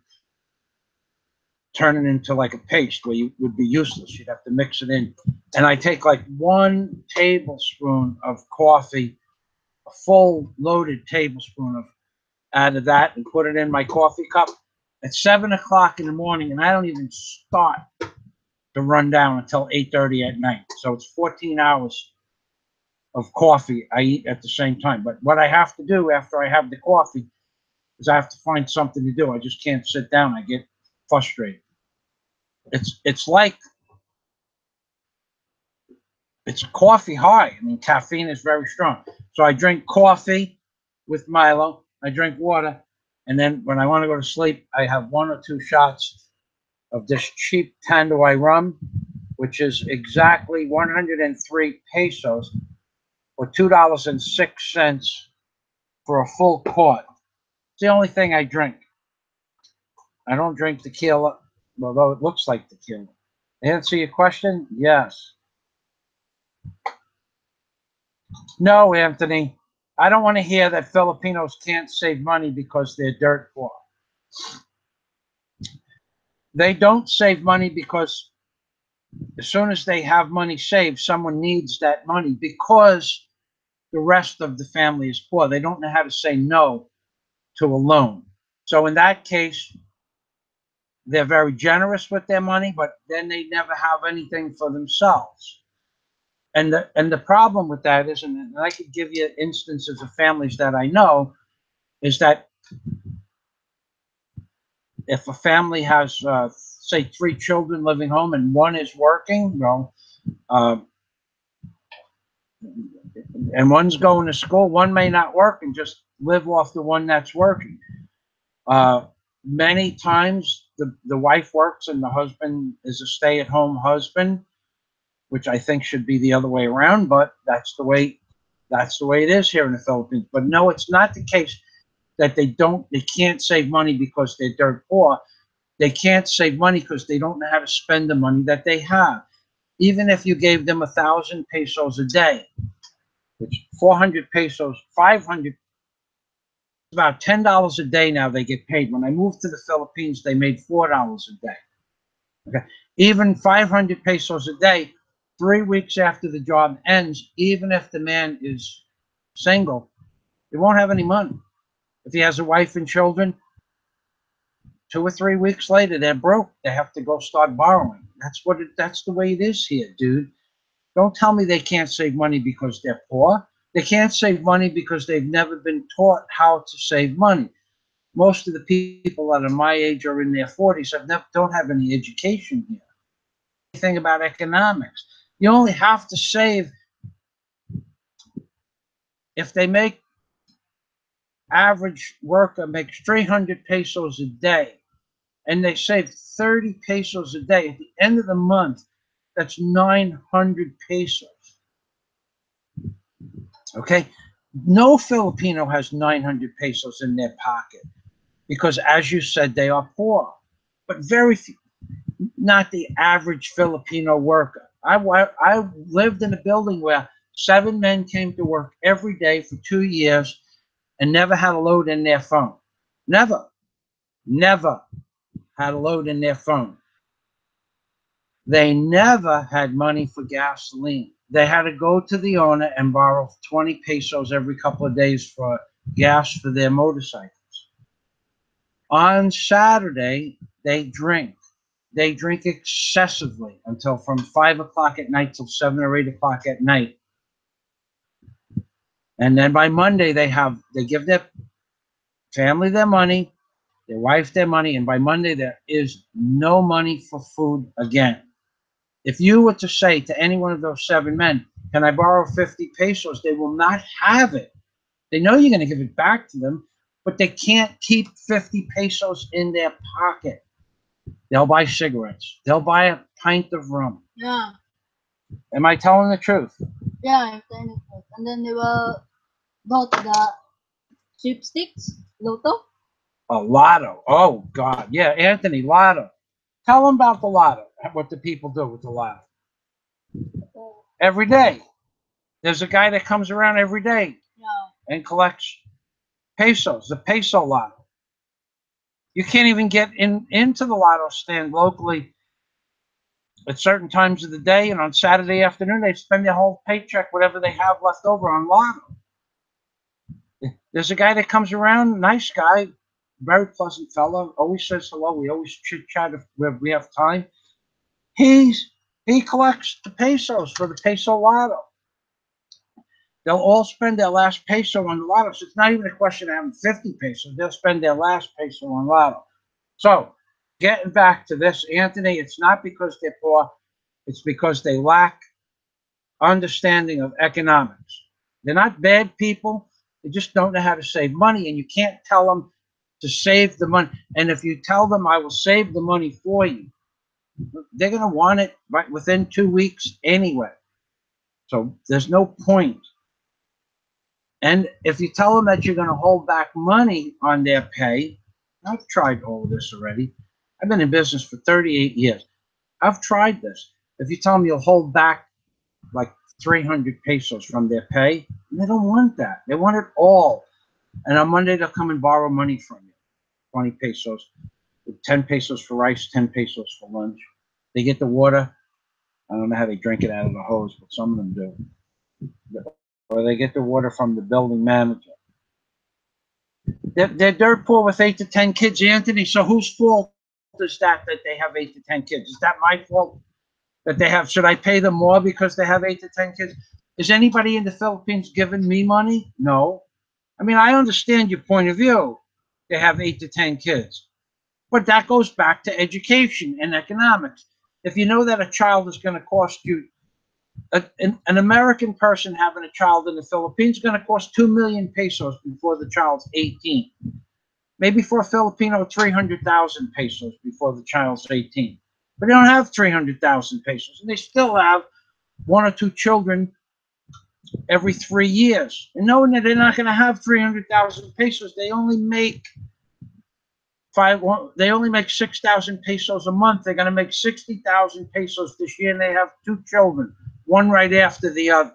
turning into like a paste where you would be useless. You'd have to mix it in. And I take like 1 tablespoon of coffee, a full loaded tablespoon of out of that, and put it in my coffee cup at 7 o'clock in the morning. And I don't even start to run down until 8:30 at night. So it's 14 hours of coffee I eat at the same time. But what I have to do after I have the coffee is I have to find something to do. I just can't sit down. I get frustrated. It's like it's coffee high. I mean, caffeine is very strong. So I drink coffee with Milo. I drink water, and then when I want to go to sleep, I have 1 or 2 shots of this cheap Tanduay rum, which is exactly 103 pesos, or $2.06 for a full quart. It's the only thing I drink. I don't drink tequila, although it looks like tequila. Answer your question? Yes. No, Anthony. I don't want to hear that Filipinos can't save money because they're dirt poor. They don't save money because as soon as they have money saved, someone needs that money because the rest of the family is poor. They don't know how to say no to a loan. So in that case, they're very generous with their money, but then they never have anything for themselves. And the problem with that is, and I could give you instances of families that I know, is that if a family has, say, 3 children living home and 1 is working, well, and 1's going to school, 1 may not work and just live off the 1 that's working. Many times the wife works and the husband is a stay-at-home husband, which I think should be the other way around, but that's the way it is here in the Philippines. But no, it's not the case that they can't save money because they're dirt poor. They can't save money because they don't know how to spend the money that they have. Even if you gave them 1,000 pesos a day, which 400 pesos, 500, about $10 a day now they get paid. When I moved to the Philippines, they made $4 a day. Okay, even 500 pesos a day, 3 weeks after the job ends, even if the man is single, he won't have any money. If he has a wife and children, 2 or 3 weeks later, they're broke. They have to go start borrowing. That's the way it is here, dude. Don't tell me they can't save money because they're poor. They can't save money because they've never been taught how to save money. Most of the people that are my age or in their 40s don't have any education here. Anything about economics. You only have to save if they make average worker makes 300 pesos a day and they save 30 pesos a day at the end of the month, that's 900 pesos. Okay? No Filipino has 900 pesos in their pocket because, as you said, they are poor. But very few, not the average Filipino worker. I lived in a building where 7 men came to work every day for 2 years and never had a load in their phone. Never had a load in their phone. They never had money for gasoline. They had to go to the owner and borrow 20 pesos every couple of days for gas for their motorcycles. On Saturday, they drink. They drink excessively until from 5 o'clock at night till 7 or 8 o'clock at night. And then by Monday, they give their family their money, their wife their money, and by Monday, there is no money for food again. If you were to say to any one of those 7 men, can I borrow 50 pesos? They will not have it. They know you're going to give it back to them, but they can't keep 50 pesos in their pocket. They'll buy cigarettes. They'll buy pint of rum. Yeah. Am I telling the truth? Yeah, I'm telling the truth. And then they will go to the sweepstakes, lotto. A lotto. Oh, God. Yeah, Anthony, lotto. Tell them about the lotto, what the people do with the lotto. Oh, Every day. There's a guy that comes around every day yeah. and collects pesos, the peso lotto. You can't even get into the lotto stand locally at certain times of the day, and on Saturday afternoon, they spend their whole paycheck, whatever they have left over, on lotto. There's a guy that comes around, nice guy, very pleasant fellow, always says hello. We always chit chat if we have time. He collects the pesos for the peso lotto. They'll all spend their last peso on the lotto. So it's not even a question of having 50 pesos. They'll spend their last peso on lotto. So getting back to this, Anthony, it's not because they're poor. It's because they lack understanding of economics. They're not bad people. They just don't know how to save money, and you can't tell them to save the money. And if you tell them, I will save the money for you, they're going to want it right within 2 weeks anyway. So there's no point. And if you tell them that you're going to hold back money on their pay, I've tried all of this already. I've been in business for 38 years. I've tried this. If you tell them you'll hold back like 300 pesos from their pay, they don't want that. They want it all. And on Monday, they'll come and borrow money from you, 20 pesos, 10 pesos for rice, 10 pesos for lunch. They get the water. I don't know how they drink it out of the hose, but some of them do. Or they get the water from the building manager. They're dirt poor with 8 to 10 kids, Anthony. So whose fault is that they have 8 to 10 kids? Is that my fault that they have? Should I pay them more because they have 8 to 10 kids? Is anybody in the Philippines giving me money? No. I mean, I understand your point of view. They have 8 to 10 kids. But that goes back to education and economics. If you know that a child is going to cost you, an American person having a child in the Philippines is going to cost 2 million pesos before the child's 18. Maybe for a Filipino, 300,000 pesos before the child's 18. But they don't have 300,000 pesos, and they still have 1 or 2 children every 3 years. And knowing that they're not going to have 300,000 pesos, they only make 6,000 pesos a month. They're going to make 60,000 pesos this year, and they have 2 children, one right after the other.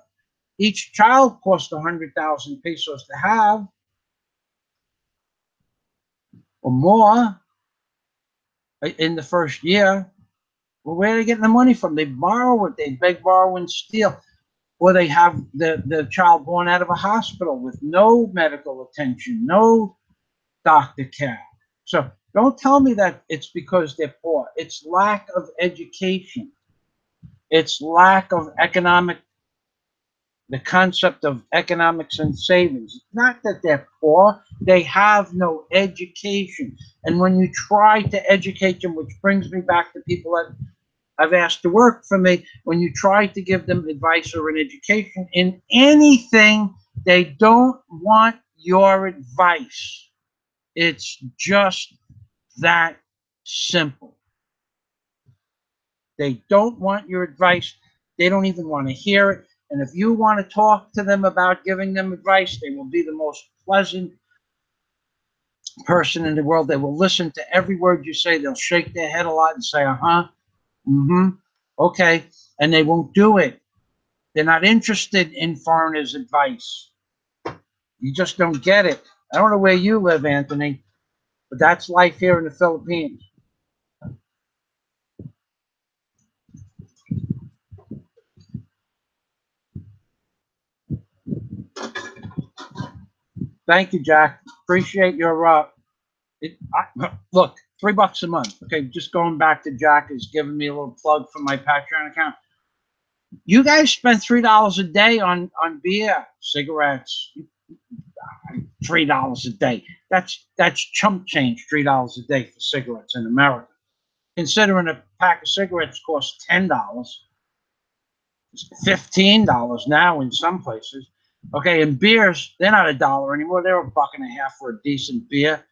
Each child costs 100,000 pesos to have, or more, in the first year. Well, where are they getting the money from? They borrow it. They beg, borrow, and steal. Or they have the child born out of a hospital with no medical attention, no doctor care. So don't tell me that it's because they're poor. It's lack of education. It's lack of the concept of economics and savings. It's not that they're poor. They have no education. And when you try to educate them, which brings me back to people that I've asked to work for me, when you try to give them advice or an education in anything, they don't want your advice. It's just that simple. They don't want your advice. They don't even want to hear it. And if you want to talk to them about giving them advice, they will be the most pleasant person in the world. They will listen to every word you say. They'll shake their head a lot and say, uh-huh, mm-hmm, okay. And they won't do it. They're not interested in foreigners' advice. You just don't get it. I don't know where you live, Anthony, but that's life here in the Philippines. Thank you, Jack. Appreciate your look, $3 a month. Okay, just going back to Jack is giving me a little plug for my Patreon account. You guys spend $3 a day on beer, cigarettes, $3 a day. That's chump change. $3 a day for cigarettes in America. Considering a pack of cigarettes costs $10, it's $15 now in some places. Okay, and beers, they're not $1 anymore. They're $1.50 for a decent beer.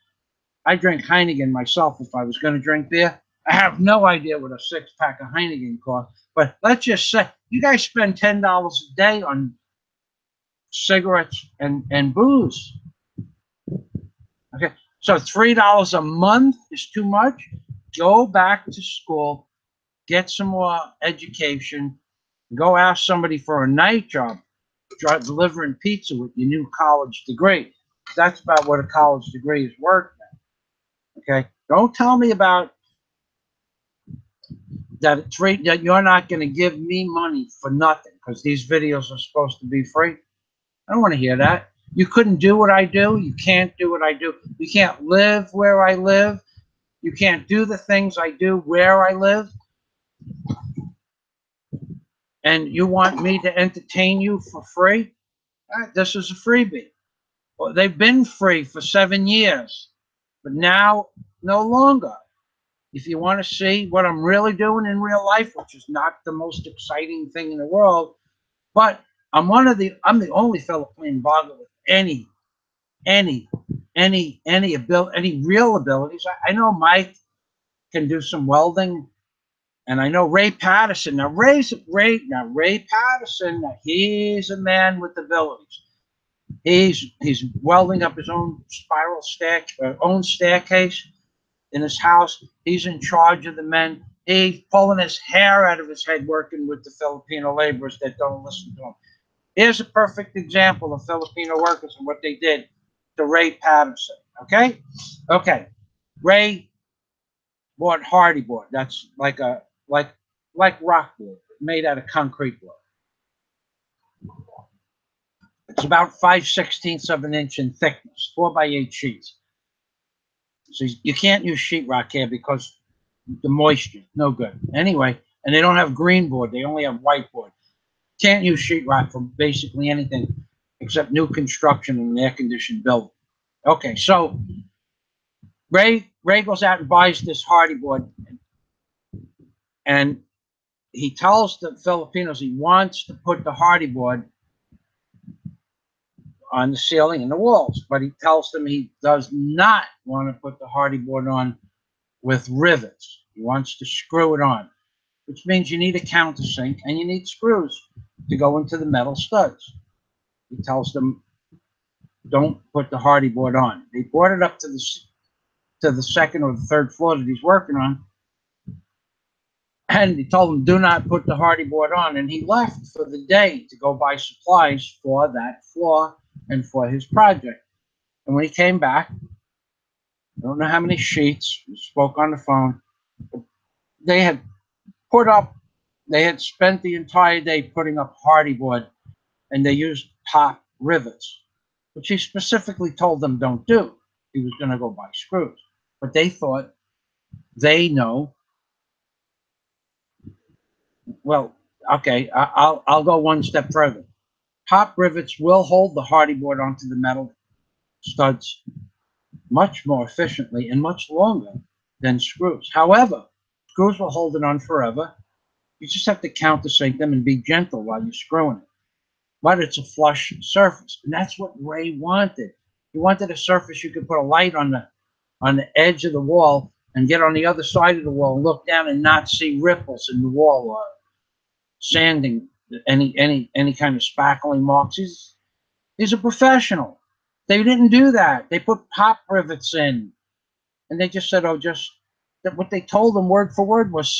I drink Heineken myself if I was going to drink beer. I have no idea what a 6-pack of Heineken costs, but let's just say you guys spend $10 a day on cigarettes and booze. Okay, so $3 a month is too much. Go back to school, get some more education, go ask somebody for a night job, delivering pizza with your new college degree. That's about what a college degree is worth. Okay, don't tell me about that it's free, that you're not going to give me money for nothing because these videos are supposed to be free. I don't want to hear that. You couldn't do what I do. You can't do what I do. You can't live where I live. You can't do the things I do where I live. And you want me to entertain you for free? This is a freebie. Well, they've been free for 7 years, but now no longer. If you want to see what I'm really doing in real life, which is not the most exciting thing in the world, but I'm the only Filipino blogger with any real abilities. I know Mike can do some welding, and I know Ray Patterson. Ray Patterson. He's a man with abilities. He's welding up his own own staircase in his house. He's in charge of the men. He's pulling his hair out of his head working with the Filipino laborers that don't listen to him. Here's a perfect example of Filipino workers and what they did to Ray Patterson. Okay? Okay. Ray bought hardy board. That's like rock wood made out of concrete board. It's about 5/16 of an inch in thickness, 4x8 sheets. So you can't use sheetrock here because the moisture, no good. Anyway, and they don't have green board, they only have white board. Can't use sheetrock for basically anything except new construction and an air-conditioned building. Okay, so Ray goes out and buys this hardy board, and he tells the Filipinos he wants to put the hardy board on the ceiling and the walls, but he tells them he does not want to put the hardy board on with rivets. He wants to screw it on, which means you need a countersink and you need screws to go into the metal studs. He tells them, don't put the hardy board on. They brought it up to the second or the third floor that he's working on, and he told them, do not put the hardy board on. And he left for the day to go buy supplies for that floor and for his project. And when he came back, I don't know how many sheets, we spoke on the phone, they had they had spent the entire day putting up hardy board, and they used top rivets, which he specifically told them don't do. He was going to go buy screws. But they thought they know. Well, okay, I'll go one step further. Top rivets will hold the hardy board onto the metal studs much more efficiently and much longer than screws. However, screws will hold it on forever. You just have to countersink them and be gentle while you're screwing it. But it's a flush surface, and that's what Ray wanted. He wanted a surface you could put a light on the edge of the wall and get on the other side of the wall and look down and not see ripples in the wall or sanding, any kind of spackling marks. He's a professional. They didn't do that. They put pop rivets in, and they just said, what they told them word for word was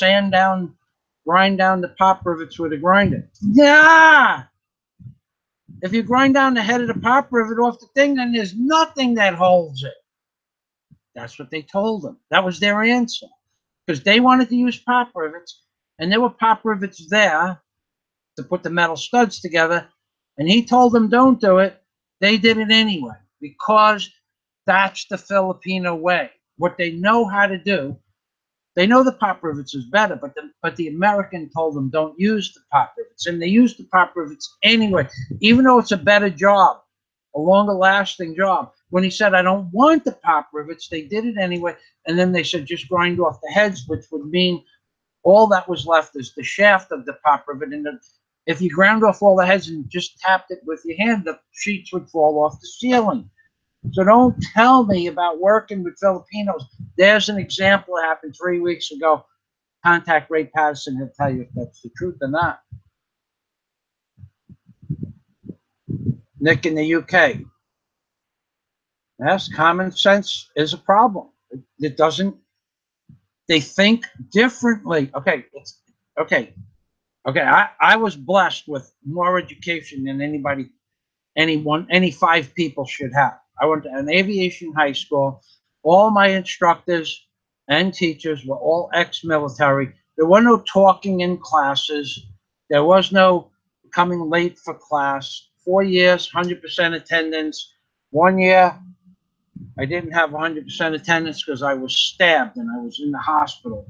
grind down the pop rivets with a grinder. Yeah. If you grind down the head of the pop rivet off the thing, then there's nothing that holds it. That's what they told them. That was their answer. Because they wanted to use pop rivets, and there were pop rivets there to put the metal studs together, and he told them don't do it. They did it anyway, because that's the Filipino way. What they know how to do, they know the pop rivets is better, but the American told them don't use the pop rivets, and they used the pop rivets anyway, even though it's a better job, a longer lasting job. When he said, I don't want the pop rivets, they did it anyway, and then they said just grind off the heads, which would mean all that was left is the shaft of the pop rivet, and if you ground off all the heads and just tapped it with your hand, the sheets would fall off the ceiling. So don't tell me about working with Filipinos. There's an example that happened 3 weeks ago. Contact Ray Patterson. He'll tell you if that's the truth or not. Nick in the UK. Yes, common sense is a problem. It doesn't. They think differently. Okay, okay. Okay, I was blessed with more education than any 5 people should have. I went to an aviation high school. All my instructors and teachers were all ex-military. There were no talking in classes. There was no coming late for class. 4 years, 100% attendance. 1 year, I didn't have 100% attendance because I was stabbed and I was in the hospital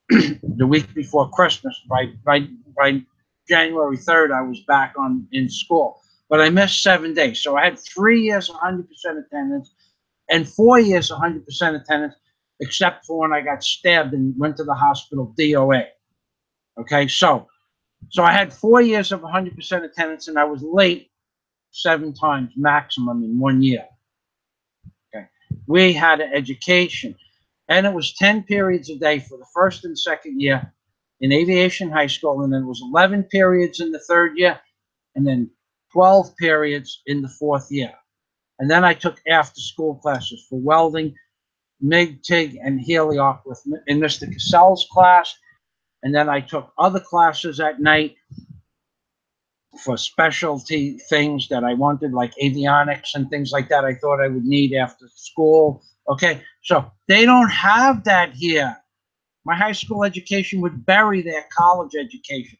the week before Christmas. By January 3rd, I was back in school, but I missed 7 days. So I had 3 years 100% attendance and 4 years 100% attendance, except for when I got stabbed and went to the hospital DOA. Okay, so I had 4 years of 100% attendance, and I was late 7 times maximum in 1 year. Okay, we had an education, and it was 10 periods a day for the first and second year in aviation high school, and then it was 11 periods in the third year, and then 12 periods in the fourth year. And then I took after school classes for welding, MIG, TIG, and Helioc in Mr. Cassell's class. And then I took other classes at night for specialty things that I wanted, like avionics and things like that I thought I would need after school. Okay, so they don't have that here. My high school education would bury their college education.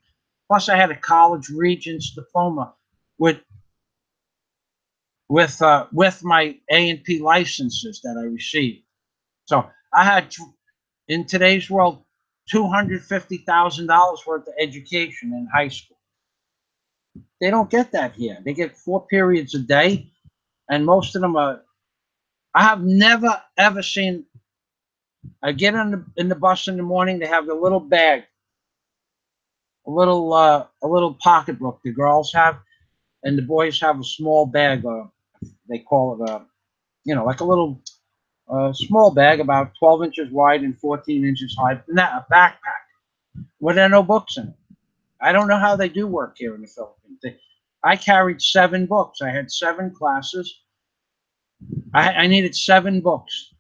Plus, I had a college regents diploma with with my A&P licenses that I received. So I had, in today's world, $250,000 worth of education in high school. They don't get that here. They get 4 periods a day, and most of them are. I have never ever seen. I get in the bus in the morning. They have the little bag, a little pocketbook. The girls have, and the boys have a small bag. They call it like a little small bag, about 12 inches wide and 14 inches high. Not a backpack. Well, there are no books in it. I don't know how they do work here in the Philippines. I carried 7 books. I had 7 classes. I needed 7 books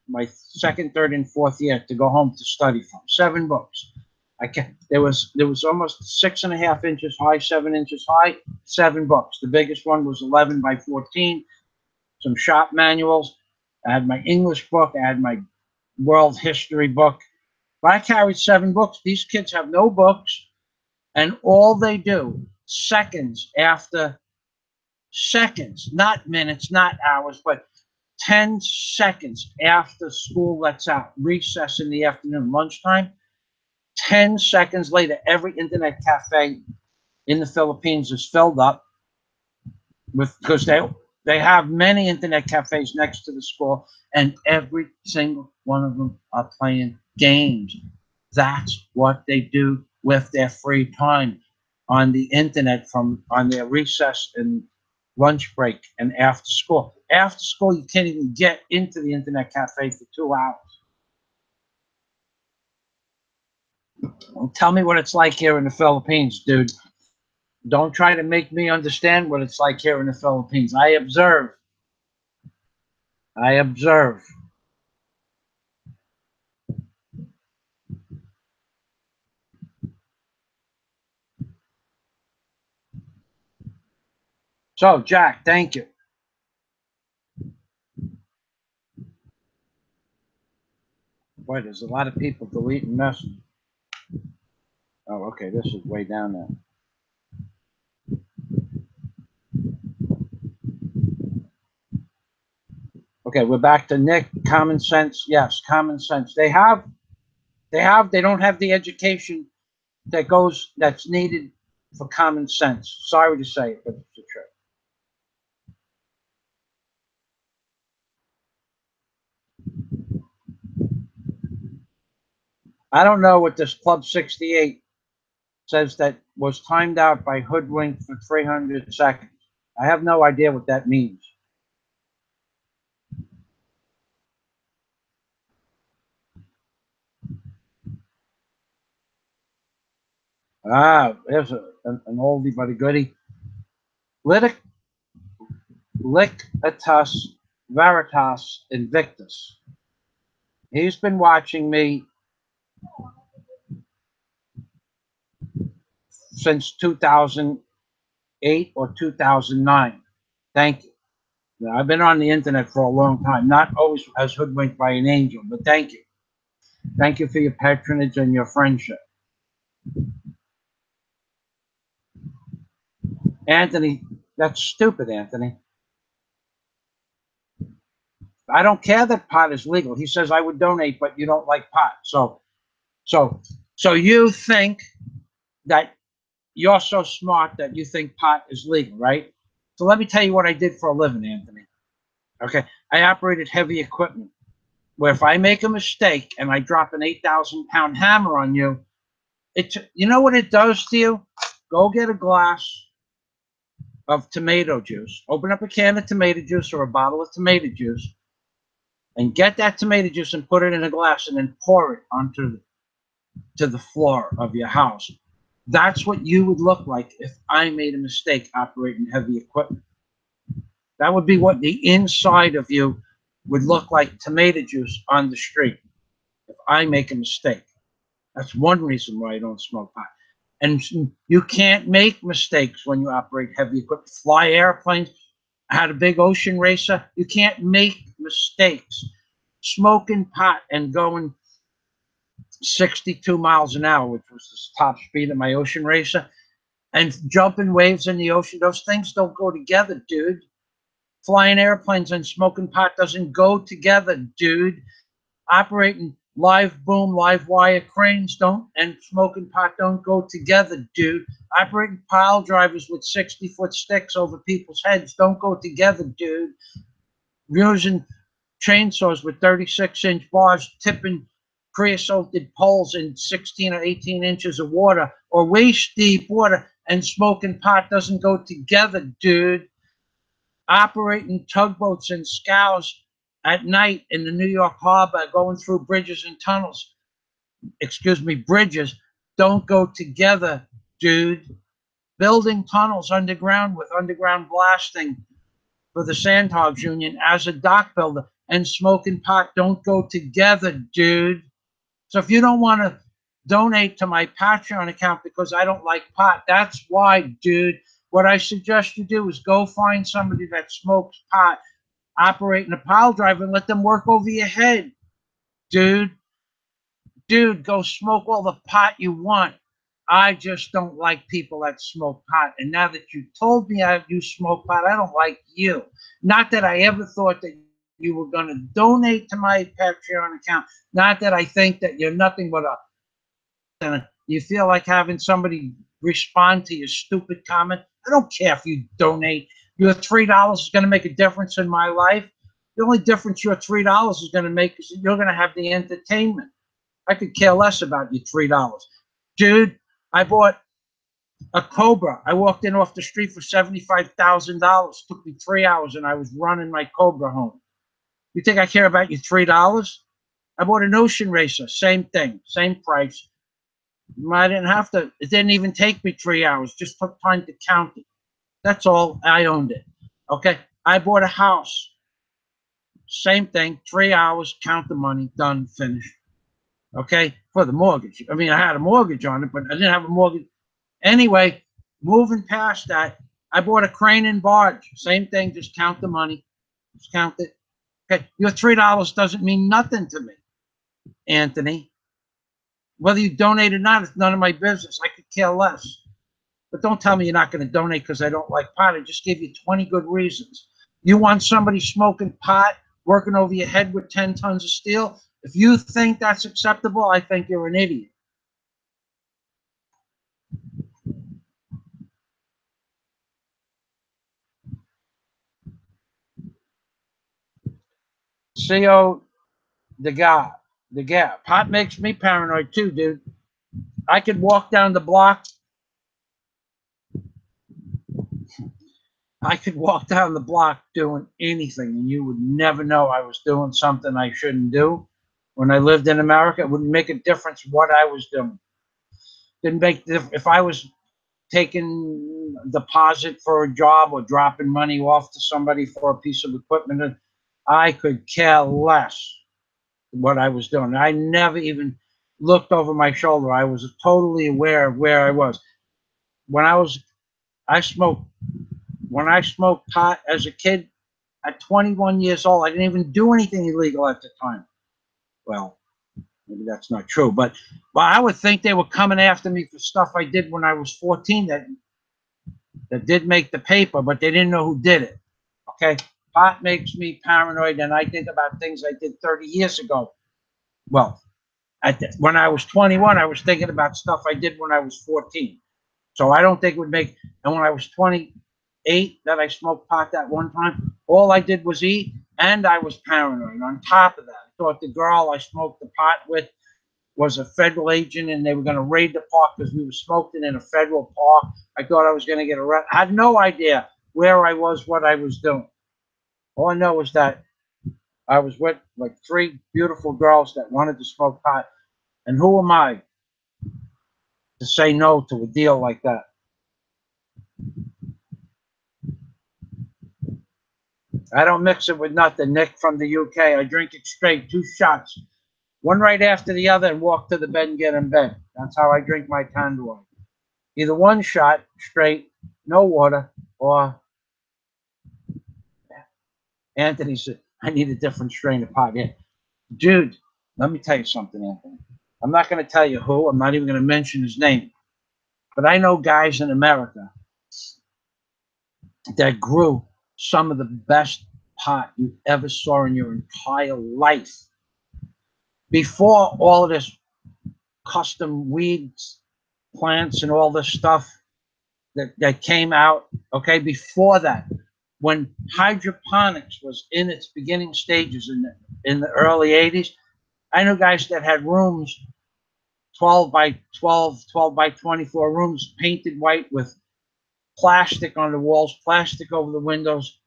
my second, third, and fourth year to go home to study from. 7 books. There was almost 6.5 inches high, 7 inches high. 7 books. The biggest one was 11 by 14. Some shop manuals. I had my English book. I had my world history book. But I carried 7 books. These kids have no books, and all they do, seconds, not minutes, not hours, but 10 seconds after school lets out, recess in the afternoon, lunchtime, 10 seconds later, every internet cafe in the Philippines is filled up because they have many internet cafes next to the school, and every single one of them are playing games. That's what they do with their free time on the internet on their recess and lunch break and after school. After school, you can't even get into the internet cafe for 2 hours. Well, tell me what it's like here in the Philippines, dude. Don't try to make me understand what it's like here in the Philippines. I observe. I observe. So, Jack, thank you. Boy, there's a lot of people deleting messages. Oh, okay, this is way down there. Okay, we're back to Nick. Common sense, yes, common sense. They don't have the education that's needed for common sense. Sorry to say it, but it's the truth. I don't know what this Club 68 says that was timed out by Hoodwink for 300 seconds. I have no idea what that means. There's an oldie but a goodie. Litic, Lictus Veritas Invictus. He's been watching me since 2008 or 2009. Thank you. Now, I've been on the internet for a long time, not always as hoodwinked by an angel, but thank you. Thank you for your patronage and your friendship. Anthony, that's stupid, Anthony. I don't care that pot is legal. He says I would donate, but you don't like pot. So, so you think that you're so smart that you think pot is legal, right? So let me tell you what I did for a living, Anthony. Okay, I operated heavy equipment where if I make a mistake and I drop an 8,000-pound hammer on you, you know what it does to you? Go get a glass of tomato juice, open up a can of tomato juice or a bottle of tomato juice, and get that tomato juice and put it in a glass and then pour it onto the floor of your house. That's what you would look like if I made a mistake operating heavy equipment. That would be what the inside of you would look like, tomato juice on the street, if I make a mistake. That's one reason why I don't smoke pot. And you can't make mistakes when you operate heavy equipment. Fly airplanes. I had a big ocean racer. You can't make mistakes. Smoking pot and going 62 miles an hour, which was the top speed of my ocean racer, and jumping waves in the ocean, those things don't go together, dude. Flying airplanes and smoking pot doesn't go together, dude. Operating live boom, live wire cranes and smoking pot don't go together, dude. Operating pile drivers with 60-foot sticks over people's heads don't go together, dude. Using chainsaws with 36-inch bars, tipping creosoted poles in 16 or 18 inches of water or waist deep water, and smoking pot doesn't go together, dude. Operating tugboats and scows at night in the New York harbor, going through bridges and tunnels, bridges, don't go together, dude. Building tunnels underground with underground blasting for the Sandhogs Union as a dock builder and smoking pot don't go together, dude. So if you don't want to donate to my Patreon account because I don't like pot, that's why, dude. What I suggest you do is go find somebody that smokes pot, operating a pile driver, and let them work over your head, dude. Dude, go smoke all the pot you want. I just don't like people that smoke pot. And now that you told me you smoke pot, I don't like you. Not that I ever thought that you were going to donate to my Patreon account. Not that I think that you're nothing but you feel like having somebody respond to your stupid comment. I don't care if you donate. Your $3 is going to make a difference in my life. The only difference your $3 is going to make is that you're going to have the entertainment. I could care less about your $3. Dude, I bought a Cobra. I walked in off the street for $75,000. Took me 3 hours and I was running my Cobra home. You think I care about your $3? I bought an Ocean Racer. Same thing. Same price. I didn't have to. It didn't even take me 3 hours. Just took time to count it. That's all. I owned it. Okay. I bought a house. Same thing. 3 hours. Count the money. Done. Finished. Okay, for the mortgage. I mean, I had a mortgage on it, but I didn't have a mortgage. Anyway, moving past that, I bought a crane and barge. Same thing, just count the money. Just count it. Okay, your $3 doesn't mean nothing to me, Anthony. Whether you donate or not, it's none of my business. I could care less. But don't tell me you're not going to donate because I don't like pot. I just gave you 20 good reasons. You want somebody smoking pot, working over your head with 10 tons of steel? If you think that's acceptable, I think you're an idiot. CO the gap. Pot makes me paranoid too, dude. I could walk down the block. I could walk down the block doing anything, and you would never know I was doing something I shouldn't do. When I lived in America, it wouldn't make a difference what I was doing. Didn't make if I was taking deposit for a job or dropping money off to somebody for a piece of equipment, I could care less what I was doing. I never even looked over my shoulder. I was totally aware of where I was. When I smoked, when I smoked pot as a kid, at 21 years old, I didn't even do anything illegal at the time. Well, maybe that's not true, but I would think they were coming after me for stuff I did when I was 14 that did make the paper, but they didn't know who did it. Okay, pot makes me paranoid, and I think about things I did 30 years ago. Well, when I was 21, I was thinking about stuff I did when I was 14. So I don't think it would make. And when I was 28, that I smoked pot that one time, all I did was eat, and I was paranoid. On top of that, I thought the girl I smoked the pot with was a federal agent, and they were going to raid the park because we were smoking in a federal park. I thought I was going to get arrested. I had no idea where I was, what I was doing. All I know is that I was with like 3 beautiful girls that wanted to smoke pot. And who am I to say no to a deal like that? I don't mix it with nothing. Nick from the UK. I drink it straight, 2 shots, one right after the other, and walk to the bed and get in bed. That's how I drink my tandoori. Either 1 shot straight, no water, or Anthony said, I need a different strain of pot. Yeah. Dude, let me tell you something, Anthony. I'm not going to tell you who. I'm not even going to mention his name. But I know guys in America that grew some of the best pot you ever saw in your entire life. Before all of this custom weeds, plants, and all this stuff that came out, okay, before that, when hydroponics was in its beginning stages in the early 80s, I know guys that had rooms 12 by 12, 12 by 24 rooms painted white with plastic on the walls, plastic over the windows,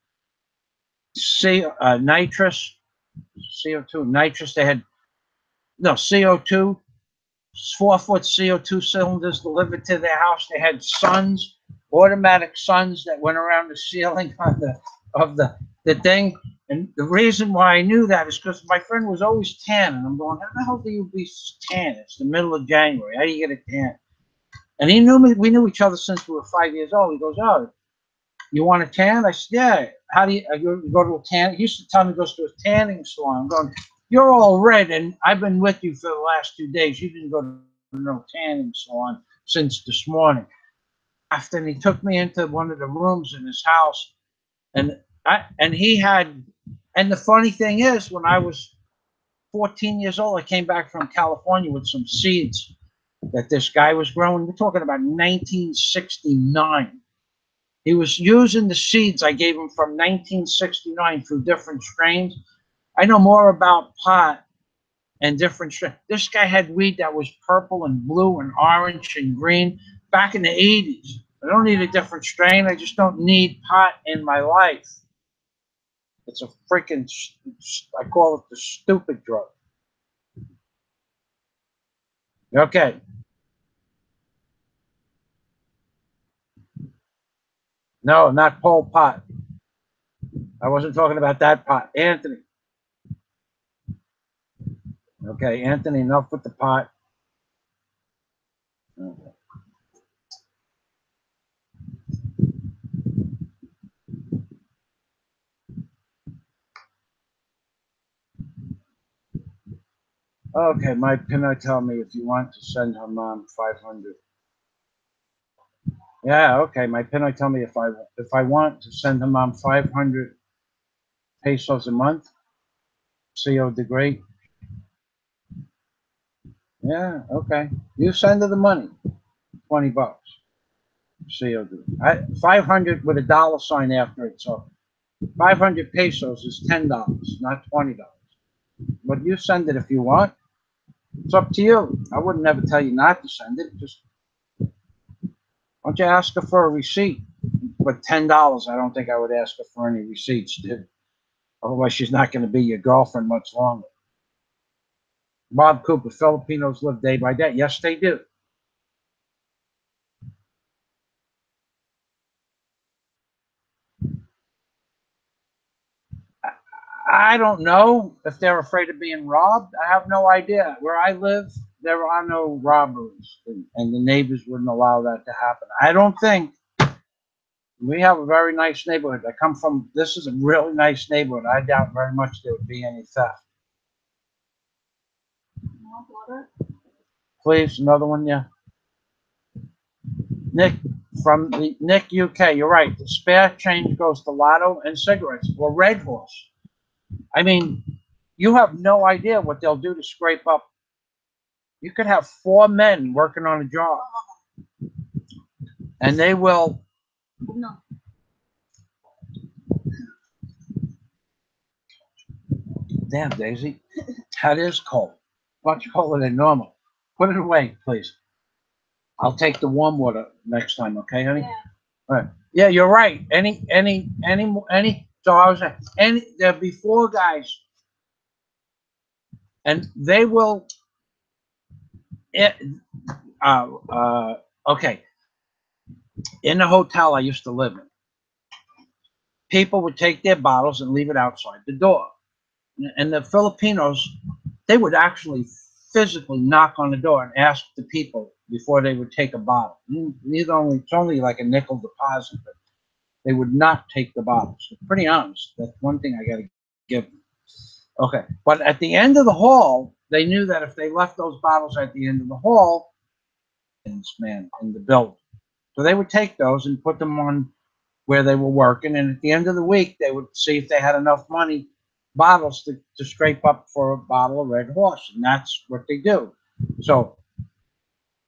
nitrous, CO2, nitrous. They had no CO2, 4-foot CO2 cylinders delivered to their house. They had suns, automatic suns that went around the ceiling of the thing. And the reason why I knew that is because my friend was always tan, and I'm going, how the hell do you be tan? It's the middle of January. How do you get a tan? And he knew me. We knew each other since we were 5 years old. He goes, oh, you want a tan? I said, yeah. How do you go to a tan? He used to tell me he goes to a tanning salon. I'm going, you're all red, and I've been with you for the last 2 days. You didn't go to no tanning salon since this morning. After he took me into one of the rooms in his house, and he had, and the funny thing is, when I was 14 years old, I came back from California with some seeds that this guy was growing. We're talking about 1969. He was using the seeds I gave him from 1969 through different strains. I know more about pot and different strains. This guy had weed that was purple and blue and orange and green back in the 80s. I don't need a different strain. I just don't need pot in my life. It's a freaking, I call it the stupid drug. Okay. No, not Pol Pot. I wasn't talking about that pot. Anthony. Okay, Anthony, enough with the pot. Okay. Okay, my Pinot tell me if you want to send her mom 500. Yeah, okay, my Pinot tell me if I want to send her mom 500 pesos a month. CO degree. Yeah, okay. You send her the money. $20. CO degree. 500 with a dollar sign after it. So 500 pesos is $10, not $20. But you send it if you want. It's up to you. I wouldn't ever tell you not to send it. Just why don't you ask her for a receipt? But $10, I don't think I would ask her for any receipts, dude. Otherwise, she's not going to be your girlfriend much longer. Bob Cooper, Filipinos live day by day. Yes, they do. I don't know if they're afraid of being robbed. I have no idea. Where I live, there are no robberies, and the neighbors wouldn't allow that to happen. I don't think. We have a very nice neighborhood. I come from, this is a really nice neighborhood. I doubt very much there would be any theft. Want water? Please, another one, yeah. Nick, from the Nick UK, you're right. The spare change goes to lotto and cigarettes or Red Horse. I mean, you have no idea what they'll do to scrape up. You could have 4 men working on a job, and they will. No. Damn, Daisy, that is cold. Much colder than normal. Put it away, please. I'll take the warm water next time, okay, honey? Yeah. All right. Yeah, you're right. So I was there'll be 4 guys, and they will. It, okay. In the hotel I used to live in, people would take their bottles and leave it outside the door. And the Filipinos, they would actually physically knock on the door and ask the people before they would take a bottle. It's only like a nickel deposit, but they would not take the bottles. They're pretty honest. That's one thing I got to give them. Okay, but at the end of the hall, they knew that if they left those bottles at the end of the hall, man, in the building, so they would take those and put them on where they were working, and at the end of the week, they would see if they had enough money, bottles to scrape up for a bottle of Red Horse, and that's what they do. So,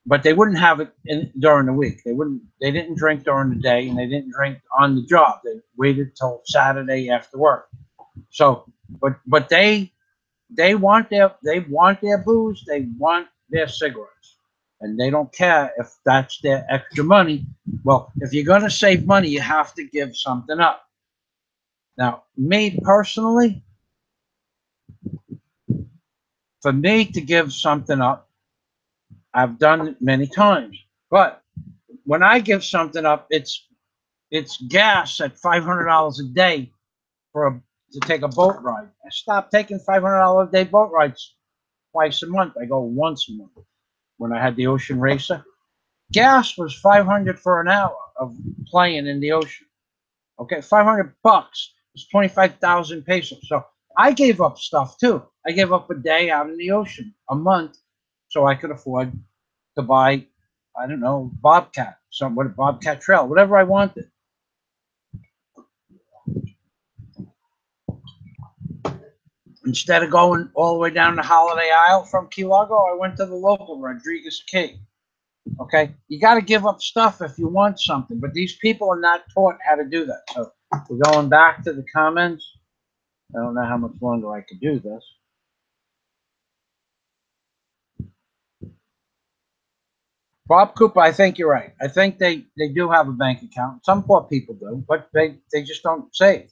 but they wouldn't have it during the week. They didn't drink during the day, and they didn't drink on the job. They waited till Saturday after work. So, but they want their booze, they want their cigarettes, and they don't care if that's their extra money. Well, if you're going to save money, you have to give something up. Now, me personally, for me to give something up, I've done it many times. But when I give something up, it's gas at $500 a day to take a boat ride. I stopped taking $500 a day boat rides twice a month. I go once a month. When I had the ocean racer, gas was 500 for an hour of playing in the ocean. Okay, $500 is 25,000 pesos. So I gave up stuff too. I gave up a day out in the ocean, a month, so I could afford to buy, I don't know, Bobcat Trail, whatever I wanted. Instead of going all the way down the Holiday Isle from Key Largo, I went to the local Rodriguez Key. Okay, you got to give up stuff if you want something, but these people are not taught how to do that. So we're going back to the comments. I don't know how much longer I could do this. Bob Cooper, I think you're right. I think they do have a bank account. Some poor people do, but they just don't save.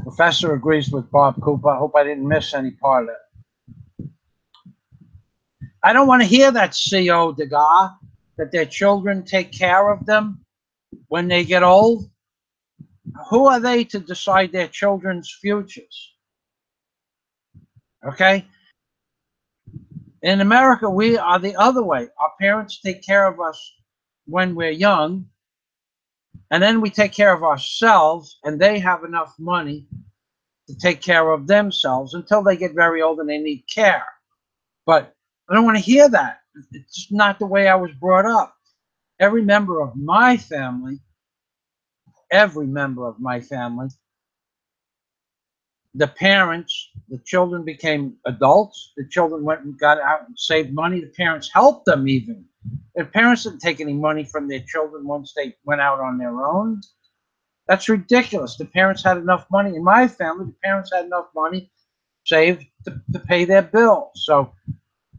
Professor agrees with Bob Cooper. I hope I didn't miss any part of it. I don't want to hear that, C.O. Degas, that their children take care of them when they get old. Who are they to decide their children's futures? Okay? In America, we are the other way. Our parents take care of us when we're young, and then we take care of ourselves, and they have enough money to take care of themselves until they get very old and they need care. But I don't want to hear that. It's not the way I was brought up. Every member of my family, the children became adults. The children went and got out and saved money. The parents helped them even. Their parents didn't take any money from their children once they went out on their own. That's ridiculous. The parents had enough money. In my family, the parents had enough money saved to pay their bills. So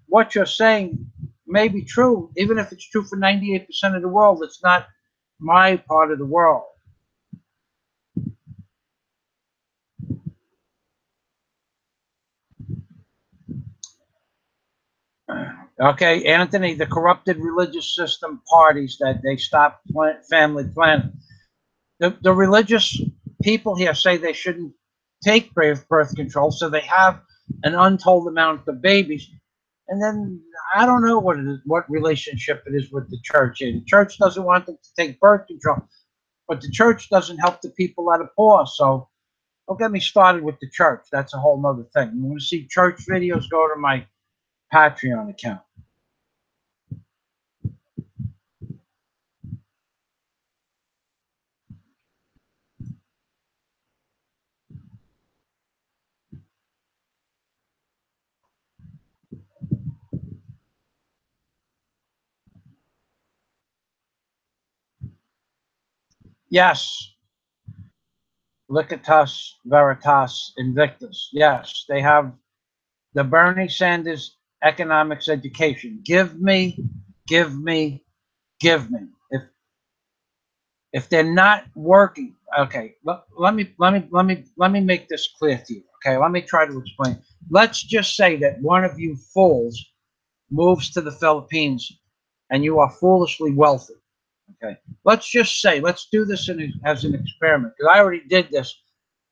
what you're saying may be true, even if it's true for 98% of the world. It's not my part of the world. Okay, Anthony, the corrupted religious system parties that they stopped family planning. the religious people here say they shouldn't take birth control, so they have an untold amount of babies. And then I don't know what it is, what relationship it is with the church. The church doesn't want them to take birth control, but the church doesn't help the people that are poor. So don't get me started with the church. That's a whole nother thing. You want to see church videos? Go to my Patreon account. Yes, Licitas Veritas Invictus. Yes, they have the Bernie Sanders economics education. Give me, give me, give me. If they're not working, okay, let me make this clear to you. Okay, let me try to explain. Let's just say that one of you fools moves to the Philippines and you are foolishly wealthy. Okay, let's just say, let's do this as an experiment, because I already did this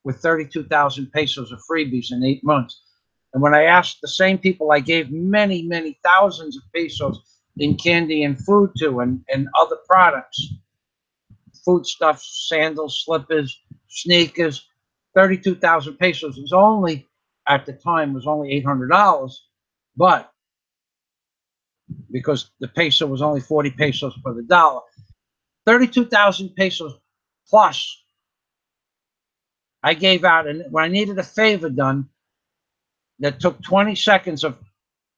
with 32,000 pesos of freebies in 8 months. And when I asked the same people I gave many, many thousands of pesos in candy and food to, and other products, foodstuffs, sandals, slippers, sneakers, 32,000 pesos was only, at the time, was only $800. But because the peso was only 40 pesos for the dollar, 32,000 pesos plus I gave out. And when I needed a favor done that took 20 seconds of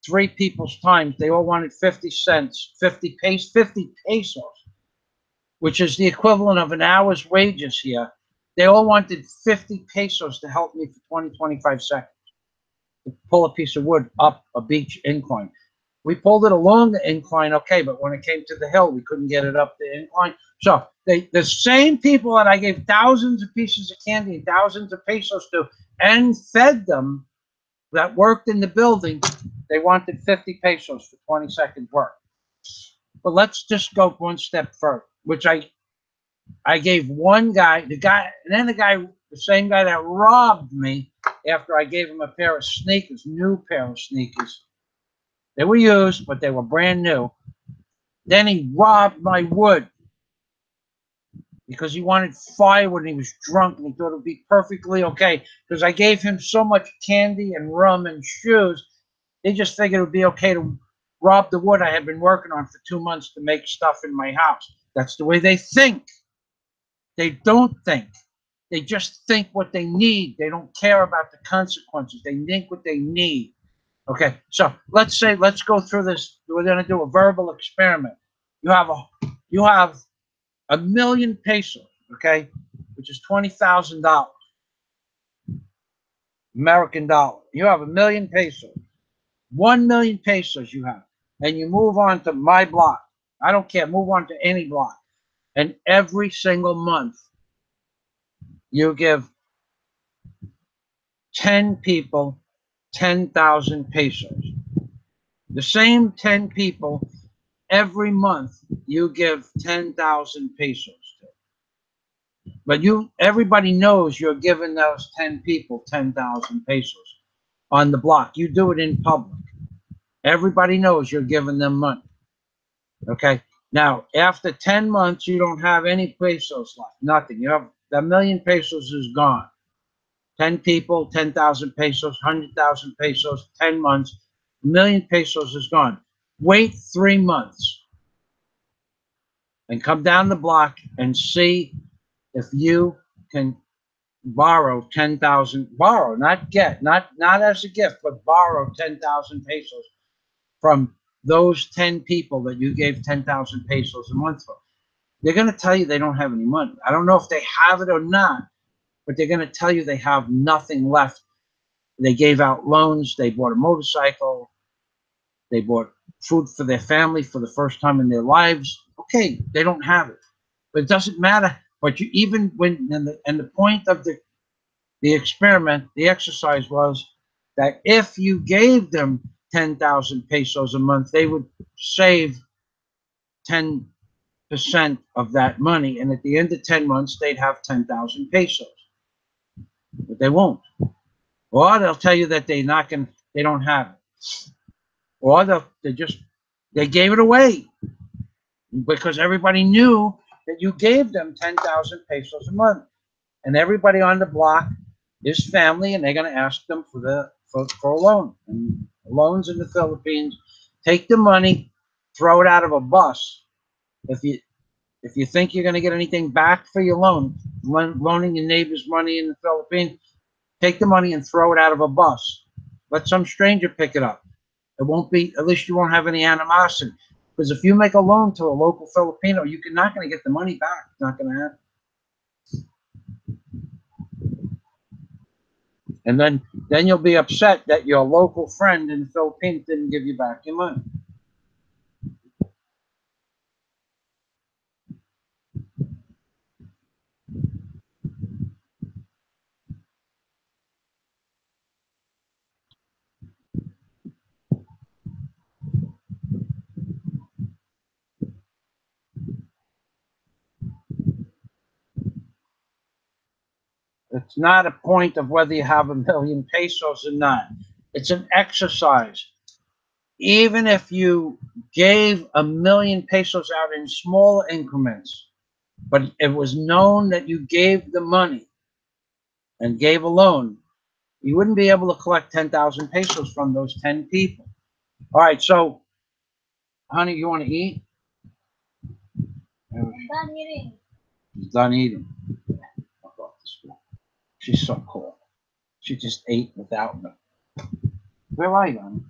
three people's time, they all wanted 50 cents, 50 pesos, which is the equivalent of an hour's wages here. They all wanted 50 pesos to help me for 20, 25 seconds to pull a piece of wood up a beach incline. We pulled it along the incline, okay, but when it came to the hill, we couldn't get it up the incline. So the same people that I gave thousands of pieces of candy and thousands of pesos to and fed them, that worked in the building, they wanted 50 pesos for 20 seconds work. But let's just go one step further, which I gave one guy, and then the same guy that robbed me after I gave him a pair of sneakers, new pair of sneakers. They were used, but they were brand new. Then he robbed my wood because he wanted firewood and he was drunk and he thought it would be perfectly okay because I gave him so much candy and rum and shoes. They just figured it would be okay to rob the wood I had been working on for 2 months to make stuff in my house. That's the way they think. They don't think. They just think what they need. They don't care about the consequences. They think what they need. Okay, so let's go through this. We're going to do a verbal experiment. You have a million pesos, okay, which is $20,000 American dollar. You have a million pesos, 1 million pesos you have, and you move on to my block. I don't care. Move on to any block, and every single month you give 10 people 10,000 pesos. The same 10 people every month you give 10,000 pesos to. But everybody knows you're giving those 10 people 10,000 pesos on the block. You do it in public. Everybody knows you're giving them money. Okay. Now, after 10 months, you don't have any pesos left. Nothing. You have the million pesos is gone. 10 people, 10,000 pesos, 100,000 pesos, 10 months, a million pesos is gone. Wait 3 months and come down the block and see if you can borrow 10,000, borrow, not get, not as a gift, but borrow 10,000 pesos from those 10 people that you gave 10,000 pesos a month for. They're going to tell you they don't have any money. I don't know if they have it or not, but they're going to tell you they have nothing left. They gave out loans. They bought a motorcycle. They bought food for their family for the first time in their lives. Okay, they don't have it, but it doesn't matter. But you even when and the point of the experiment, the exercise was that if you gave them 10,000 pesos a month, they would save 10% of that money, and at the end of 10 months, they'd have 10,000 pesos. But they won't. Or they'll tell you that they don't have it. Or they gave it away because everybody knew that you gave them 10,000 pesos a month. And everybody on the block is family, and they're going to ask them for a loan. And loans in the Philippines, take the money, throw it out of a bus. If you think you're going to get anything back for your loaning your neighbors money in the Philippines, take the money and throw it out of a bus. Let some stranger pick it up. It won't be, at least you won't have any animosity. Because if you make a loan to a local Filipino, you're not going to get the money back. It's not going to happen. And then you'll be upset that your local friend in the Philippines didn't give you back your money. It's not a point of whether you have 1,000,000 pesos or not. It's an exercise. Even if you gave 1,000,000 pesos out in small increments, but it was known that you gave the money and gave a loan, you wouldn't be able to collect 10,000 pesos from those 10 people. All right, so, honey, you want to eat? I'm done eating. She's done eating. She's so cool. She just ate without me. Where are you, honey?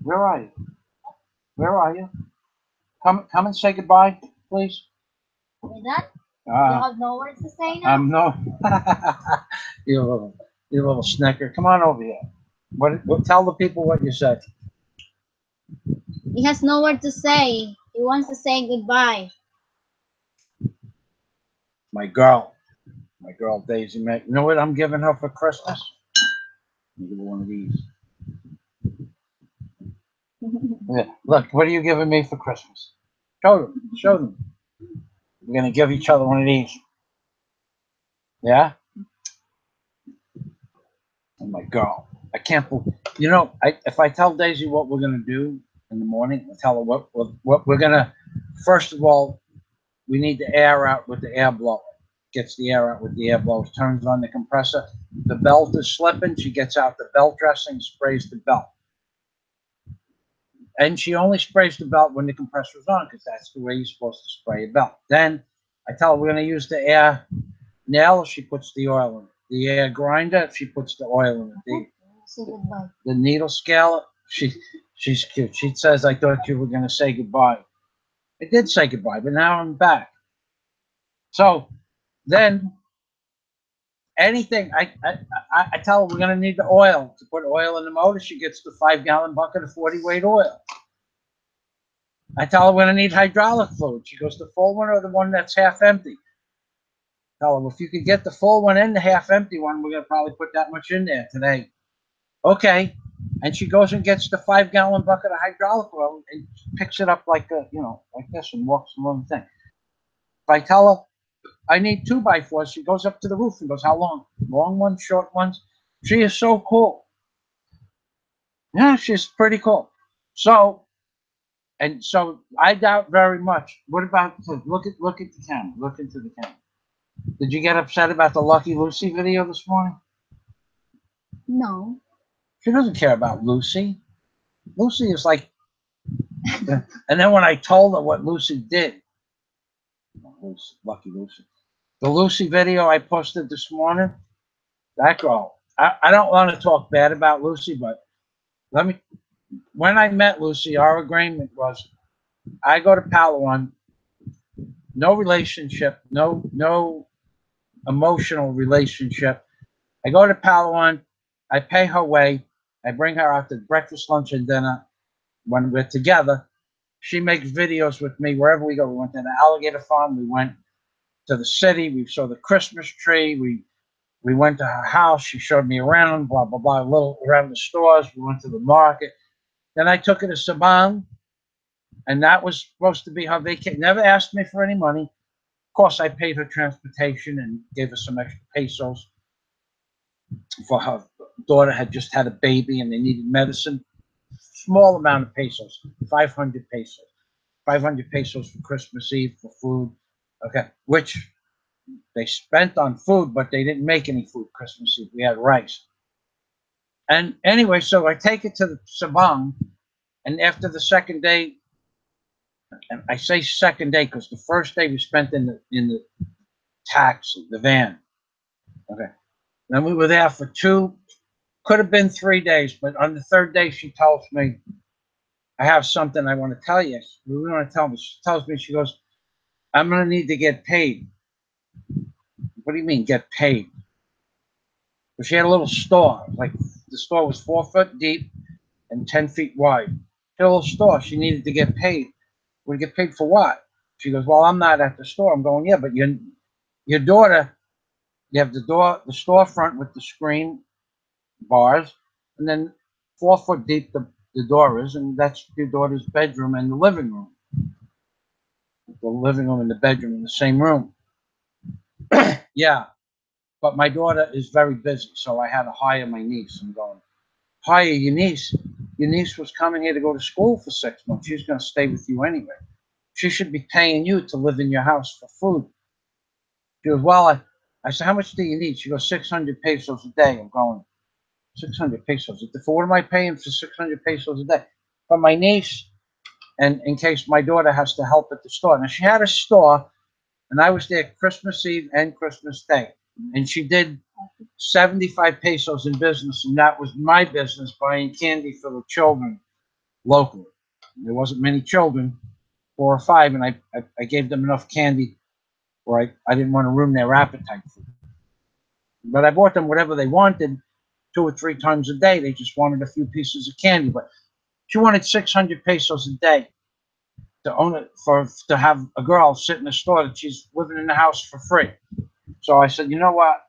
Where are you? Where are you? Come and say goodbye, please. You're done? You have no words to say now? I'm no. you little snicker. Come on over here. What? Tell the people what you said. He has no word to say. He wants to say goodbye. My girl Daisy. You know what I'm giving her for Christmas? I'm giving her one of these. Yeah. Look, what are you giving me for Christmas? Show them. We're gonna give each other one of these. Yeah. Oh my girl, I can't believe. If I tell Daisy what we're gonna do in the morning, I tell her what we're gonna. First of all, we need the air out with the air blower. Gets the air out with the air blower. Turns on the compressor. The belt is slipping. She gets out the belt dressing, sprays the belt. And she only sprays the belt when the compressor's on, because that's the way you're supposed to spray a belt. Then I tell her we're going to use the air nail. She puts the oil in it. The air grinder, she puts the oil in it. The needle scale, she's cute. She says, I thought you were going to say goodbye. I did say goodbye, but now I'm back. So then anything, I tell her we're going to need the oil. To put oil in the motor, she gets the 5-gallon bucket of 40-weight oil. I tell her we're going to need hydraulic fluid. She goes, the full one or the one that's half empty? Tell her, well, if you could get the full one and the half empty one, we're going to probably put that much in there today. Okay. And she goes and gets the 5-gallon bucket of hydraulic oil and picks it up like this and walks along the thing. If I tell her I need 2x4s, she goes up to the roof and goes, how long? Long ones, short ones? She is so cool. Yeah, she's pretty cool. So I doubt very much. What about look at the camera? Look into the camera. Did you get upset about the Lucky Lucy video this morning? No. She doesn't care about Lucy. Lucy is like, and then when I told her what Lucy did, Lucky Lucy, the Lucy video I posted this morning, that girl, I don't want to talk bad about Lucy, but when I met Lucy, our agreement was I go to Palawan, no relationship, no emotional relationship. I go to Palawan, I pay her way, I bring her out to breakfast, lunch, and dinner. When we're together, she makes videos with me wherever we go. We went to the alligator farm, we went to the city, we saw the Christmas tree, we went to her house, she showed me around, blah, blah, blah, a little around the stores, we went to the market. Then I took her to Sabang. And that was supposed to be her vacation. Never asked me for any money. Of course, I paid her transportation and gave her some extra pesos for her daughter had just had a baby and they needed medicine. Small amount of pesos, 500 pesos. 500 pesos for Christmas Eve for food. Okay, which they spent on food, but they didn't make any food Christmas Eve. We had rice. And anyway, so I take it to the Sabang, and after the second day, and I say second day because the first day we spent in the taxi, the van. Okay. Then we were there for two, could have been 3 days, but on the third day she tells me, I have something I want to tell you. We want to tell me. She tells me, she goes, I'm gonna need to get paid. What do you mean get paid? But she had a little store. Like the store was 4 foot deep and 10 feet wide. She had a little store. She needed to get paid. We get paid for what? She goes, well, I'm not at the store. I'm going, yeah, but your daughter, you have the storefront with the screen bars, and then 4 foot deep the door is, and that's your daughter's bedroom and the living room. The living room and the bedroom in the same room. Yeah, but my daughter is very busy, so I had to hire my niece. I'm going, hire your niece? Your niece was coming here to go to school for 6 months. She's going to stay with you anyway. She should be paying you to live in your house for food. She goes, well, I said, how much do you need? She goes, 600 pesos a day. I'm going, 600 pesos. For what am I paying for 600 pesos a day? For my niece, and in case my daughter has to help at the store. Now, she had a store, and I was there Christmas Eve and Christmas Day. And she did 75 pesos in business, and that was my business, buying candy for the children locally. There wasn't many children, 4 or 5, and I gave them enough candy where I didn't want to ruin their appetite. But I bought them whatever they wanted 2 or 3 times a day. They just wanted a few pieces of candy. But she wanted 600 pesos a day to own it, to have a girl sit in the store that she's living in the house for free. So I said, you know what?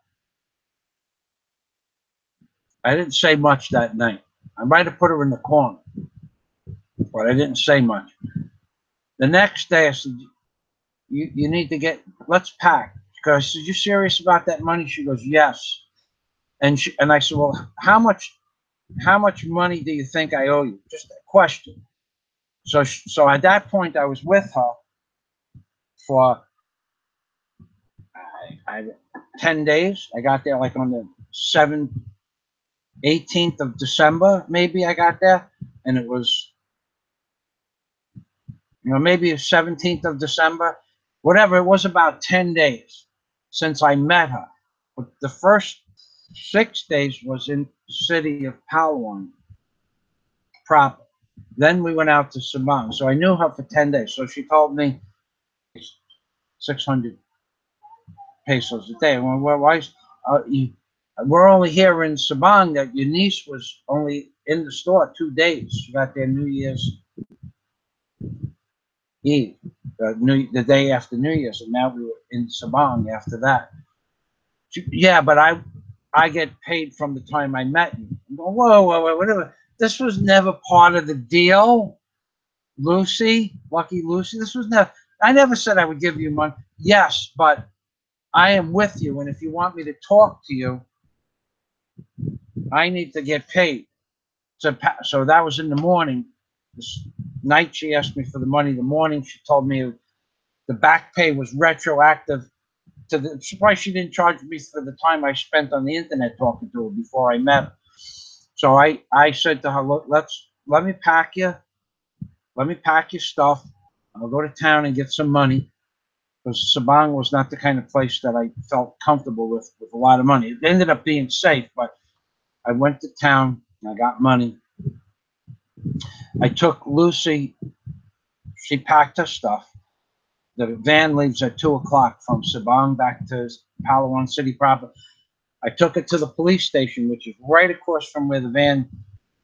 I didn't say much that night. I might have put her in the corner, but I didn't say much. The next day, I said, you need to let's pack. Because I said, you serious about that money? She goes, yes. And I said, well, how much money do you think I owe you? Just a question. So at that point, I was with her for 10 days. I got there like on the 18th of December, maybe I got there. And it was, maybe the 17th of December, whatever. It was about 10 days since I met her. But the first 6 days was in the city of Palawan proper. Then we went out to Sabang. So I knew her for 10 days. So she told me 600 pesos a day. Well, why? We're only here in Sabang that your niece was only in the store 2 days. She got there New Year's Eve, the day after New Year's, and now we were in Sabang after that. Yeah, but I get paid from the time I met you. I'm going, whoa, whatever. This was never part of the deal, Lucy, Lucky Lucy. This was never. I never said I would give you money. Yes, but I am with you, and if you want me to talk to you, I need to get paid. So that was in the morning. This night she asked me for the money. The morning she told me the back pay was retroactive to the. Surprised she didn't charge me for the time I spent on the internet talking to her before I met her. So I said to her, look, let me pack you. Let me pack your stuff. I'll go to town and get some money. Because Sabang was not the kind of place that I felt comfortable with a lot of money. It ended up being safe, but I went to town and I got money. I took Lucy. She packed her stuff. The van leaves at 2 o'clock from Sabang back to Palawan City proper. I took her to the police station, which is right across from where the van.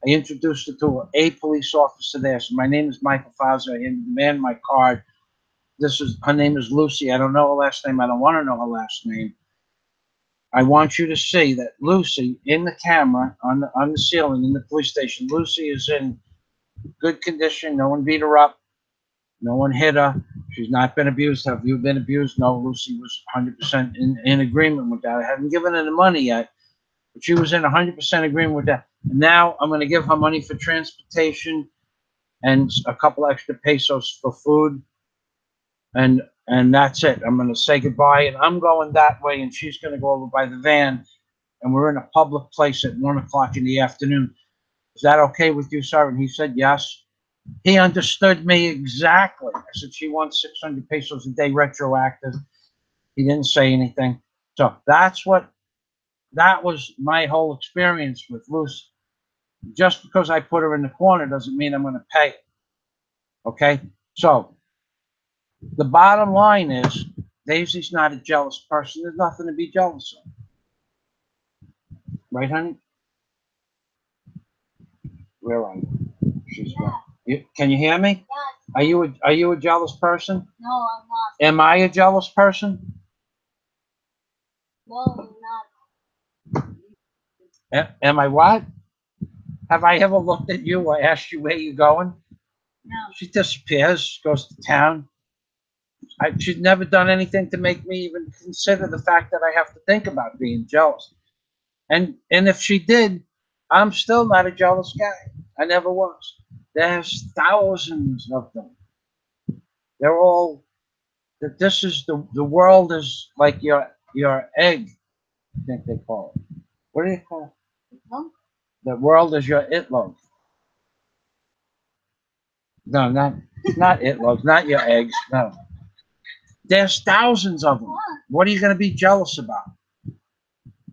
I introduced her to a police officer there. So my name is Michael Fauser. I handed the man my card. Her name is Lucy. I don't know her last name. I don't want to know her last name. I want you to see that Lucy in the camera on the ceiling in the police station. Lucy is in good condition. No one beat her up. No one hit her. She's not been abused. Have you been abused? No, Lucy was 100% in agreement with that. I haven't given her the money yet, but she was in 100% agreement with that. And now I'm going to give her money for transportation and a couple extra pesos for food, and that's it. I'm going to say goodbye, and I'm going that way, and she's going to go over by the van, and we're in a public place at 1 o'clock in the afternoon. Is that okay with you, sir? And he said yes. He understood me exactly. I said she wants 600 pesos a day retroactive. He didn't say anything. So that was my whole experience with Lucy. Just because I put her in the corner doesn't mean I'm going to pay it. Okay? So the bottom line is Daisy's not a jealous person. There's nothing to be jealous of. Right, honey? Where are you? She's gone. Can you hear me? Yes. Are you a jealous person? No, I'm not. Am I a jealous person? No, you're not. Am I what? Have I ever looked at you or asked you where you're going? No. She disappears, goes to town. She's never done anything to make me even consider the fact that I have to think about being jealous. And if she did, I'm still not a jealous guy. I never was. There's thousands of them. They're all. This is the world is like your egg. I think they call it. What do you call it? No? The world is your itloaf. No, not itloaf, not your eggs. No. There's thousands of them. What are you going to be jealous about?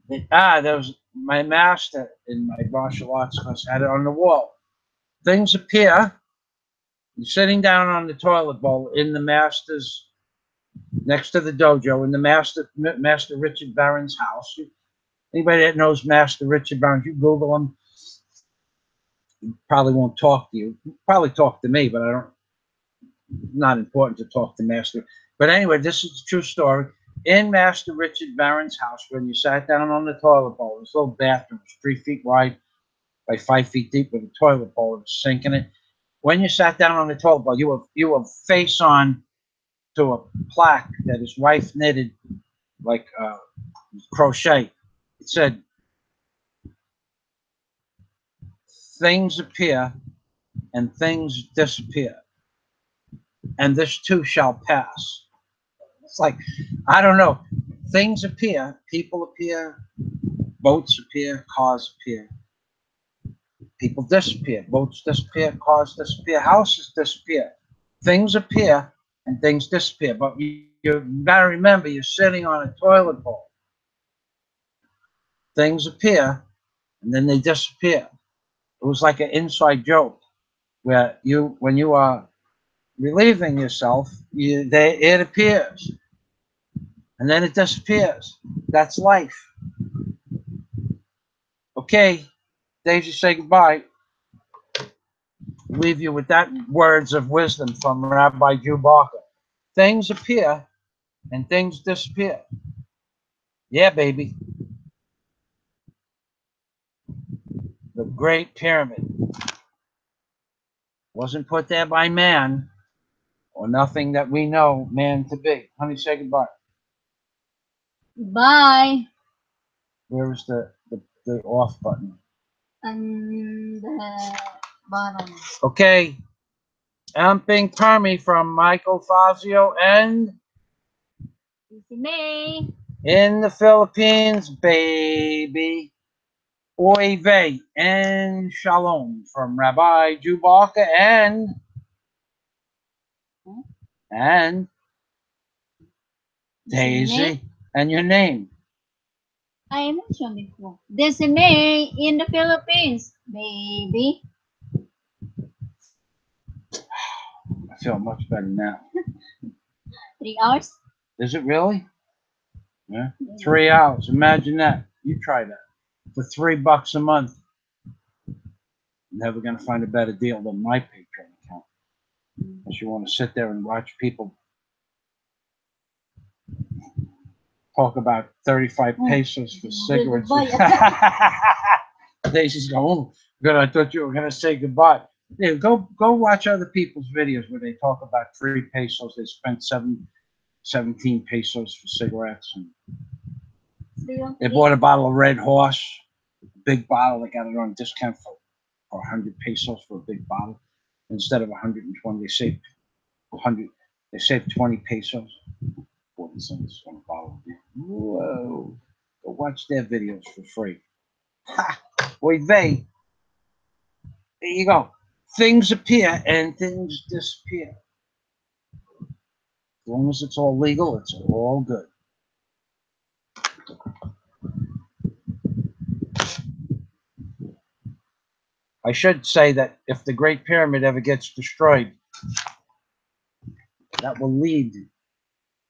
There was my master in my martial arts class had it on the wall. Things appear. You're sitting down on the toilet bowl in the master's next to the dojo in the Master Richard Barron's house. Anybody that knows Master Richard Barron, you Google him. He probably won't talk to you. He'll probably talk to me, but I don't. Not important to talk to Master. But anyway, this is a true story. In Master Richard Barron's house, when you sat down on the toilet bowl, this little bathroom was 3 feet wide by 5 feet deep with a toilet bowl and a sink in it. When you sat down on the toilet bowl, you were face on to a plaque that his wife knitted like crochet. It said, "Things appear and things disappear, and this too shall pass." It's like, I don't know. Things appear, people appear, boats appear, cars appear. People disappear, boats disappear, cars disappear, houses disappear. Things appear and things disappear. But you gotta remember, you're sitting on a toilet bowl. Things appear and then they disappear. It was like an inside joke where when you are relieving yourself, it appears and then it disappears. That's life. Okay, Daisy, say goodbye. Leave you with that words of wisdom from Rabbi Jew Barker. Things appear and things disappear. Yeah, baby. The Great Pyramid wasn't put there by man or nothing that we know man to be. Honey, say goodbye. Bye. Where is the off button? And the bottom. Okay. I'm Ping Permy from Michael Fazio and Easy May. in the Philippines, baby. Oy vey and shalom from Rabbi Jubaka and Daisy and your name. I mentioned before. Easy May in the Philippines, baby. I feel much better now. 3 hours? Is it really? Yeah. 3 hours. Imagine that. You try that. For $3 a month. Never gonna find a better deal than my Patreon account. Unless you want to sit there and watch people talk about 35 pesos for cigarettes. Daisy's going, oh, good, I thought you were gonna say goodbye. Yeah, go watch other people's videos where they talk about 3 pesos. They spent 17 pesos for cigarettes, and they bought a bottle of Red Horse, a big bottle. They got it on discount for 100 pesos for a big bottle instead of 120. They saved 100. They saved 20 pesos, 40 cents on a bottle of beer. Whoa! Go watch their videos for free. Ha! Oy vey. There you go. Things appear and things disappear. As long as it's all legal, it's all good. I should say that if the Great Pyramid ever gets destroyed, that will lead,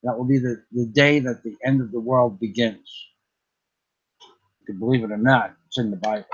that will be the day that the end of the world begins. You can believe it or not, it's in the Bible.